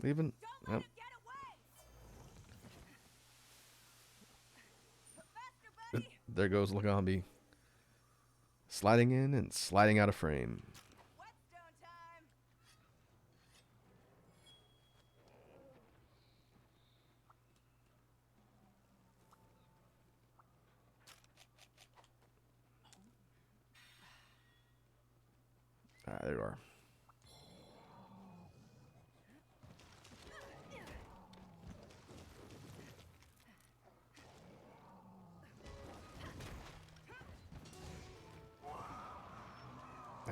Speaker 1: Leaving. Yep.
Speaker 5: Get away! Faster, buddy!
Speaker 1: There goes Lagambi. Sliding in and sliding out of frame.
Speaker 5: Whetstone time!
Speaker 1: Ah, there you are.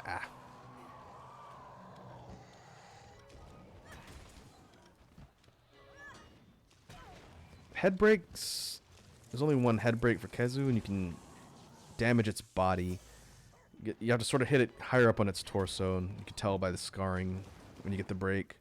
Speaker 1: Ah. Head breaks. There's only one head break for Kazoo, and you can damage its body. You have to sort of hit it higher up on its torso, and you can tell by the scarring when you get the break.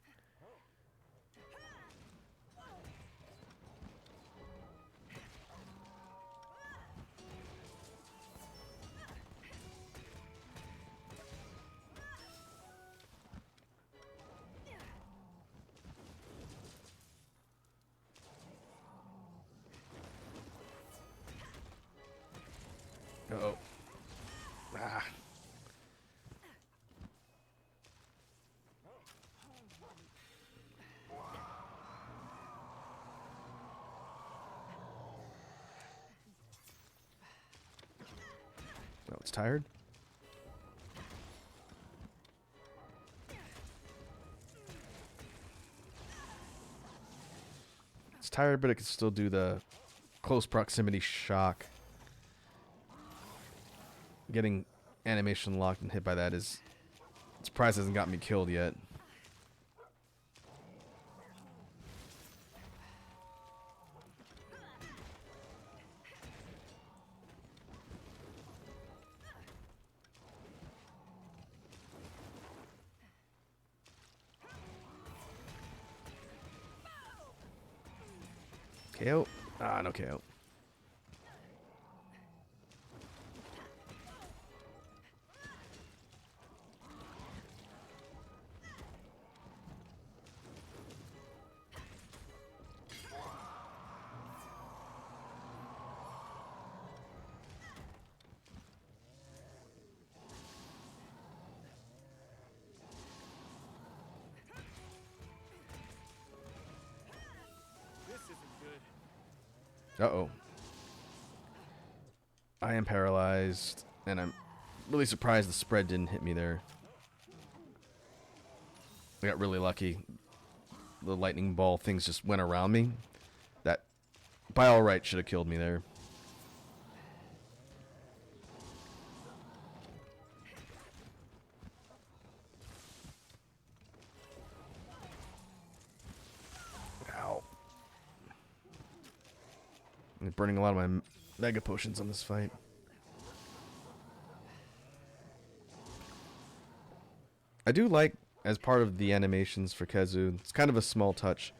Speaker 1: Uh-oh. Ah. Oh, it's tired? It's tired, but it can still do the close proximity shock. Getting animation locked and hit by that is... surprised it hasn't got me killed yet. KO? Ah, no KO.
Speaker 7: This isn't good.
Speaker 1: Uh-oh. I am paralyzed, and I'm really surprised the spread didn't hit me there. I got really lucky. The lightning ball things just went around me. That, by all right, should have killed me there. Ow. I'm burning a lot of my mega potions on this fight. I do like, as part of the animations for Kazoo, it's kind of a small touch.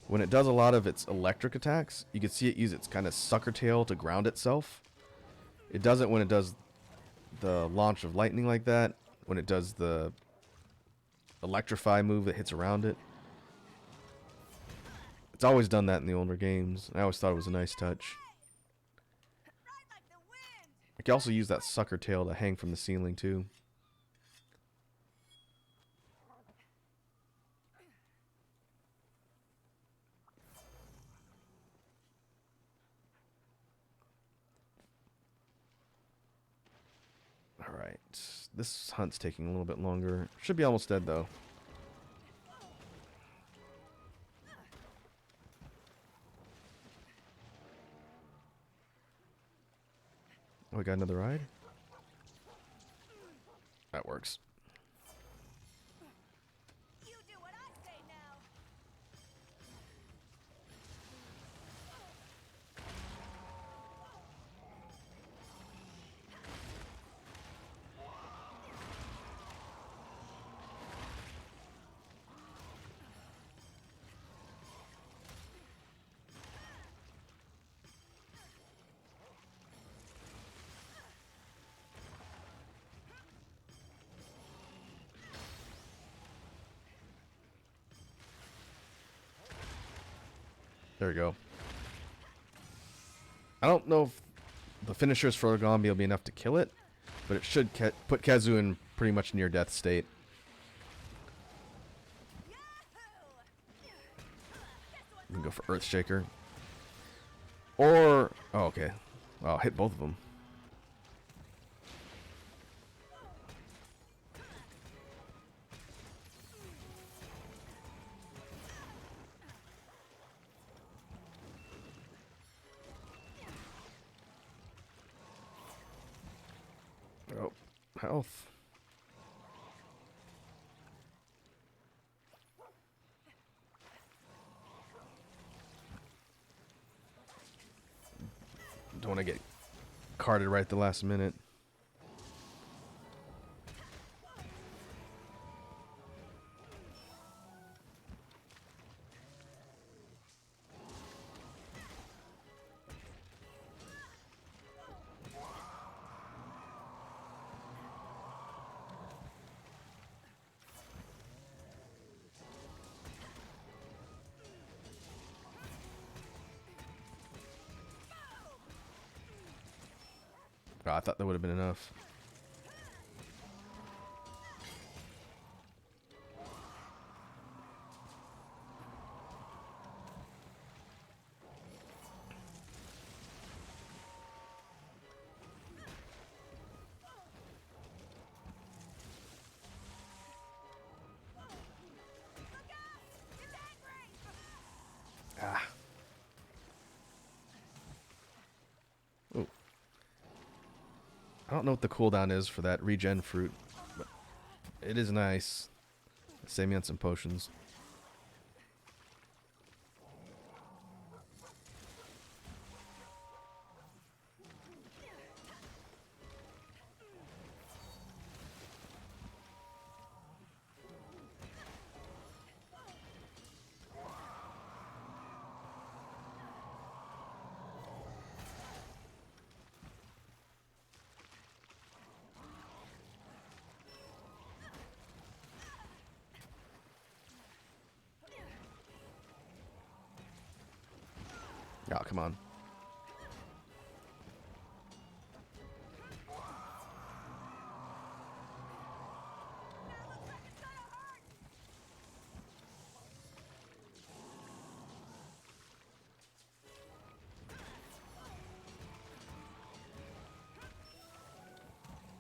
Speaker 1: When it does a lot of its electric attacks, you can see it use its kind of sucker tail to ground itself. It doesn't when it does the launch of lightning like that, when it does the electrify move that hits around it. It's always done that in the older games. I always thought it was a nice touch.
Speaker 5: Ride like the wind!
Speaker 1: I can also use that sucker tail to hang from the ceiling too. Alright, this hunt's taking a little bit longer. Should be almost dead though. got another ride? That works.
Speaker 5: You do what I say now.
Speaker 1: There we go. I don't know if the finishers for Dragonbone will be enough to kill it, but it should put Kazoo in pretty much near death state. You can go for Earthshaker. Or... Oh, okay. I'll hit both of them. Oh, health. Don't want to get carded right at the last minute. Oh, I thought that would have been enough. Ah. Ooh. I don't know what the cooldown is for that regen fruit, but it is nice. Save me on some potions. Oh, come on.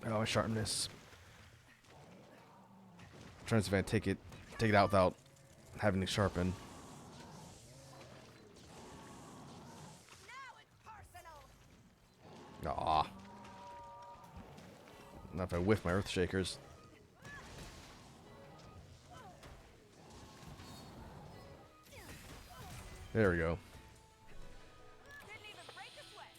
Speaker 1: Oh, sharpness. Trying to see if I can take it out without having to sharpen. Aw. Not if I whiff my Earthshakers. There we go.
Speaker 5: Didn't even break a sweat.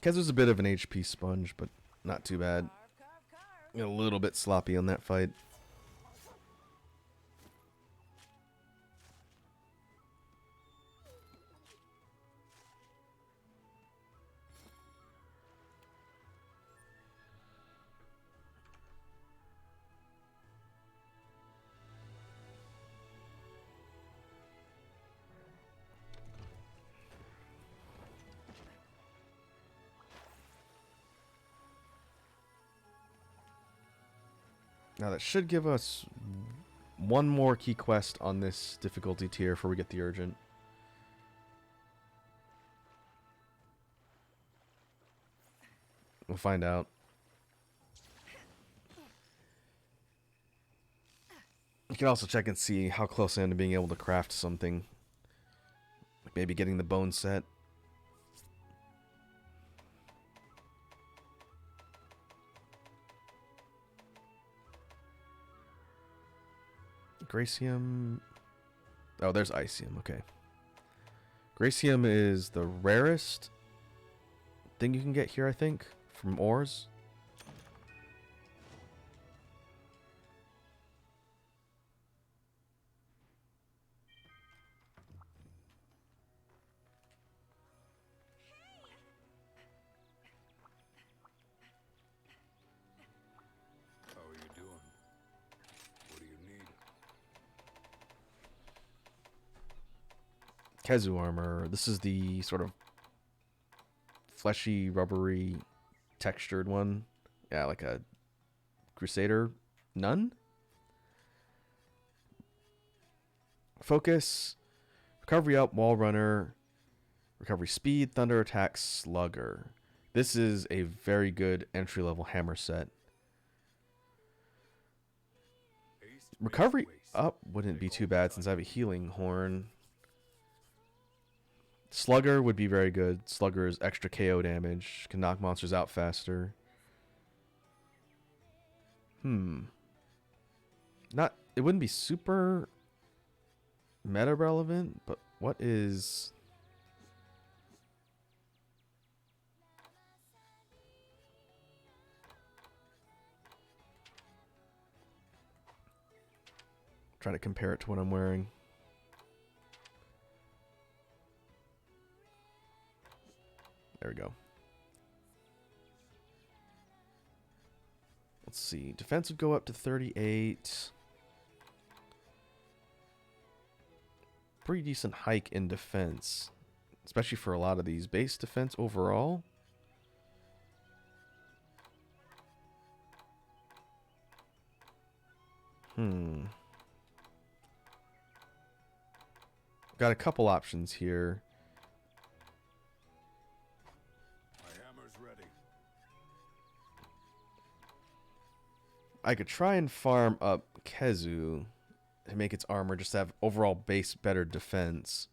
Speaker 1: Kazoo's a bit of an HP sponge, but not too bad.
Speaker 5: Carve, carve, carve.
Speaker 1: A little bit sloppy on that fight. Now that should give us one more key quest on this difficulty tier before we get the urgent. We'll find out. You can also check and see how close I am to being able to craft something. Like maybe getting the bone set. Gracium. Oh, there's Icium. Okay. Gracium is the rarest thing you can get here, I think, from ores.
Speaker 4: How are you doing? What do you need?
Speaker 1: Kazoo armor. This is the sort of fleshy, rubbery, textured one. Yeah, like a Crusader nun. Focus, recovery up, wall runner, recovery speed, thunder attack, slugger. This is a very good entry level hammer set.
Speaker 4: Haste
Speaker 1: Recovery
Speaker 4: makes waste.
Speaker 1: up wouldn't be too bad since I have a healing horn. Slugger would be very good. Slugger is extra KO damage, can knock monsters out faster. Not, it wouldn't be super meta relevant, but what is... Trying to compare it to what I'm wearing. There we go. Let's see. Defense would go up to 38. Pretty decent hike in defense, especially for a lot of these. Base defense overall. Got a couple options here.
Speaker 4: My hammer's ready.
Speaker 1: I could try and farm up Kazoo to make its armor just to have overall base better defense.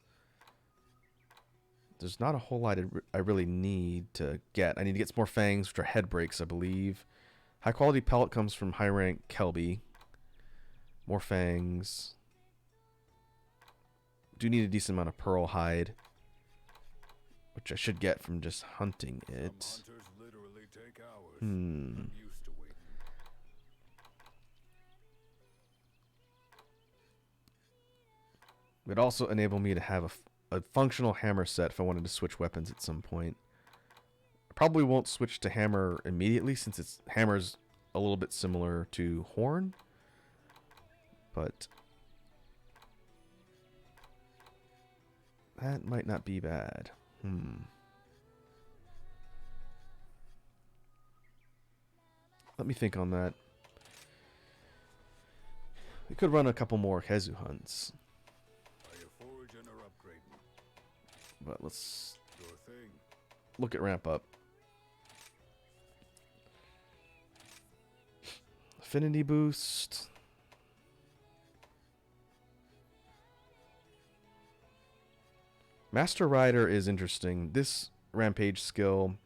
Speaker 1: There's not a whole lot I really need to get. I need to get some more fangs, which are head breaks, I believe. High quality pellet comes from high rank Kelby. More fangs. Do need a decent amount of pearl hide, which I should get from just hunting it.
Speaker 4: Some hunters literally take hours. I'm used to waiting.
Speaker 1: It would also enable me to have a functional hammer set if I wanted to switch weapons at some point. I probably won't switch to hammer immediately since hammer's a little bit similar to horn, but that might not be bad. Let me think on that. We could run a couple more Kazoo hunts,
Speaker 4: Are you foraging or upgrading?
Speaker 1: but let's
Speaker 4: Your thing.
Speaker 1: look at ramp up. Affinity boost. Master Rider is interesting. This rampage skill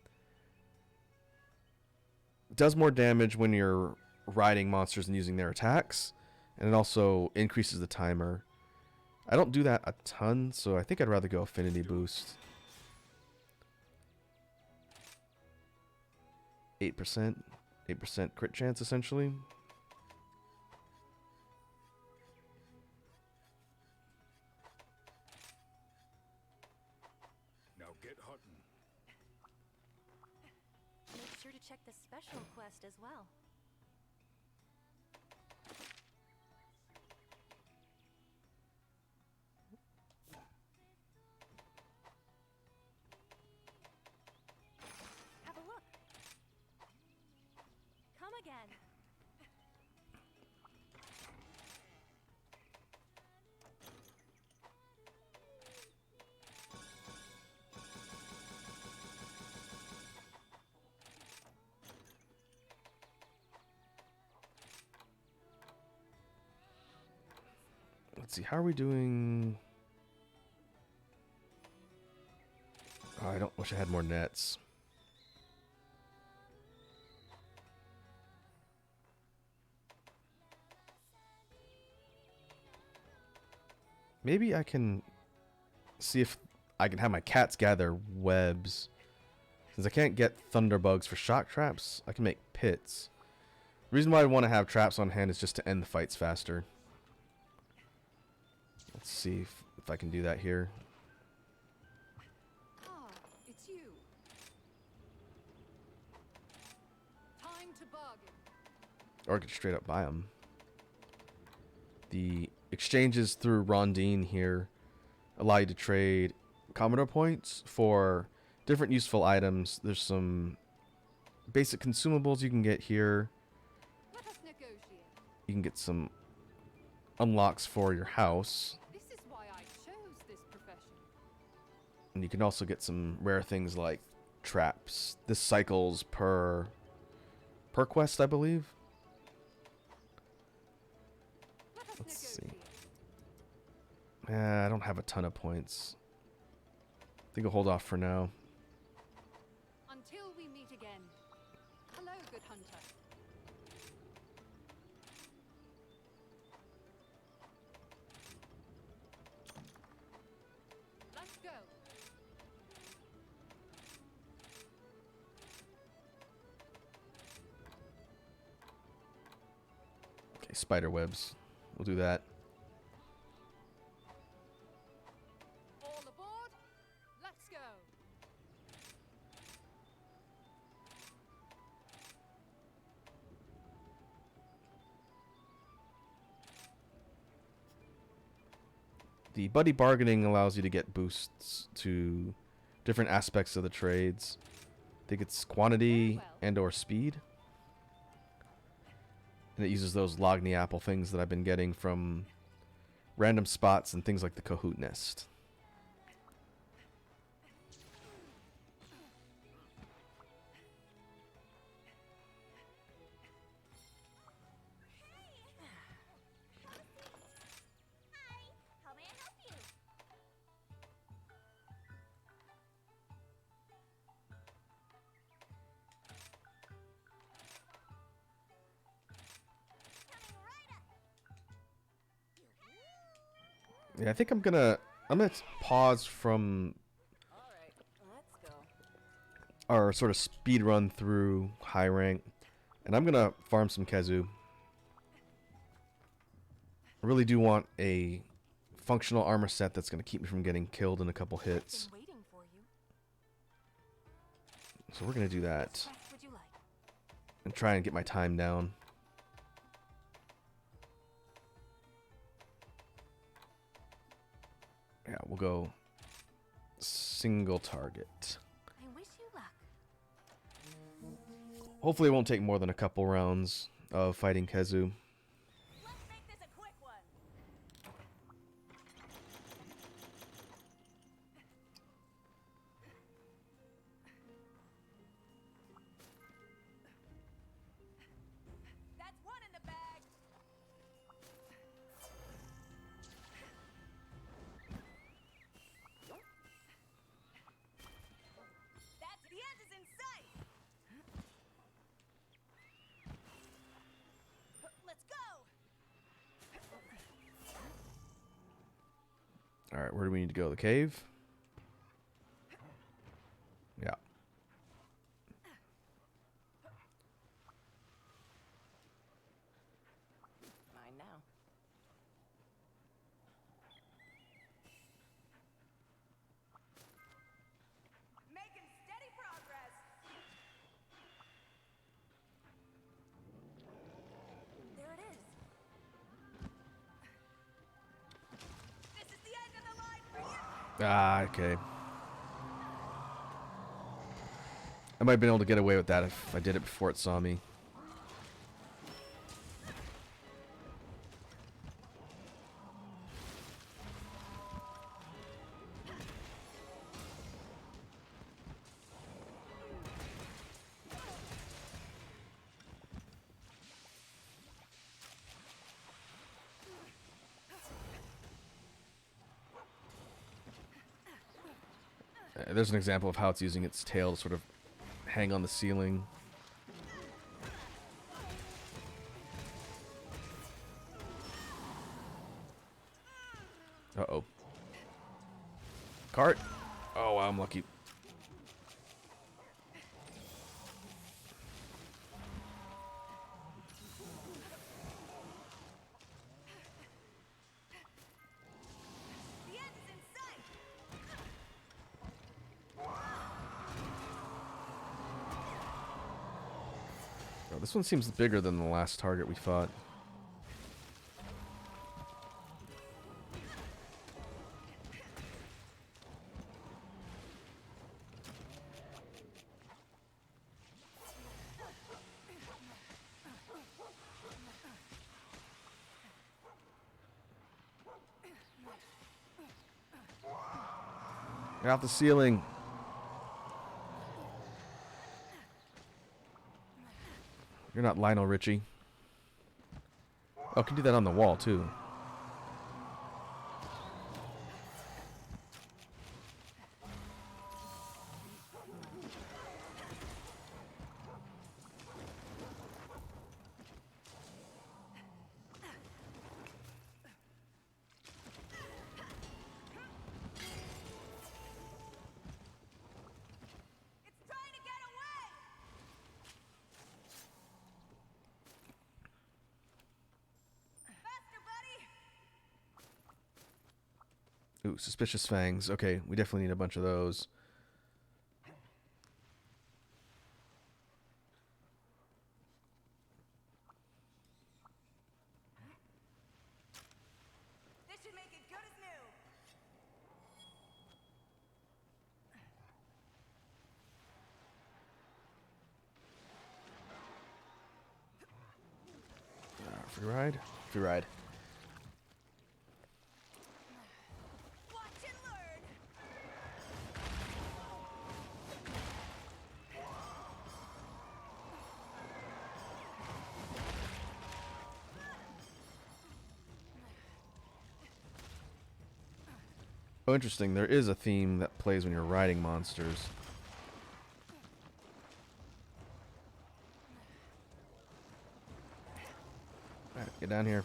Speaker 1: does more damage when you're riding monsters and using their attacks, and it also increases the timer. I don't do that a ton, so I think I'd rather go affinity boost. 8%. 8% crit chance, essentially.
Speaker 4: Now get hunting.
Speaker 6: Make sure to check the special quest as well. Have a look. Come again.
Speaker 1: Let's see, how are we doing? Oh, I don't wish I had more nets. Maybe I can see if I can have my cats gather webs. Since I can't get thunderbugs for shock traps, I can make pits. The reason why I want to have traps on hand is just to end the fights faster. Let's see if I can do that here.
Speaker 3: Ah, it's you. Time to bargain.
Speaker 1: Or I could straight up buy them. The exchanges through Rondine here allow you to trade Commodore points for different useful items. There's some basic consumables you can get here.
Speaker 3: Let us negotiate.
Speaker 1: You can get some unlocks for your house.
Speaker 3: This is why I chose this profession.
Speaker 1: And you can also get some rare things like traps. This cycles per quest, I believe.
Speaker 3: Let us
Speaker 1: Let's see.
Speaker 3: negotiate.
Speaker 1: I don't have a ton of points. I think I'll hold off for now.
Speaker 3: Until we meet again. Hello, good hunter. Let's go.
Speaker 1: Okay, spider webs. We'll do that.
Speaker 3: All aboard. Let's go.
Speaker 1: The buddy bargaining allows you to get boosts to different aspects of the trades. I think it's quantity and or speed. And it uses those Logni apple things that I've been getting from random spots and things like the Kahoot nest.
Speaker 5: Hi, how may I help you? Coming right up.
Speaker 1: Yeah, I think I'm gonna pause from
Speaker 5: All right, let's go.
Speaker 1: our sort of speed run through high rank, and I'm gonna farm some Kazoo. I really do want a functional armor set that's gonna keep me from getting killed in a couple hits.
Speaker 2: I've been waiting for you.
Speaker 1: So we're gonna do that
Speaker 2: What quest would you like?
Speaker 1: and try and get my time down. Yeah, we'll go single target.
Speaker 2: I wish you luck.
Speaker 1: Hopefully it won't take more than a couple rounds of fighting Kazoo.
Speaker 5: Let's make this a quick one. That's one in the bag. That's the end is in sight. Let's go.
Speaker 1: Alright, where do we need to go? The cave? Yeah.
Speaker 5: Mine now. Making steady progress.
Speaker 2: There it is.
Speaker 5: This is the end of the line for you.
Speaker 1: Ah, okay. I might have been able to get away with that if I did it before it saw me. There's an example of how it's using its tail to sort of hang on the ceiling. Uh-oh. Cart. Oh, wow, I'm lucky.
Speaker 5: The end is in sight.
Speaker 1: Oh, this one seems bigger than the last target we fought. Get off the ceiling. You're not Lionel Richie. Oh, I can do that on the wall, too.
Speaker 5: It's trying to get away. Faster, buddy.
Speaker 1: Ooh, suspicious fangs. Okay, we definitely need a bunch of those.
Speaker 5: This should make it good as new.
Speaker 1: Free ride? Free ride.
Speaker 5: Watch and learn.
Speaker 1: Oh, interesting. There is a theme that plays when you're riding monsters. Alright, get down here.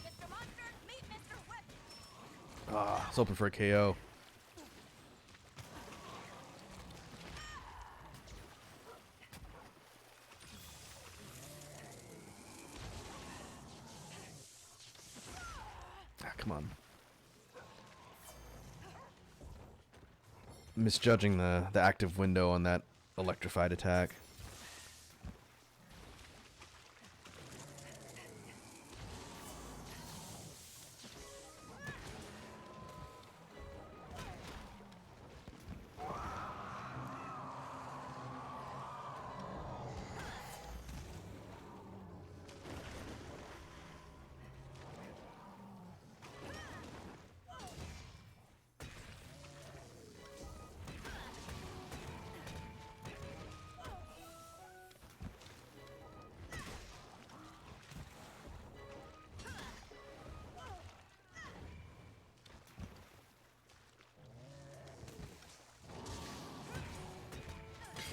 Speaker 5: Mr. Monster, meet Mr. Whip.
Speaker 1: Ah, I was hoping for a KO. Ah, come on. Misjudging the active window on that electrified attack.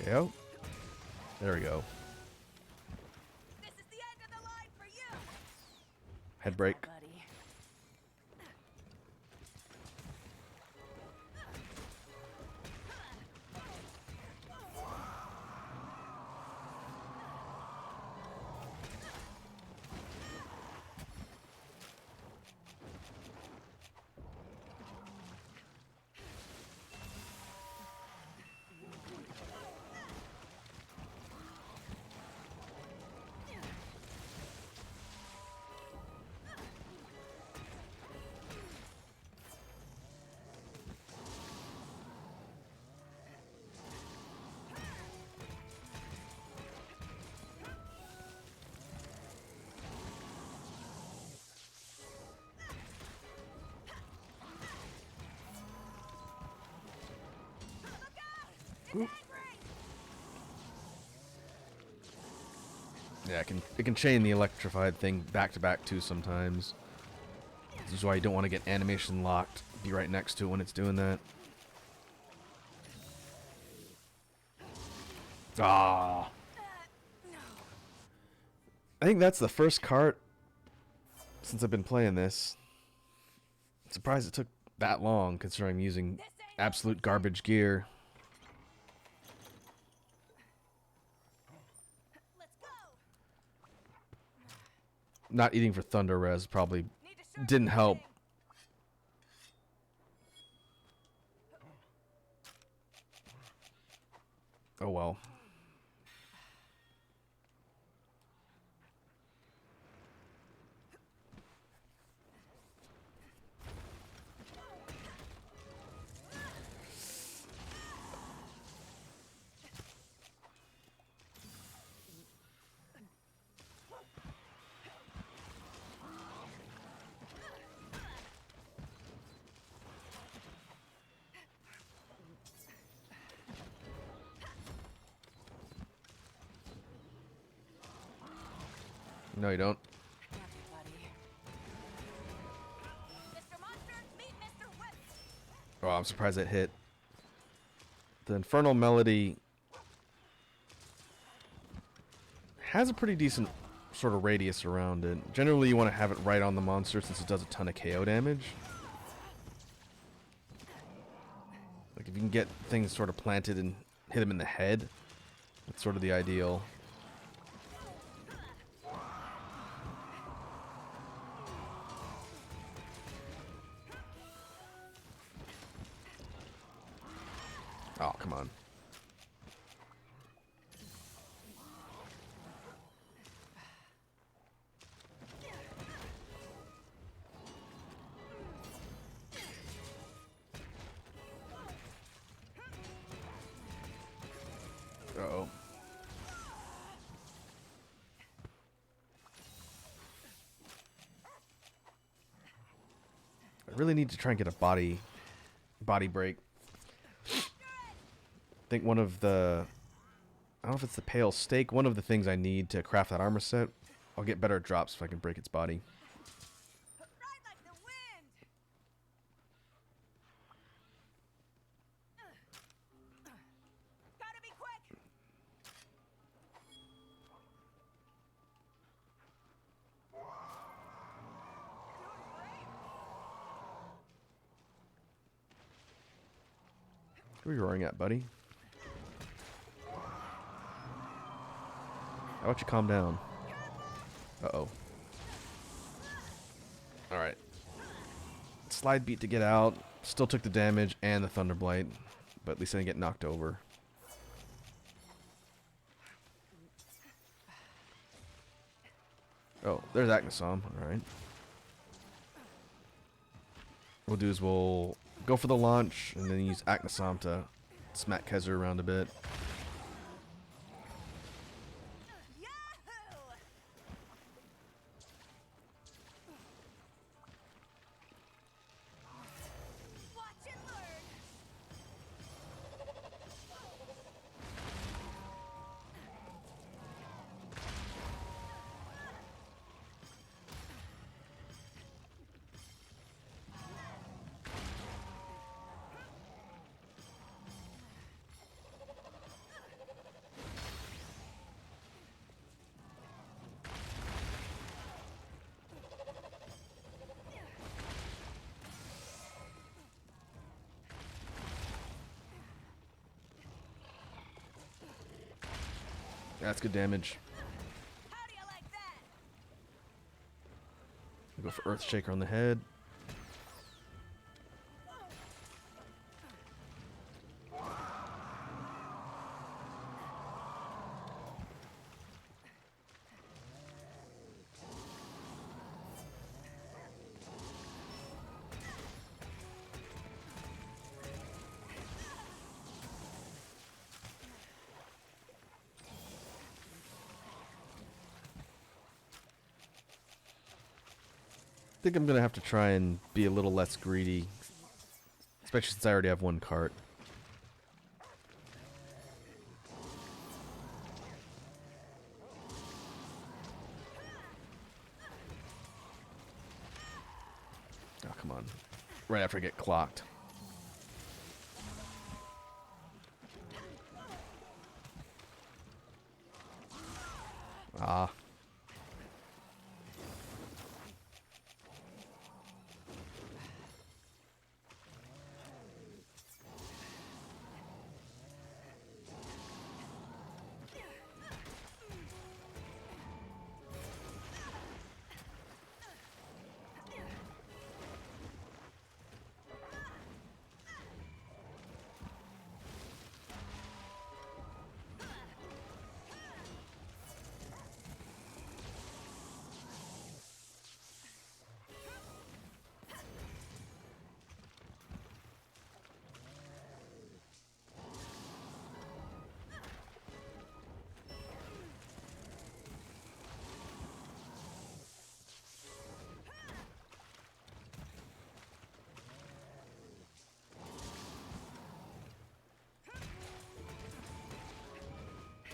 Speaker 1: KO. There we go.
Speaker 5: This is the end of the line for you.
Speaker 1: Head break.
Speaker 5: Buddy.
Speaker 1: Yeah, it can chain the electrified thing back to back too sometimes. This is why you don't want to get animation locked. Be right next to it when it's doing that. Ah. I think that's the first cart since I've been playing this. I'm surprised it took that long considering I'm using absolute garbage gear.
Speaker 5: Let's go.
Speaker 1: Not eating for thunder res probably didn't help. Oh well. No, you don't.
Speaker 5: Mr. Monster, meet Mr. Whip.
Speaker 1: Oh, I'm surprised it hit. The Infernal Melody has a pretty decent sort of radius around it. Generally, you want to have it right on the monster since it does a ton of KO damage. Like, if you can get things sort of planted and hit him in the head, that's sort of the ideal. Oh, come on. Uh-oh. I really need to try and get a body break. I think one of the, I don't know if it's the pale steak, one of the things I need to craft that armor set, I'll get better drops if I can break its body.
Speaker 5: Ride like the wind. Gotta be quick.
Speaker 1: Who are you roaring at, buddy? How about you calm down? Uh-oh. Alright. Slide beat to get out. Still took the damage and the Thunderblight. But at least I didn't get knocked over. Oh, there's Agnesom. Alright. What we'll do is we'll go for the launch and then use Agnesom to smack Kazoo around a bit.
Speaker 5: Yahoo! Watch and learn.
Speaker 1: That's good damage.
Speaker 5: How do you like that?
Speaker 1: We'll go for Earthshaker on the head. I think I'm going to have to try and be a little less greedy. Especially since I already have one cart. come on. Right after I get clocked. Ah.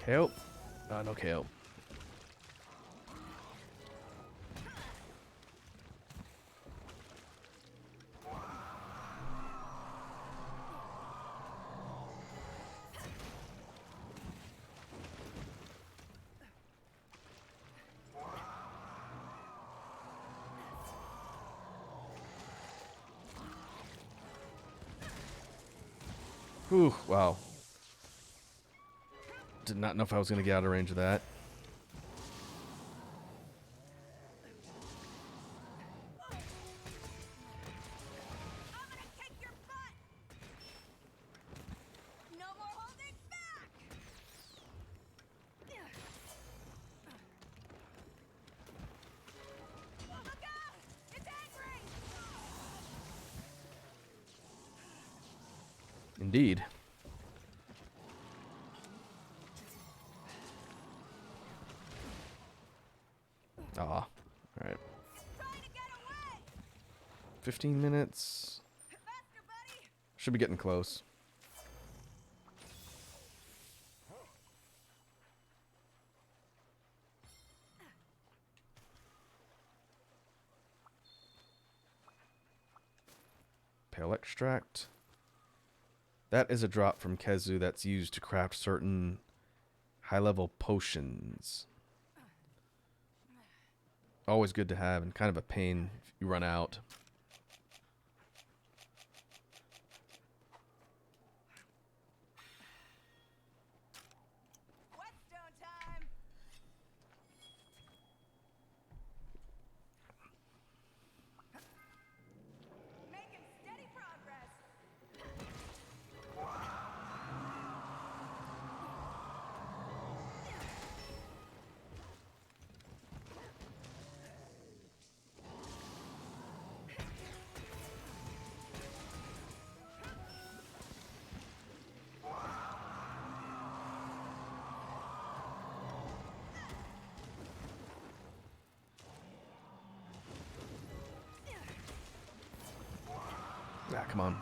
Speaker 1: KO. No KO. Whew, wow. Did not know if I was going to get out of range of that.
Speaker 5: I'm gonna kick your butt! No more holding back! Look out! It's angry!
Speaker 1: Indeed. Ah, alright.
Speaker 5: Trying to get away!
Speaker 1: 15 minutes.
Speaker 5: Faster, buddy!
Speaker 1: Should be getting close. Pale extract. That is a drop from Kazoo that's used to craft certain high-level potions. Always good to have and kind of a pain if you run out.
Speaker 5: Whetstone time! Making steady progress!
Speaker 1: Ah, come on.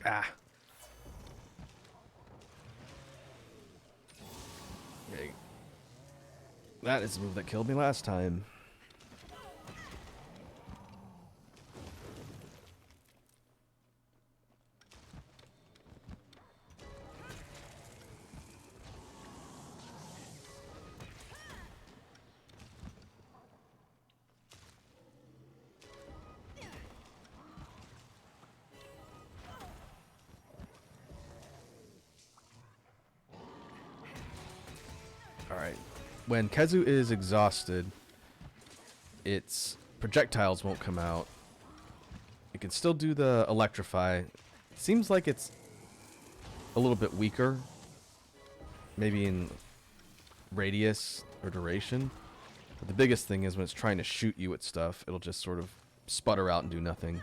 Speaker 1: Ah. Okay. That is the move that killed me last time. Alright. When Kazoo is exhausted, its projectiles won't come out. It can still do the electrify. Seems like it's a little bit weaker, maybe in radius or duration. But the biggest thing is when it's trying to shoot you at stuff, it'll just sort of sputter out and do nothing.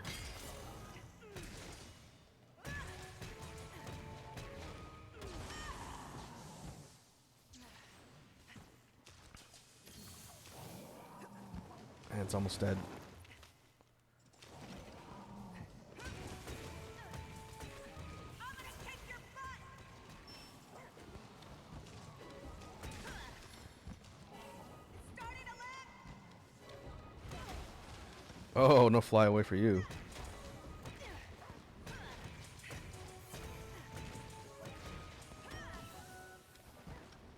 Speaker 1: And it's almost dead. Oh, no fly away for you.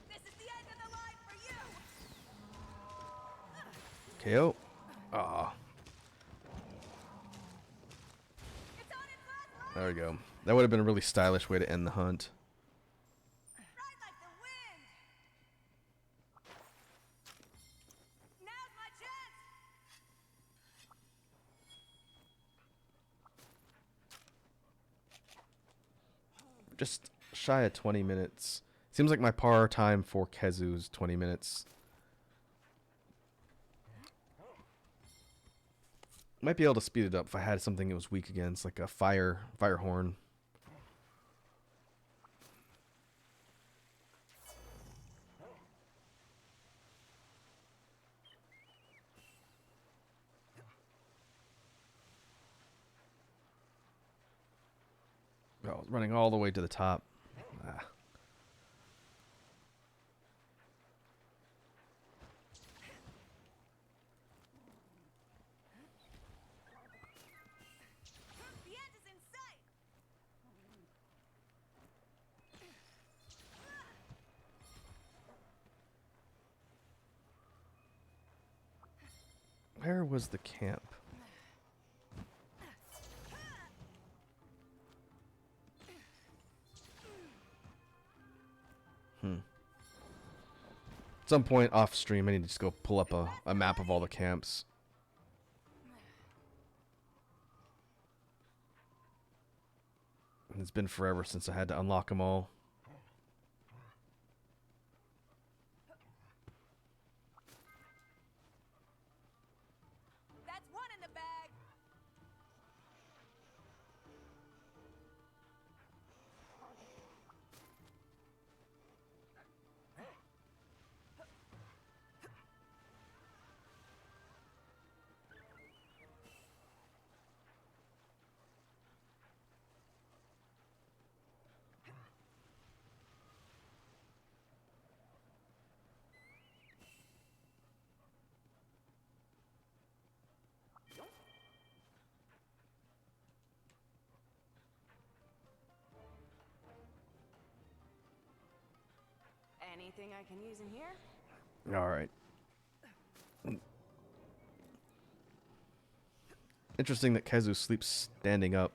Speaker 5: This is the end of the line for you.
Speaker 1: KO. Ah.
Speaker 5: It's on its last line.
Speaker 1: There we go. That would have been a really stylish way to end the hunt.
Speaker 5: Ride like the wind. Now's my chance.
Speaker 1: Just shy of 20 minutes. Seems like my par time for Kazoo is 20 minutes. Might be able to speed it up if I had something it was weak against, like a fire horn. Oh, running all the way to the top. Ah.
Speaker 5: The end is in sight.
Speaker 1: Where was the camp? At some point off stream, I need to just go pull up a map of all the camps. It's been forever since I had to unlock them all.
Speaker 5: That's one in the bag. Anything I can use in here?
Speaker 1: All right. Interesting that Kazoo sleeps standing up.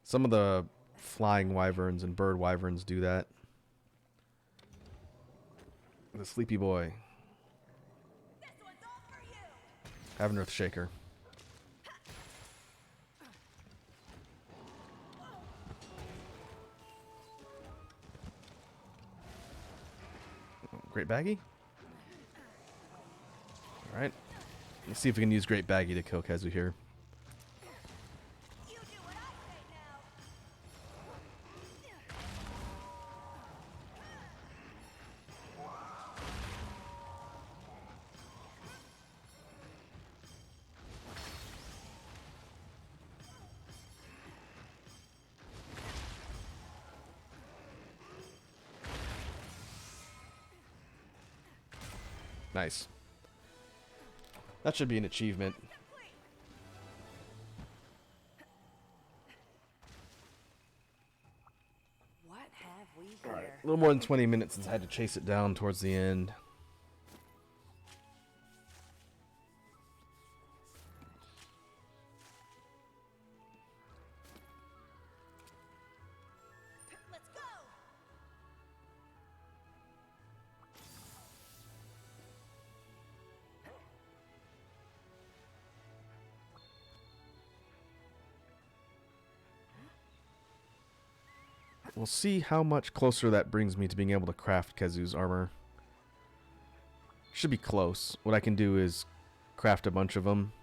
Speaker 1: Some of the flying wyverns and bird wyverns do that. The sleepy boy.
Speaker 5: This one's all for you.
Speaker 1: Have an earth shaker. Great baggie? Alright. Let's see if we can use Great Baggie to kill Kazoo here.
Speaker 5: You do what I say now.
Speaker 1: Nice. That should be an achievement.
Speaker 5: What have we
Speaker 1: Alright,
Speaker 5: here?
Speaker 1: a little more than 20 minutes since I had to chase it down towards the end.
Speaker 5: Let's go.
Speaker 1: We'll see how much closer that brings me to being able to craft Kazoo's armor. Should be close. What I can do is craft a bunch of them.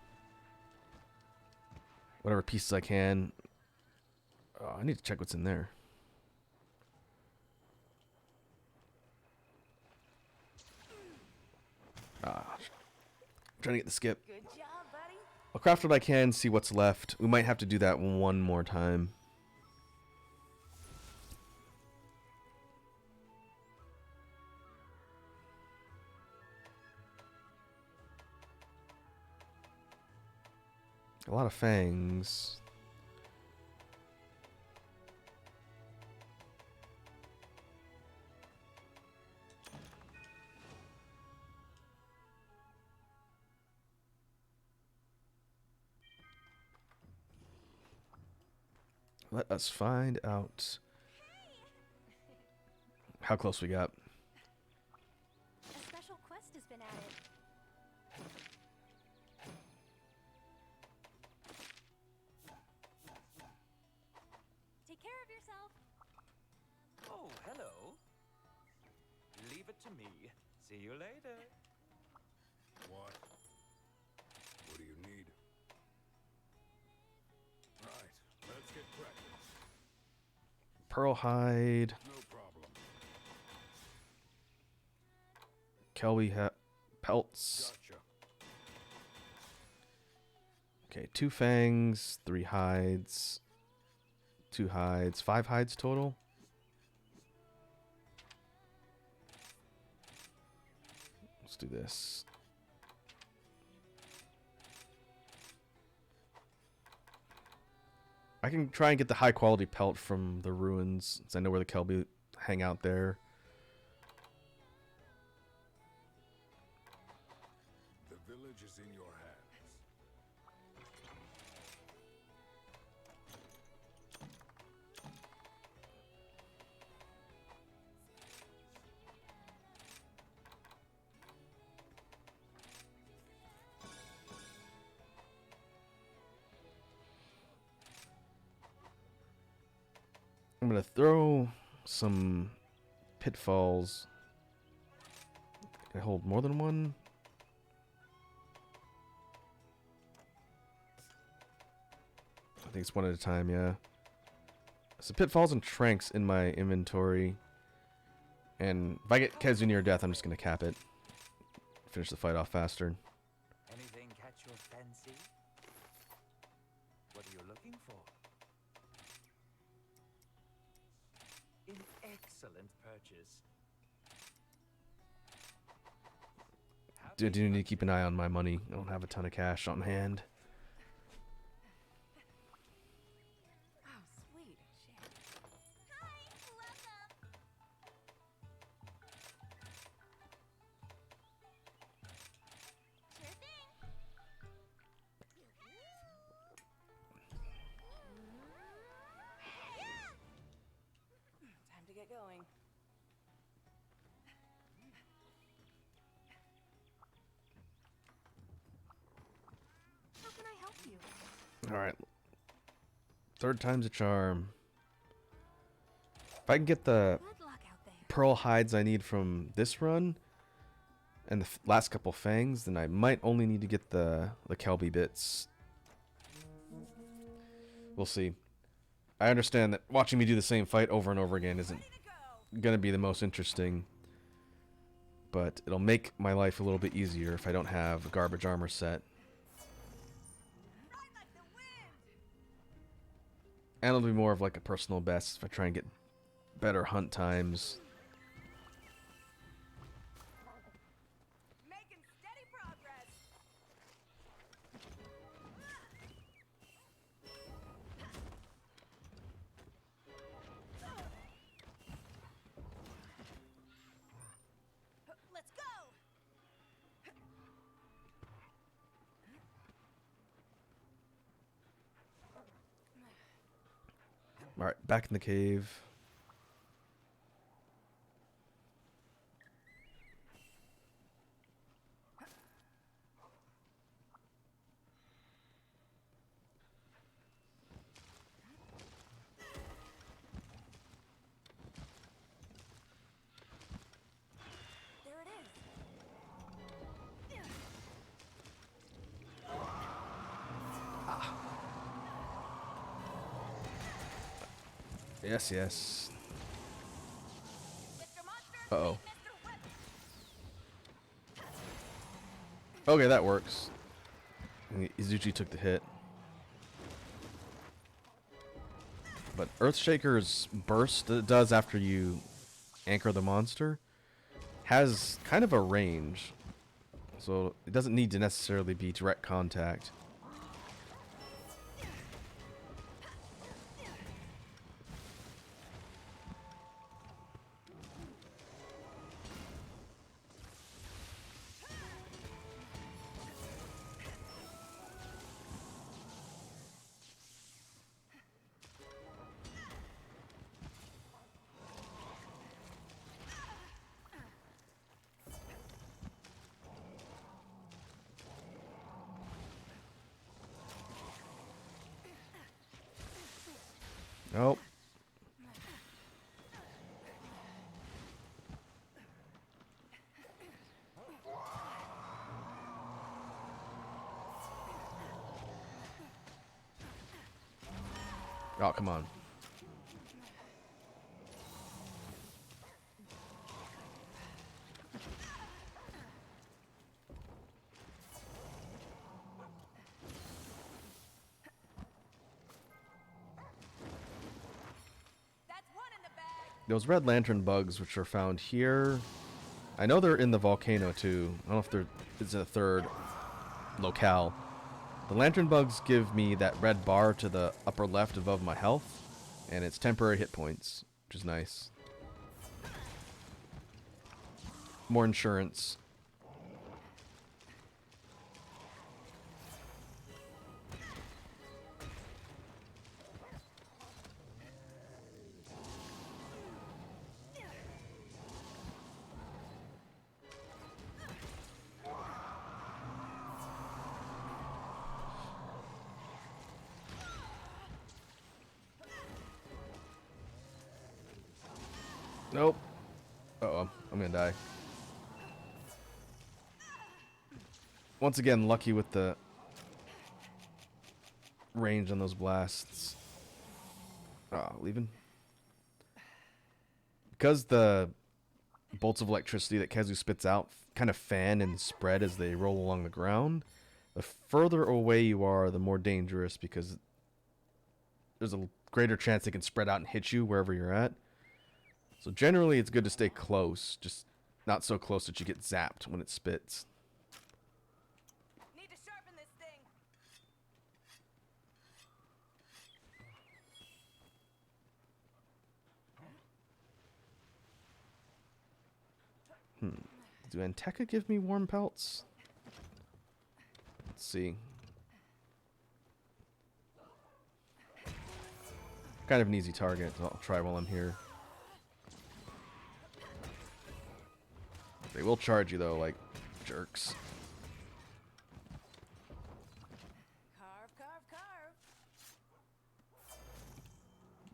Speaker 1: Whatever pieces I can. Oh, I need to check what's in there. Trying to get the skip.
Speaker 5: Good job, buddy.
Speaker 1: I'll craft what I can, see what's left. We might have to do that one more time. A lot of fangs. Let us find out how close we got.
Speaker 6: A special quest has been added. Take care of yourself.
Speaker 8: Oh, hello. Leave it to me. See you later.
Speaker 4: What? What do you need? Right, let's get cracking.
Speaker 1: Pearl hide.
Speaker 4: No problem.
Speaker 1: Kelby pelts.
Speaker 4: Gotcha.
Speaker 1: Okay, 2 fangs, 3 hides, 2 hides, 5 hides total. Let's do this. I can try and get the high quality pelt from the ruins, since I know where the Kelby hang out there.
Speaker 4: The village is in your hands.
Speaker 1: I'm gonna throw some pitfalls. Can I hold more than one? I think it's one at a time, yeah. So pitfalls and tranks in my inventory. And if I get Kazoo near death, I'm just gonna cap it. Finish the fight off faster.
Speaker 8: Anything catch your fancy? What are you looking for? An excellent purchase.
Speaker 1: Do need to keep an eye on my money. I don't have a ton of cash on hand.
Speaker 2: Oh, sweet. Shit.
Speaker 5: Hi, welcome. Sure thing.
Speaker 2: Time to get going. How can I help you?
Speaker 1: Alright. Third time's a charm. If I can get the
Speaker 2: Good luck out there.
Speaker 1: pearl hides I need from this run and the last couple fangs, then I might only need to get the Kelby bits. We'll see. I understand that watching me do the same fight over and over again isn't gonna be the most interesting, but it'll make my life a little bit easier if I don't have a garbage armor set.
Speaker 5: Ride like the wind.
Speaker 1: And it'll be more of like a personal best if I try and get better hunt times.
Speaker 5: Making steady progress. Let's go.
Speaker 1: Alright, back in the cave. Yes, yes.
Speaker 5: Mr. Monster,
Speaker 1: Uh-oh.
Speaker 5: meet Mr. Whip.
Speaker 1: Okay, that works. Izuchi took the hit. But Earthshaker's burst that it does after you anchor the monster has kind of a range. So it doesn't need to necessarily be direct contact. Nope. Oh, come on.
Speaker 5: That's one in the bag.
Speaker 1: Those red lantern bugs, which are found here, I know they're in the volcano too. I don't know if there is a third locale. The lantern bugs give me that red bar to the upper left above my health, and it's temporary hit points, which is nice. More insurance. Nope. Uh-oh, I'm gonna die. Once again, lucky with the range on those blasts. Oh, leaving. Because the bolts of electricity that Kazoo spits out kind of fan and spread as they roll along the ground, the further away you are, the more dangerous, because there's a greater chance they can spread out and hit you wherever you're at. So generally, it's good to stay close, just not so close that you get zapped when it spits.
Speaker 5: Need to sharpen this thing.
Speaker 1: Do Anteka give me warm pelts? Let's see. Kind of an easy target, so I'll try while I'm here. They will charge you though, like jerks.
Speaker 5: Carve, carve, carve.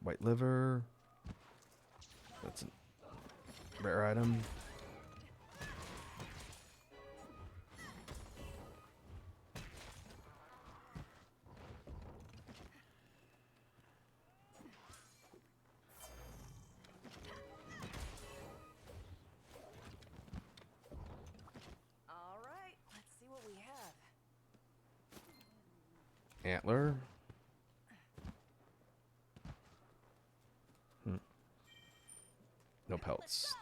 Speaker 1: White liver. That's a rare item.
Speaker 5: All right, let's see what we have.
Speaker 1: Antler. No pelts.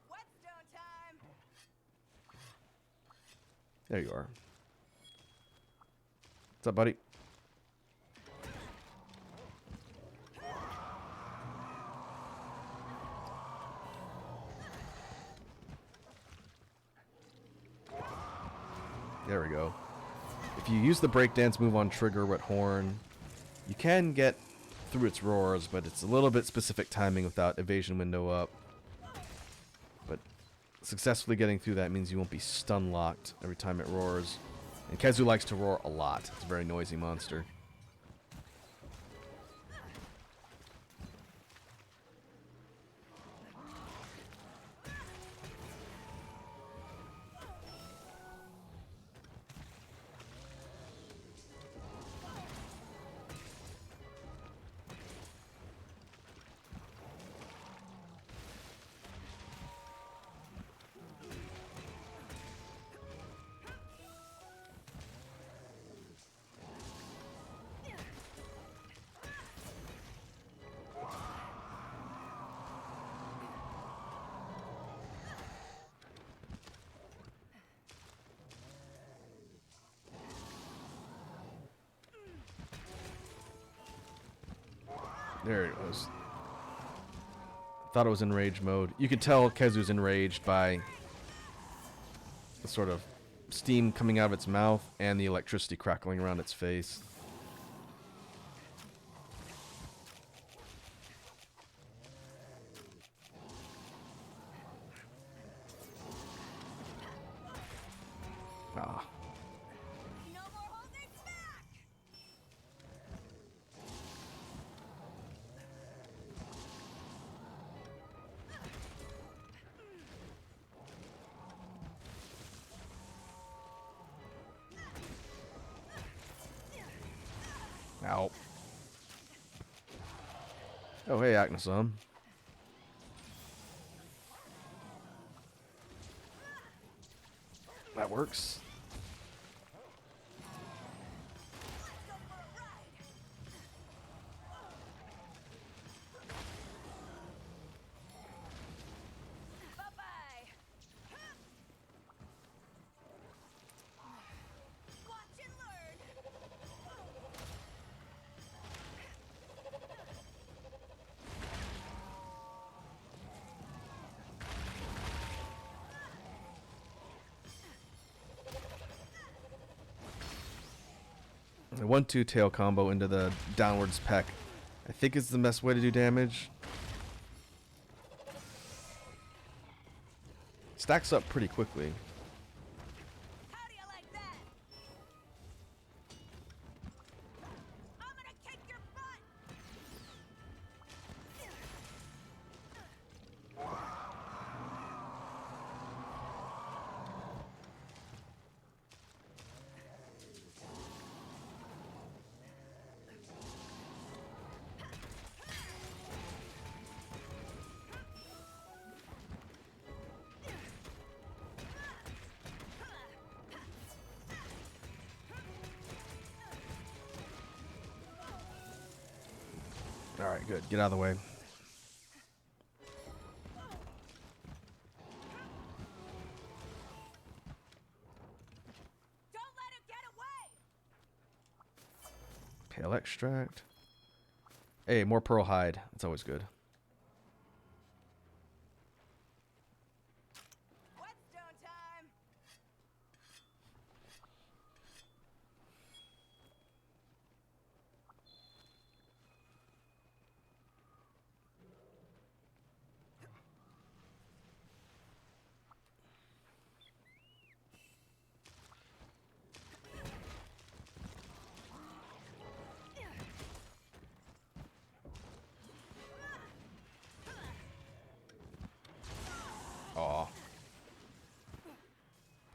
Speaker 5: Whetstone time.
Speaker 1: There you are. What's up, buddy? There we go. If you use the breakdance move on Trigger with Horn, you can get through its roars, but it's a little bit specific timing without evasion window up. But successfully getting through that means you won't be stun locked every time it roars. And Kazoo likes to roar a lot. It's a very noisy monster. There it was. Thought it was in rage mode. You could tell Kazoo's enraged by the sort of steam coming out of its mouth and the electricity crackling around its face. Ah.
Speaker 5: No more holding back!
Speaker 1: Ow. Oh, hey, Acnosum. That works.
Speaker 5: Let's go for a ride! Bye-bye! Watch and learn!
Speaker 1: A 1-2 tail combo into the downwards peck, I think is the best way to do damage. Stacks up pretty quickly.
Speaker 5: How do you like that? I'm gonna kick your butt!
Speaker 1: Alright, good. Get out of the way.
Speaker 5: Don't let him get away!
Speaker 1: Pale extract. Hey, more pearl hide. That's always good.
Speaker 5: Whetstone time!
Speaker 1: Aw.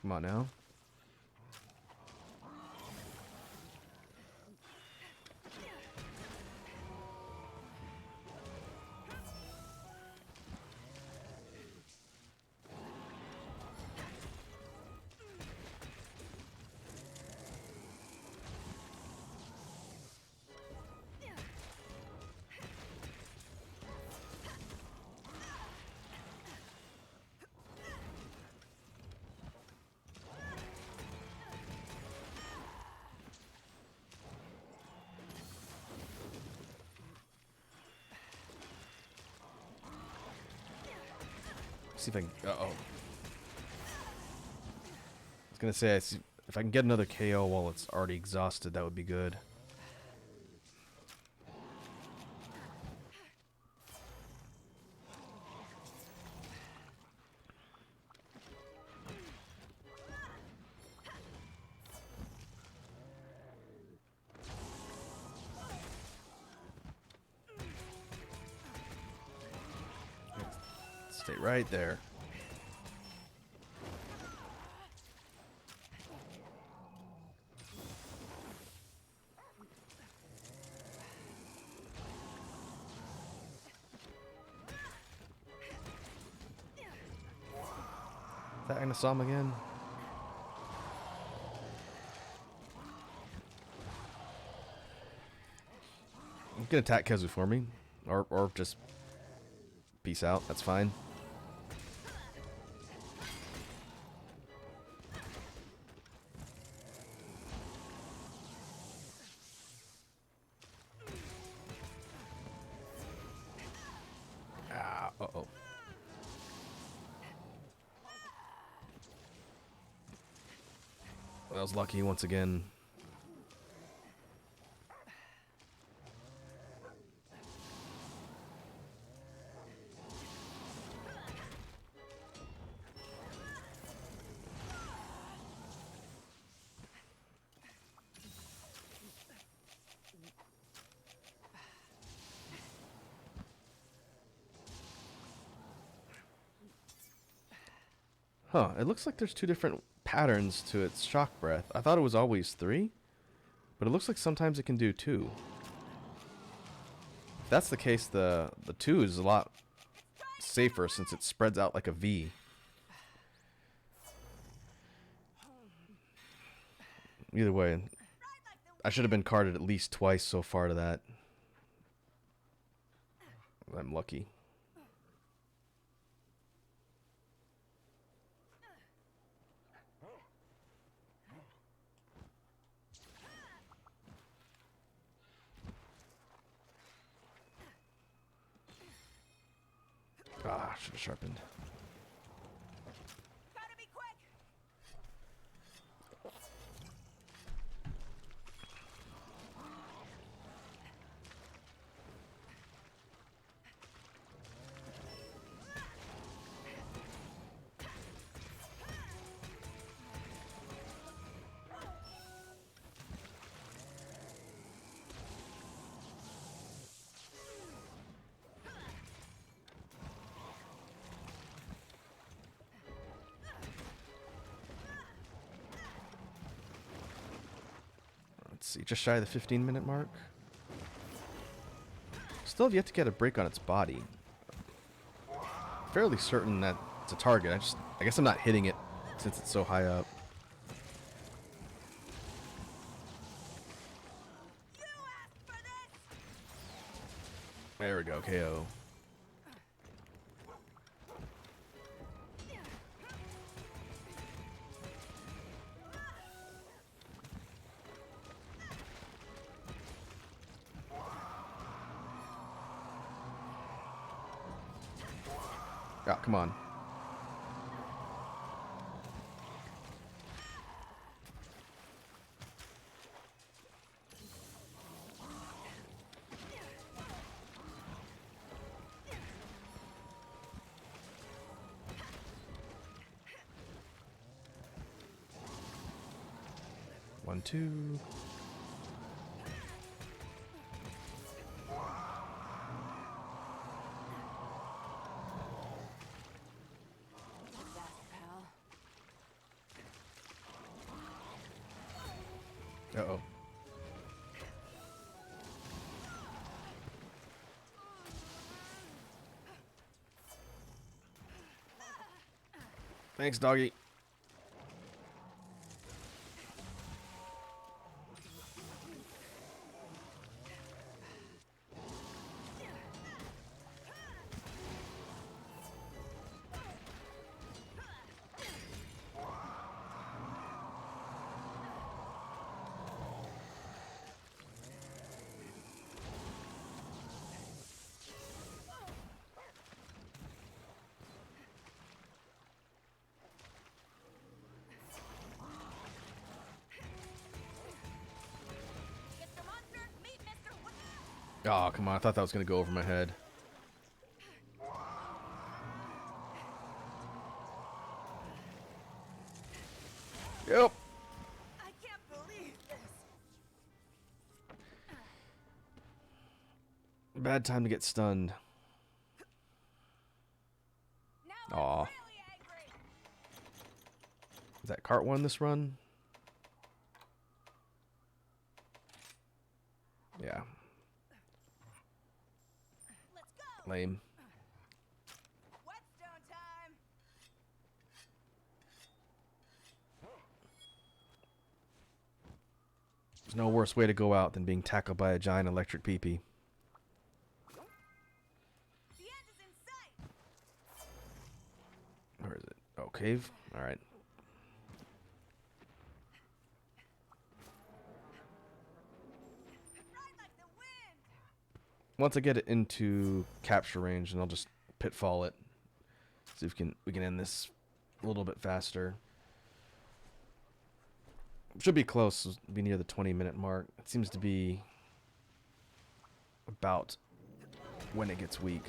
Speaker 1: Come on now. See if I can. Uh-oh. I was gonna say, if I can get another KO while it's already exhausted, that would be good. Stay right there. Is that Agnesam again? You can attack Kazoo for me. Or just peace out. That's fine. I was lucky once again. Huh, it looks like there's two different patterns to its shock breath. I thought it was always 3, but it looks like sometimes it can do 2. If that's the case, the 2 is a lot safer since it spreads out like a V. Either way, I should have been carded at least twice so far to that. I'm lucky. Ah, should have sharpened.
Speaker 5: Gotta be quick.
Speaker 1: Let's see, just shy of the 15-minute mark. Still have yet to get a break on its body. Fairly certain that it's a target. I guess I'm not hitting it since it's so high up.
Speaker 5: You asked for this.
Speaker 1: There we go, KO. Ah, come on. One, two. Uh-oh. Thanks, doggy.
Speaker 5: Mr. Monster, meet Mr.
Speaker 1: Oh, come on. I thought that was going to go over my head. Yep.
Speaker 5: I can't believe this.
Speaker 1: Bad time to get stunned.
Speaker 5: Now
Speaker 1: Aw.
Speaker 5: I'm really angry.
Speaker 1: Is that cart one this run? Yeah.
Speaker 5: Let's go.
Speaker 1: Lame.
Speaker 5: Whetstone time.
Speaker 1: There's no worse way to go out than being tackled by a giant electric peepee.
Speaker 5: The end is in sight.
Speaker 1: Where is it? Oh, cave? Alright.
Speaker 5: Ride like the wind.
Speaker 1: Once I get it into capture range, and I'll just pitfall it. See if we can end this a little bit faster. Should be close. Be near the 20-minute mark. It seems to be about when it gets weak.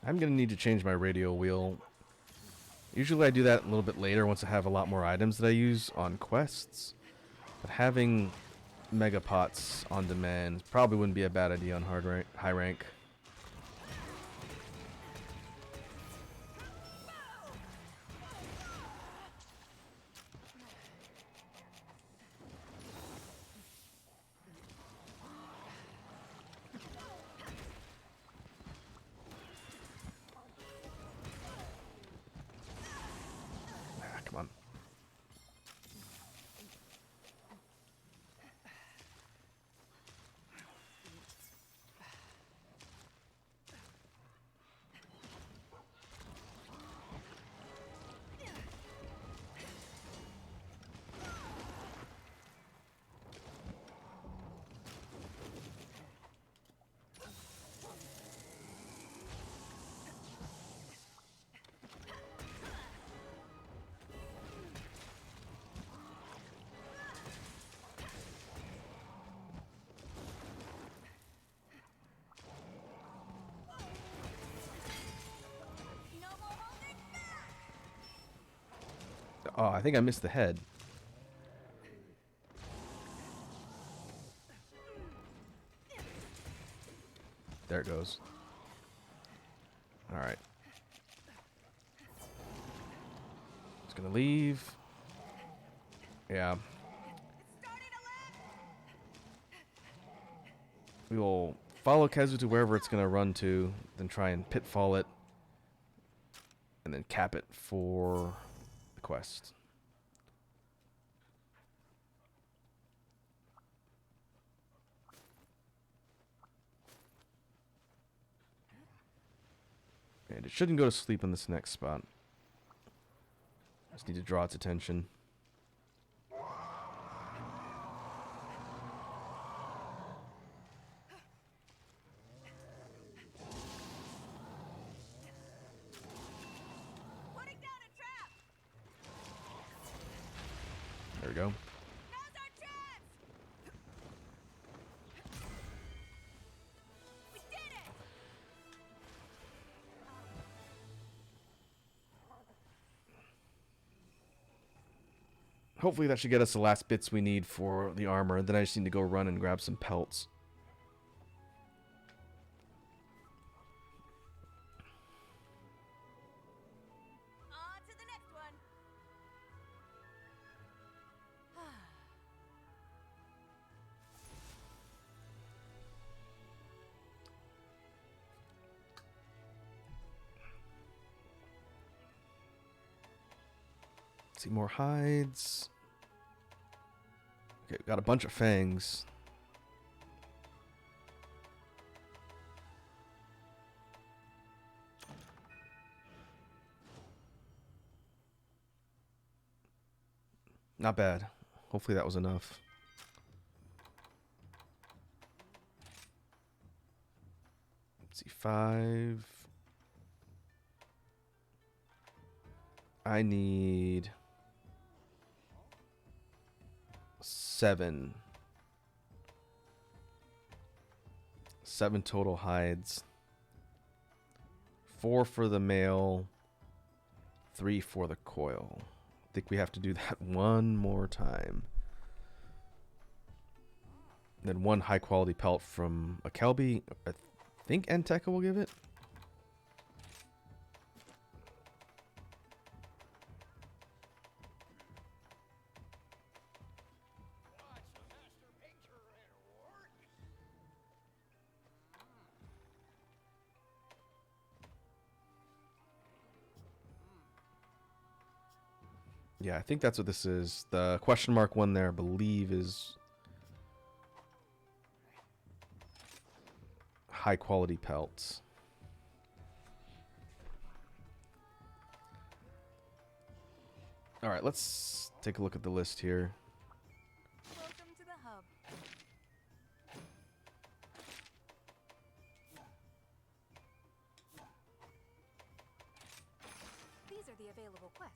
Speaker 1: I'm going to need to change my radio wheel. Usually I do that a little bit later once I have a lot more items that I use on quests. But having mega pots on demand probably wouldn't be a bad idea on high rank. Come on.
Speaker 5: No more holding back!
Speaker 1: Oh, I think I missed the head. There it goes. Alright. Just gonna leave. Yeah.
Speaker 5: Starting to land!
Speaker 1: We will follow Kazoo to wherever it's gonna run to, then try and pitfall it, and then cap it for the quest. And it shouldn't go to sleep in this next spot. Just need to draw its attention.
Speaker 5: Putting down a trap!
Speaker 1: There we go.
Speaker 5: Now's our chance! We did it!
Speaker 1: Hopefully that should get us the last bits we need for the armor. Then I just need to go run and grab some pelts.
Speaker 5: On to the next one!
Speaker 1: See more hides. Okay, got a bunch of fangs. Not bad. Hopefully that was enough. Let's see, 5. I need 7. 7 total hides. 4 for the male. 3 for the coil. I think we have to do that one more time. Then 1 high quality pelt from a Kelby. I think Anteka will give it. Yeah, I think that's what this is. The question mark one there, I believe, is high quality pelts. All right, let's take a look at the list here.
Speaker 2: Welcome to the hub. These are the available quests.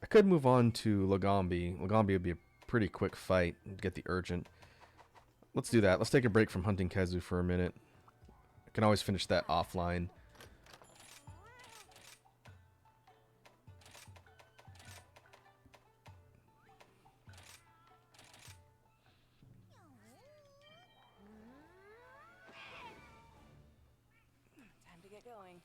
Speaker 1: I could move on to Lagombi. Lagombi would be a pretty quick fight and get the urgent. Let's do that. Let's take a break from hunting Kazoo for a minute. I can always finish that offline.
Speaker 5: Time to get going.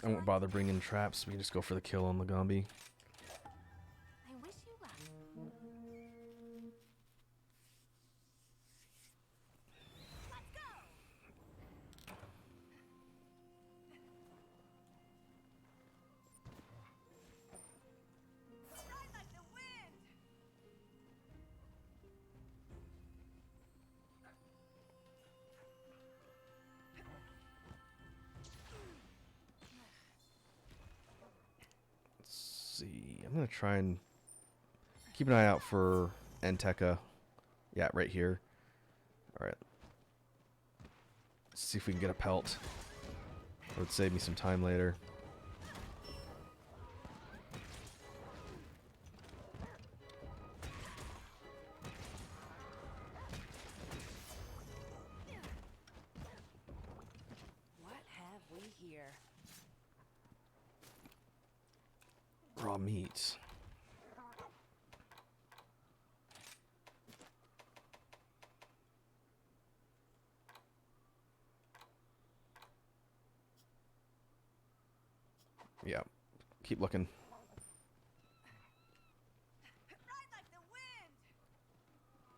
Speaker 1: I won't bother bringing traps. We can just go for the kill on Lagombi.
Speaker 2: I wish you luck.
Speaker 5: Let's go! Ride like the wind!
Speaker 1: Let's see. I'm going to try and keep an eye out for Anteka. Yeah, right here. All right. Let's see if we can get a pelt. It would save me some time later.
Speaker 5: What have we here?
Speaker 1: Raw meat. Yeah. Keep looking.
Speaker 5: Ride like the wind!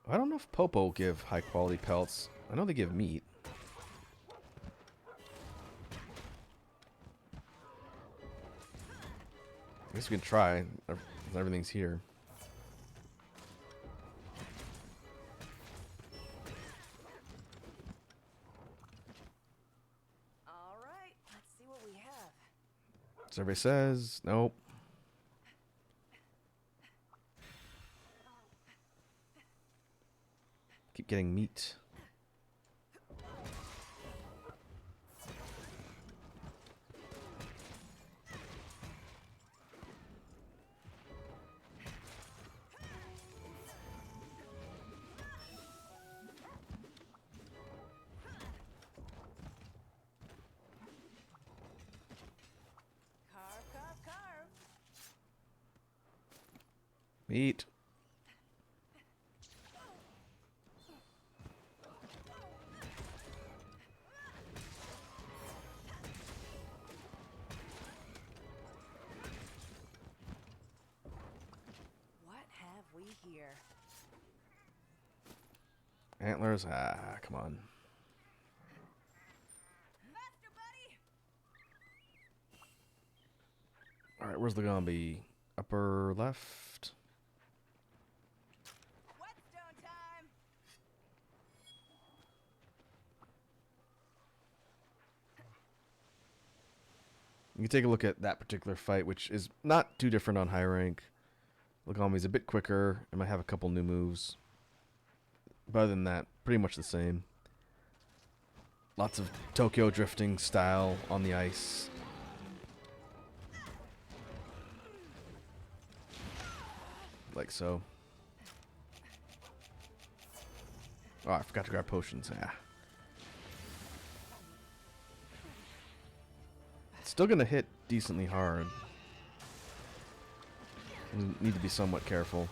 Speaker 1: I don't know if Popo give high quality pelts. I know they give meat. I guess we can try. Everything's here.
Speaker 5: All right, let's see what we have.
Speaker 1: So everybody says, nope. Keep getting meat.
Speaker 5: Carve, carve, carve.
Speaker 1: Meat.
Speaker 5: What have we here?
Speaker 1: Antlers. Ah, come on.
Speaker 5: Master buddy!
Speaker 1: Alright, where's the Gombi? Upper left.
Speaker 5: Whetstone time!
Speaker 1: You can take a look at that particular fight, which is not too different on high rank. Lagombi's a bit quicker and might have a couple new moves. But other than that, pretty much the same. Lots of Tokyo drifting style on the ice. Like so. Oh, I forgot to grab potions. Ah. Still gonna hit decently hard. We need to be somewhat careful.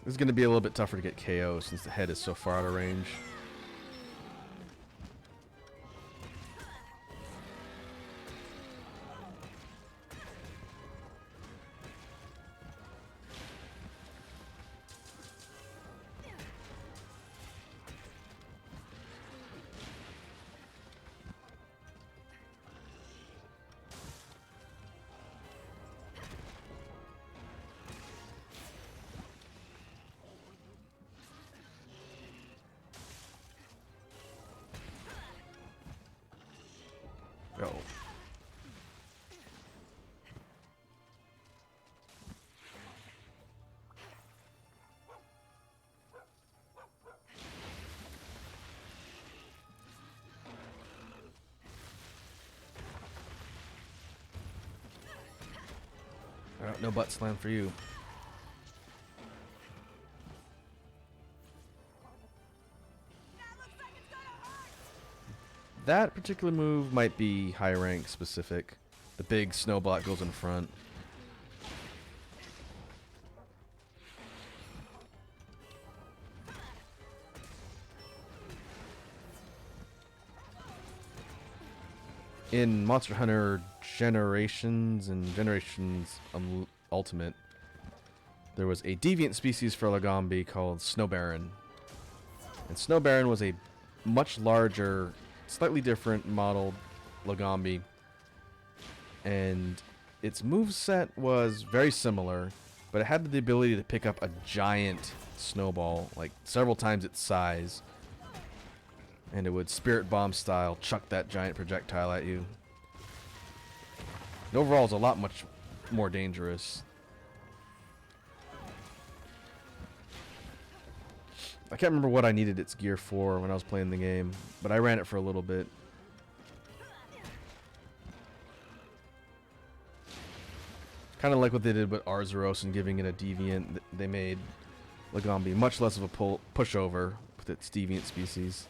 Speaker 1: This is going to be a little bit tougher to get KO since the head is so far out of range. Go. Alright, no butt slam for you. That particular move might be high rank specific. The big snow block goes in front. In Monster Hunter Generations and Generations Ultimate, there was a deviant species for Lagombi called Snow Baron. And Snow Baron was a much larger, slightly different modeled Lagombi, and its moveset was very similar, but it had the ability to pick up a giant snowball, like several times its size, and it would Spirit Bomb style chuck that giant projectile at you. And overall, it's a lot much more dangerous. I can't remember what I needed its gear for when I was playing the game, but I ran it for a little bit. Kind of like what they did with Arzuros and giving it a deviant. They made Lagombi much less of a pushover with its deviant species.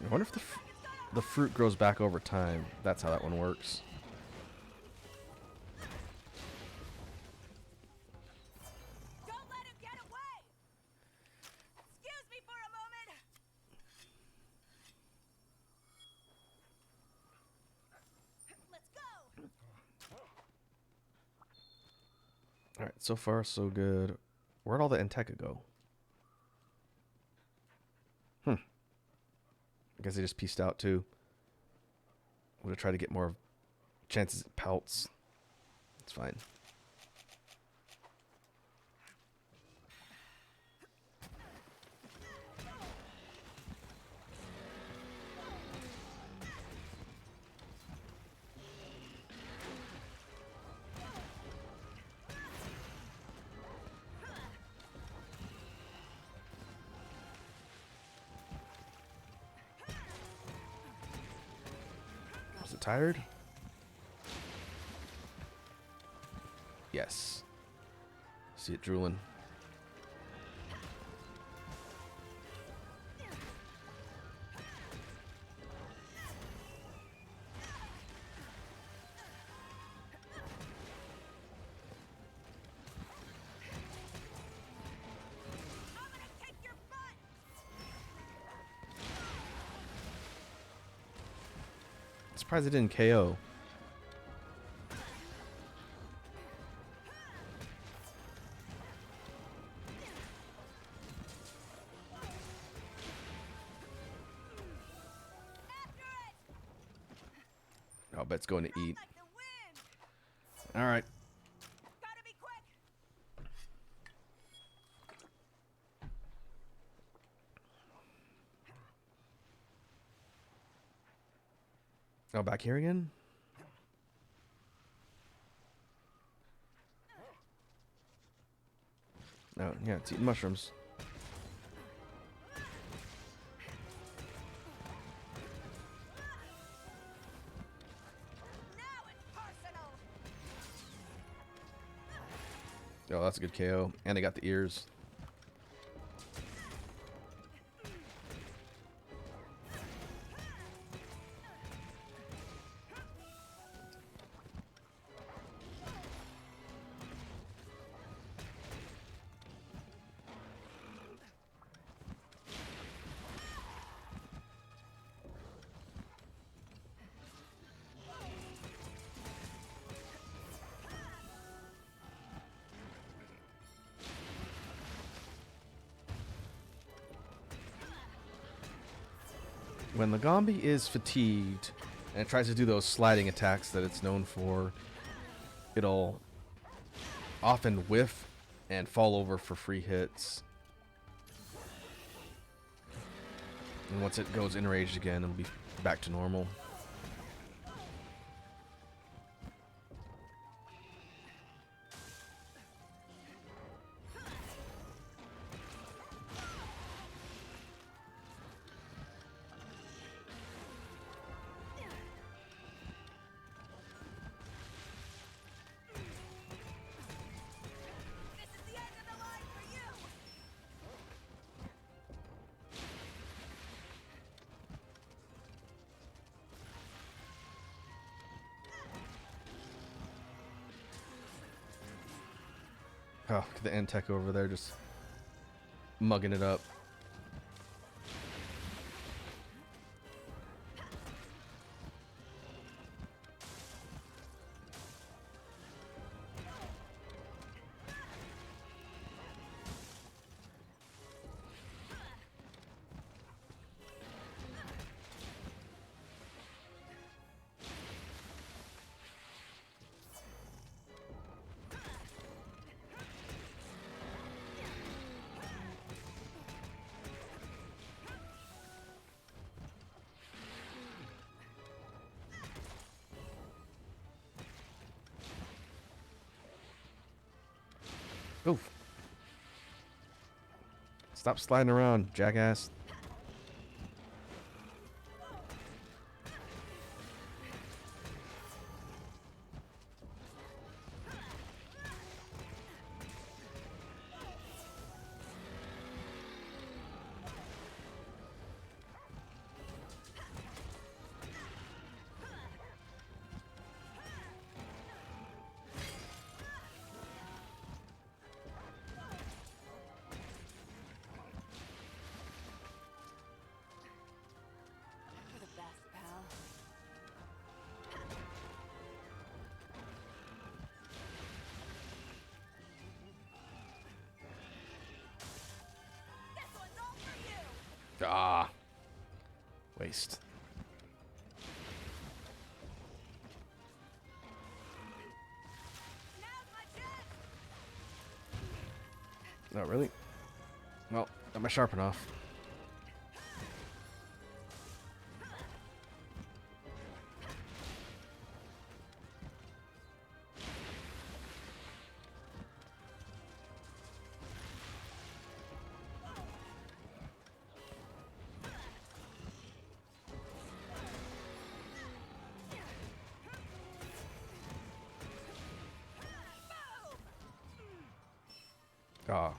Speaker 1: I wonder if the fruit grows back over time. That's how that one works.
Speaker 5: Don't let him get away! Excuse me for a moment! Let's go!
Speaker 1: Alright, so far so good. Where'd all the Enteka go? I guess they just pieced out too. Would have tried to get more chances at pelts. It's fine. Was it tired? Yes. See it drooling.
Speaker 5: I'm gonna kick your butt!
Speaker 1: Surprised it didn't KO. I'll bet it's going to eat.
Speaker 5: Like the wind!
Speaker 1: All right.
Speaker 5: Gotta be quick!
Speaker 1: Oh, back here again? Oh, yeah, it's eating mushrooms.
Speaker 5: Now it's personal.
Speaker 1: Oh, that's a good KO. And they got the ears. When the Gombi is fatigued and it tries to do those sliding attacks that it's known for, it'll often whiff and fall over for free hits. And once it goes enraged again, it'll be back to normal.
Speaker 5: This is the end of the line for you.
Speaker 1: Oh, look at the Antech over there just mugging it up. Oof. Stop sliding around, jackass.
Speaker 2: You're the best, pal.
Speaker 5: This one's all for you.
Speaker 1: Ah. Waste.
Speaker 5: Now's my chance.
Speaker 1: Oh, really? Well, got my sharpen off. Ah.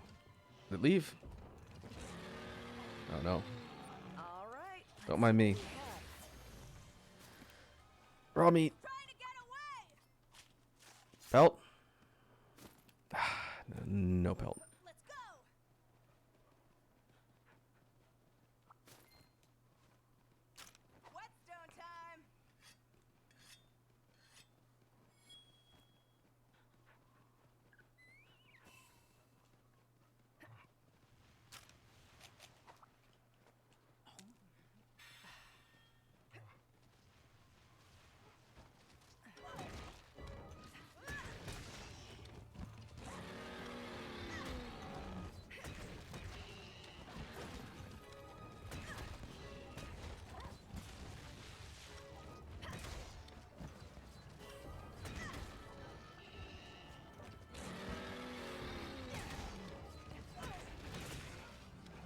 Speaker 1: Did it leave? Oh, no.
Speaker 5: All right.
Speaker 1: Don't mind me. Raw meat.
Speaker 5: Trying to get away.
Speaker 1: Pelt? No pelt.
Speaker 5: Let's go. Whetstone time.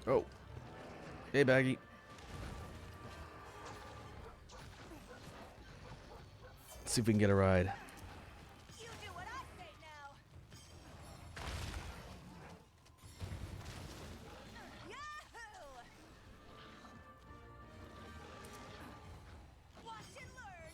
Speaker 1: Oh. Hey, Baggy. Let's see if we can get a ride.
Speaker 5: You do what I say now. Yahoo! Watch and learn.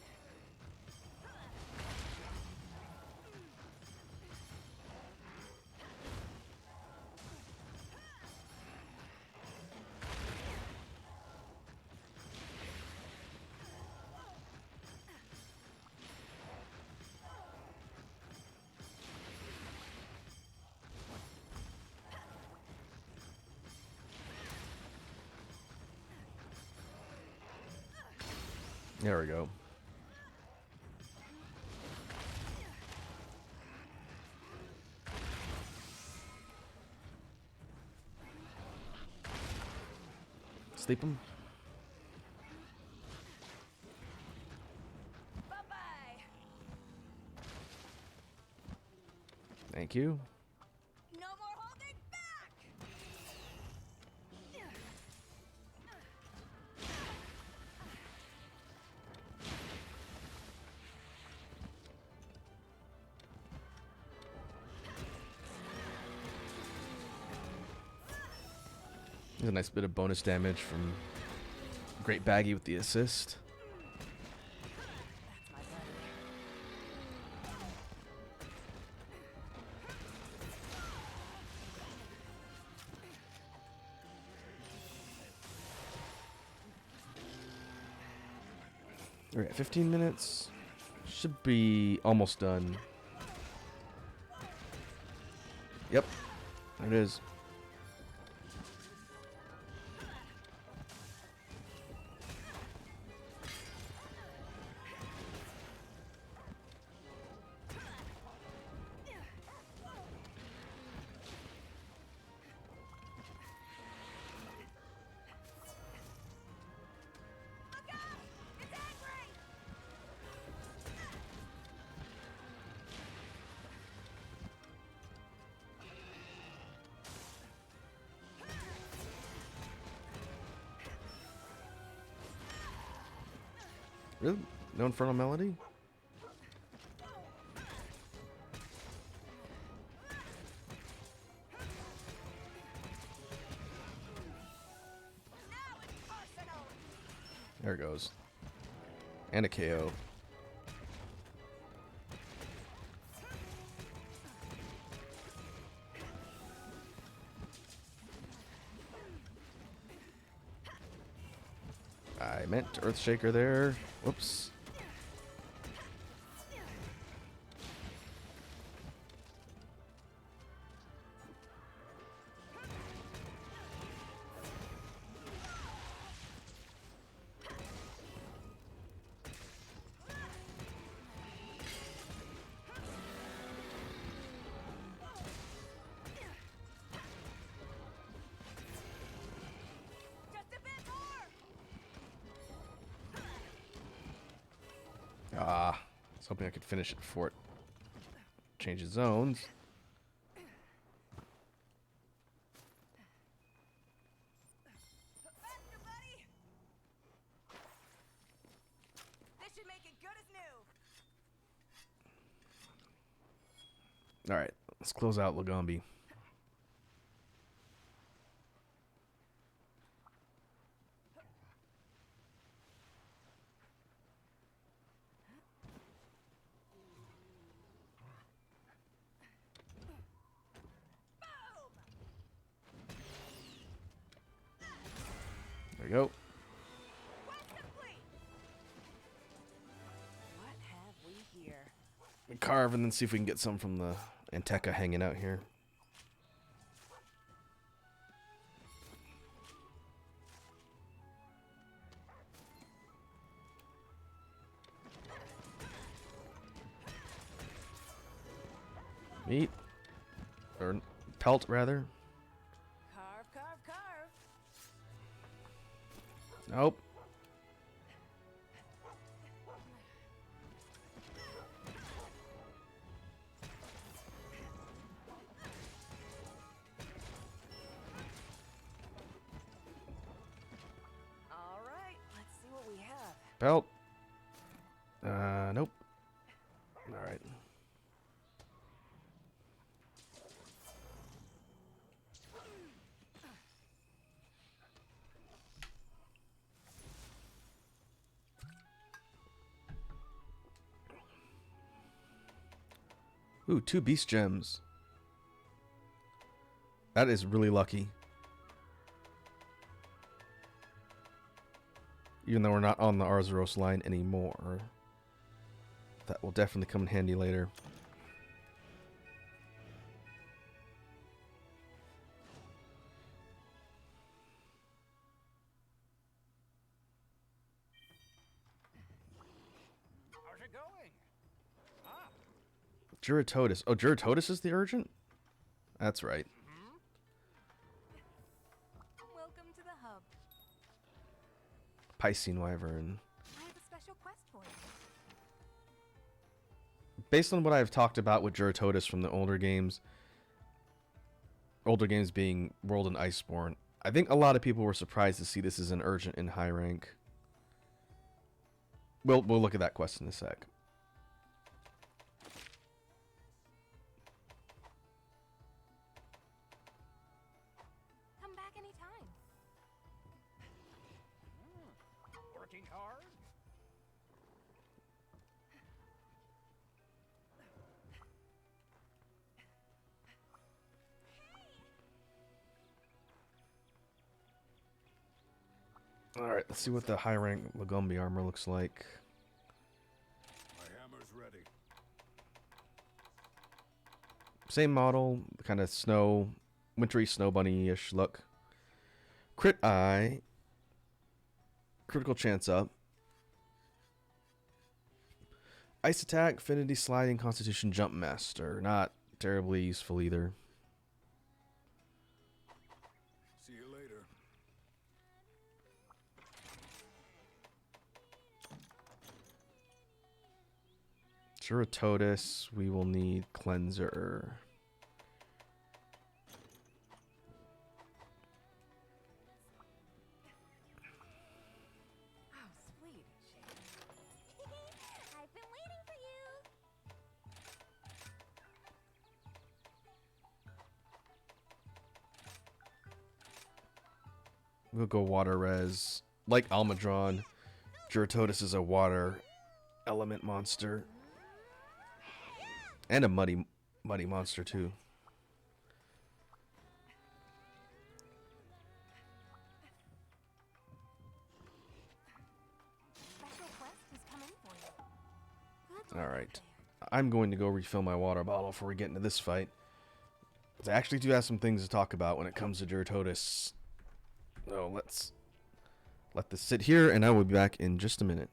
Speaker 1: There we go. Sleep him.
Speaker 5: Bye-bye.
Speaker 1: Thank you.
Speaker 5: No more holding back.
Speaker 1: There's a nice bit of bonus damage from Great Baggy with the assist.
Speaker 5: That's my buddy.
Speaker 1: We're at 15 minutes. Should be almost done. Yep. There it is.
Speaker 5: Look out! It's angry!
Speaker 1: Really? No Infernal Melody?
Speaker 5: Now it's personal.
Speaker 1: There it goes. And a KO. I meant Earthshaker there. Whoops.
Speaker 5: Just a bit more.
Speaker 1: Ah, I was hoping I could finish it before it changes zones.
Speaker 5: Faster, buddy. This should make it good as new.
Speaker 1: All right, let's close out Lagombi. There we go.
Speaker 5: Quest complete. What have we here?
Speaker 1: Carve and then see if we can get some from the Anteca hanging out here. Meat. Or pelt, rather.
Speaker 5: Carve, carve, carve.
Speaker 1: Nope. Belt. Nope. Alright. Ooh, 2 beast gems. That is really lucky. Even though we're not on the Arzuros line anymore. That will definitely come in handy later.
Speaker 7: How's it going? Ah,
Speaker 1: Juratotus. Oh, Juratotus is the urgent? That's right.
Speaker 2: Welcome to the hub.
Speaker 1: Piscine Wyvern.
Speaker 2: I have a special quest for you.
Speaker 1: Based on what I've talked about with Juratotus from the older games being World and Iceborne, I think a lot of people were surprised to see this as an urgent in high rank. We'll look at that quest in a sec.
Speaker 2: Come back anytime.
Speaker 7: working hard?
Speaker 1: Alright, let's see what the high rank Lagombi armor looks like.
Speaker 4: My hammer's ready.
Speaker 1: Same model, kind of snow, wintry snow bunny-ish look. Crit eye. Critical chance up. Ice attack, affinity sliding, constitution jump master. Not terribly useful either.
Speaker 4: See you later.
Speaker 1: Juratotus, we will need cleanser.
Speaker 2: Oh, sweet.
Speaker 5: I've been waiting for you.
Speaker 1: We'll go water res. Like Almadron, Juratotus is a water element monster. And a muddy monster too.
Speaker 2: Special quest is coming for you. Good luck
Speaker 1: Alright.
Speaker 2: there.
Speaker 1: I'm going to go refill my water bottle before we get into this fight. 'Cause I actually do have some things to talk about when it comes to Juratotus. So let's let this sit here and I will be back in just a minute.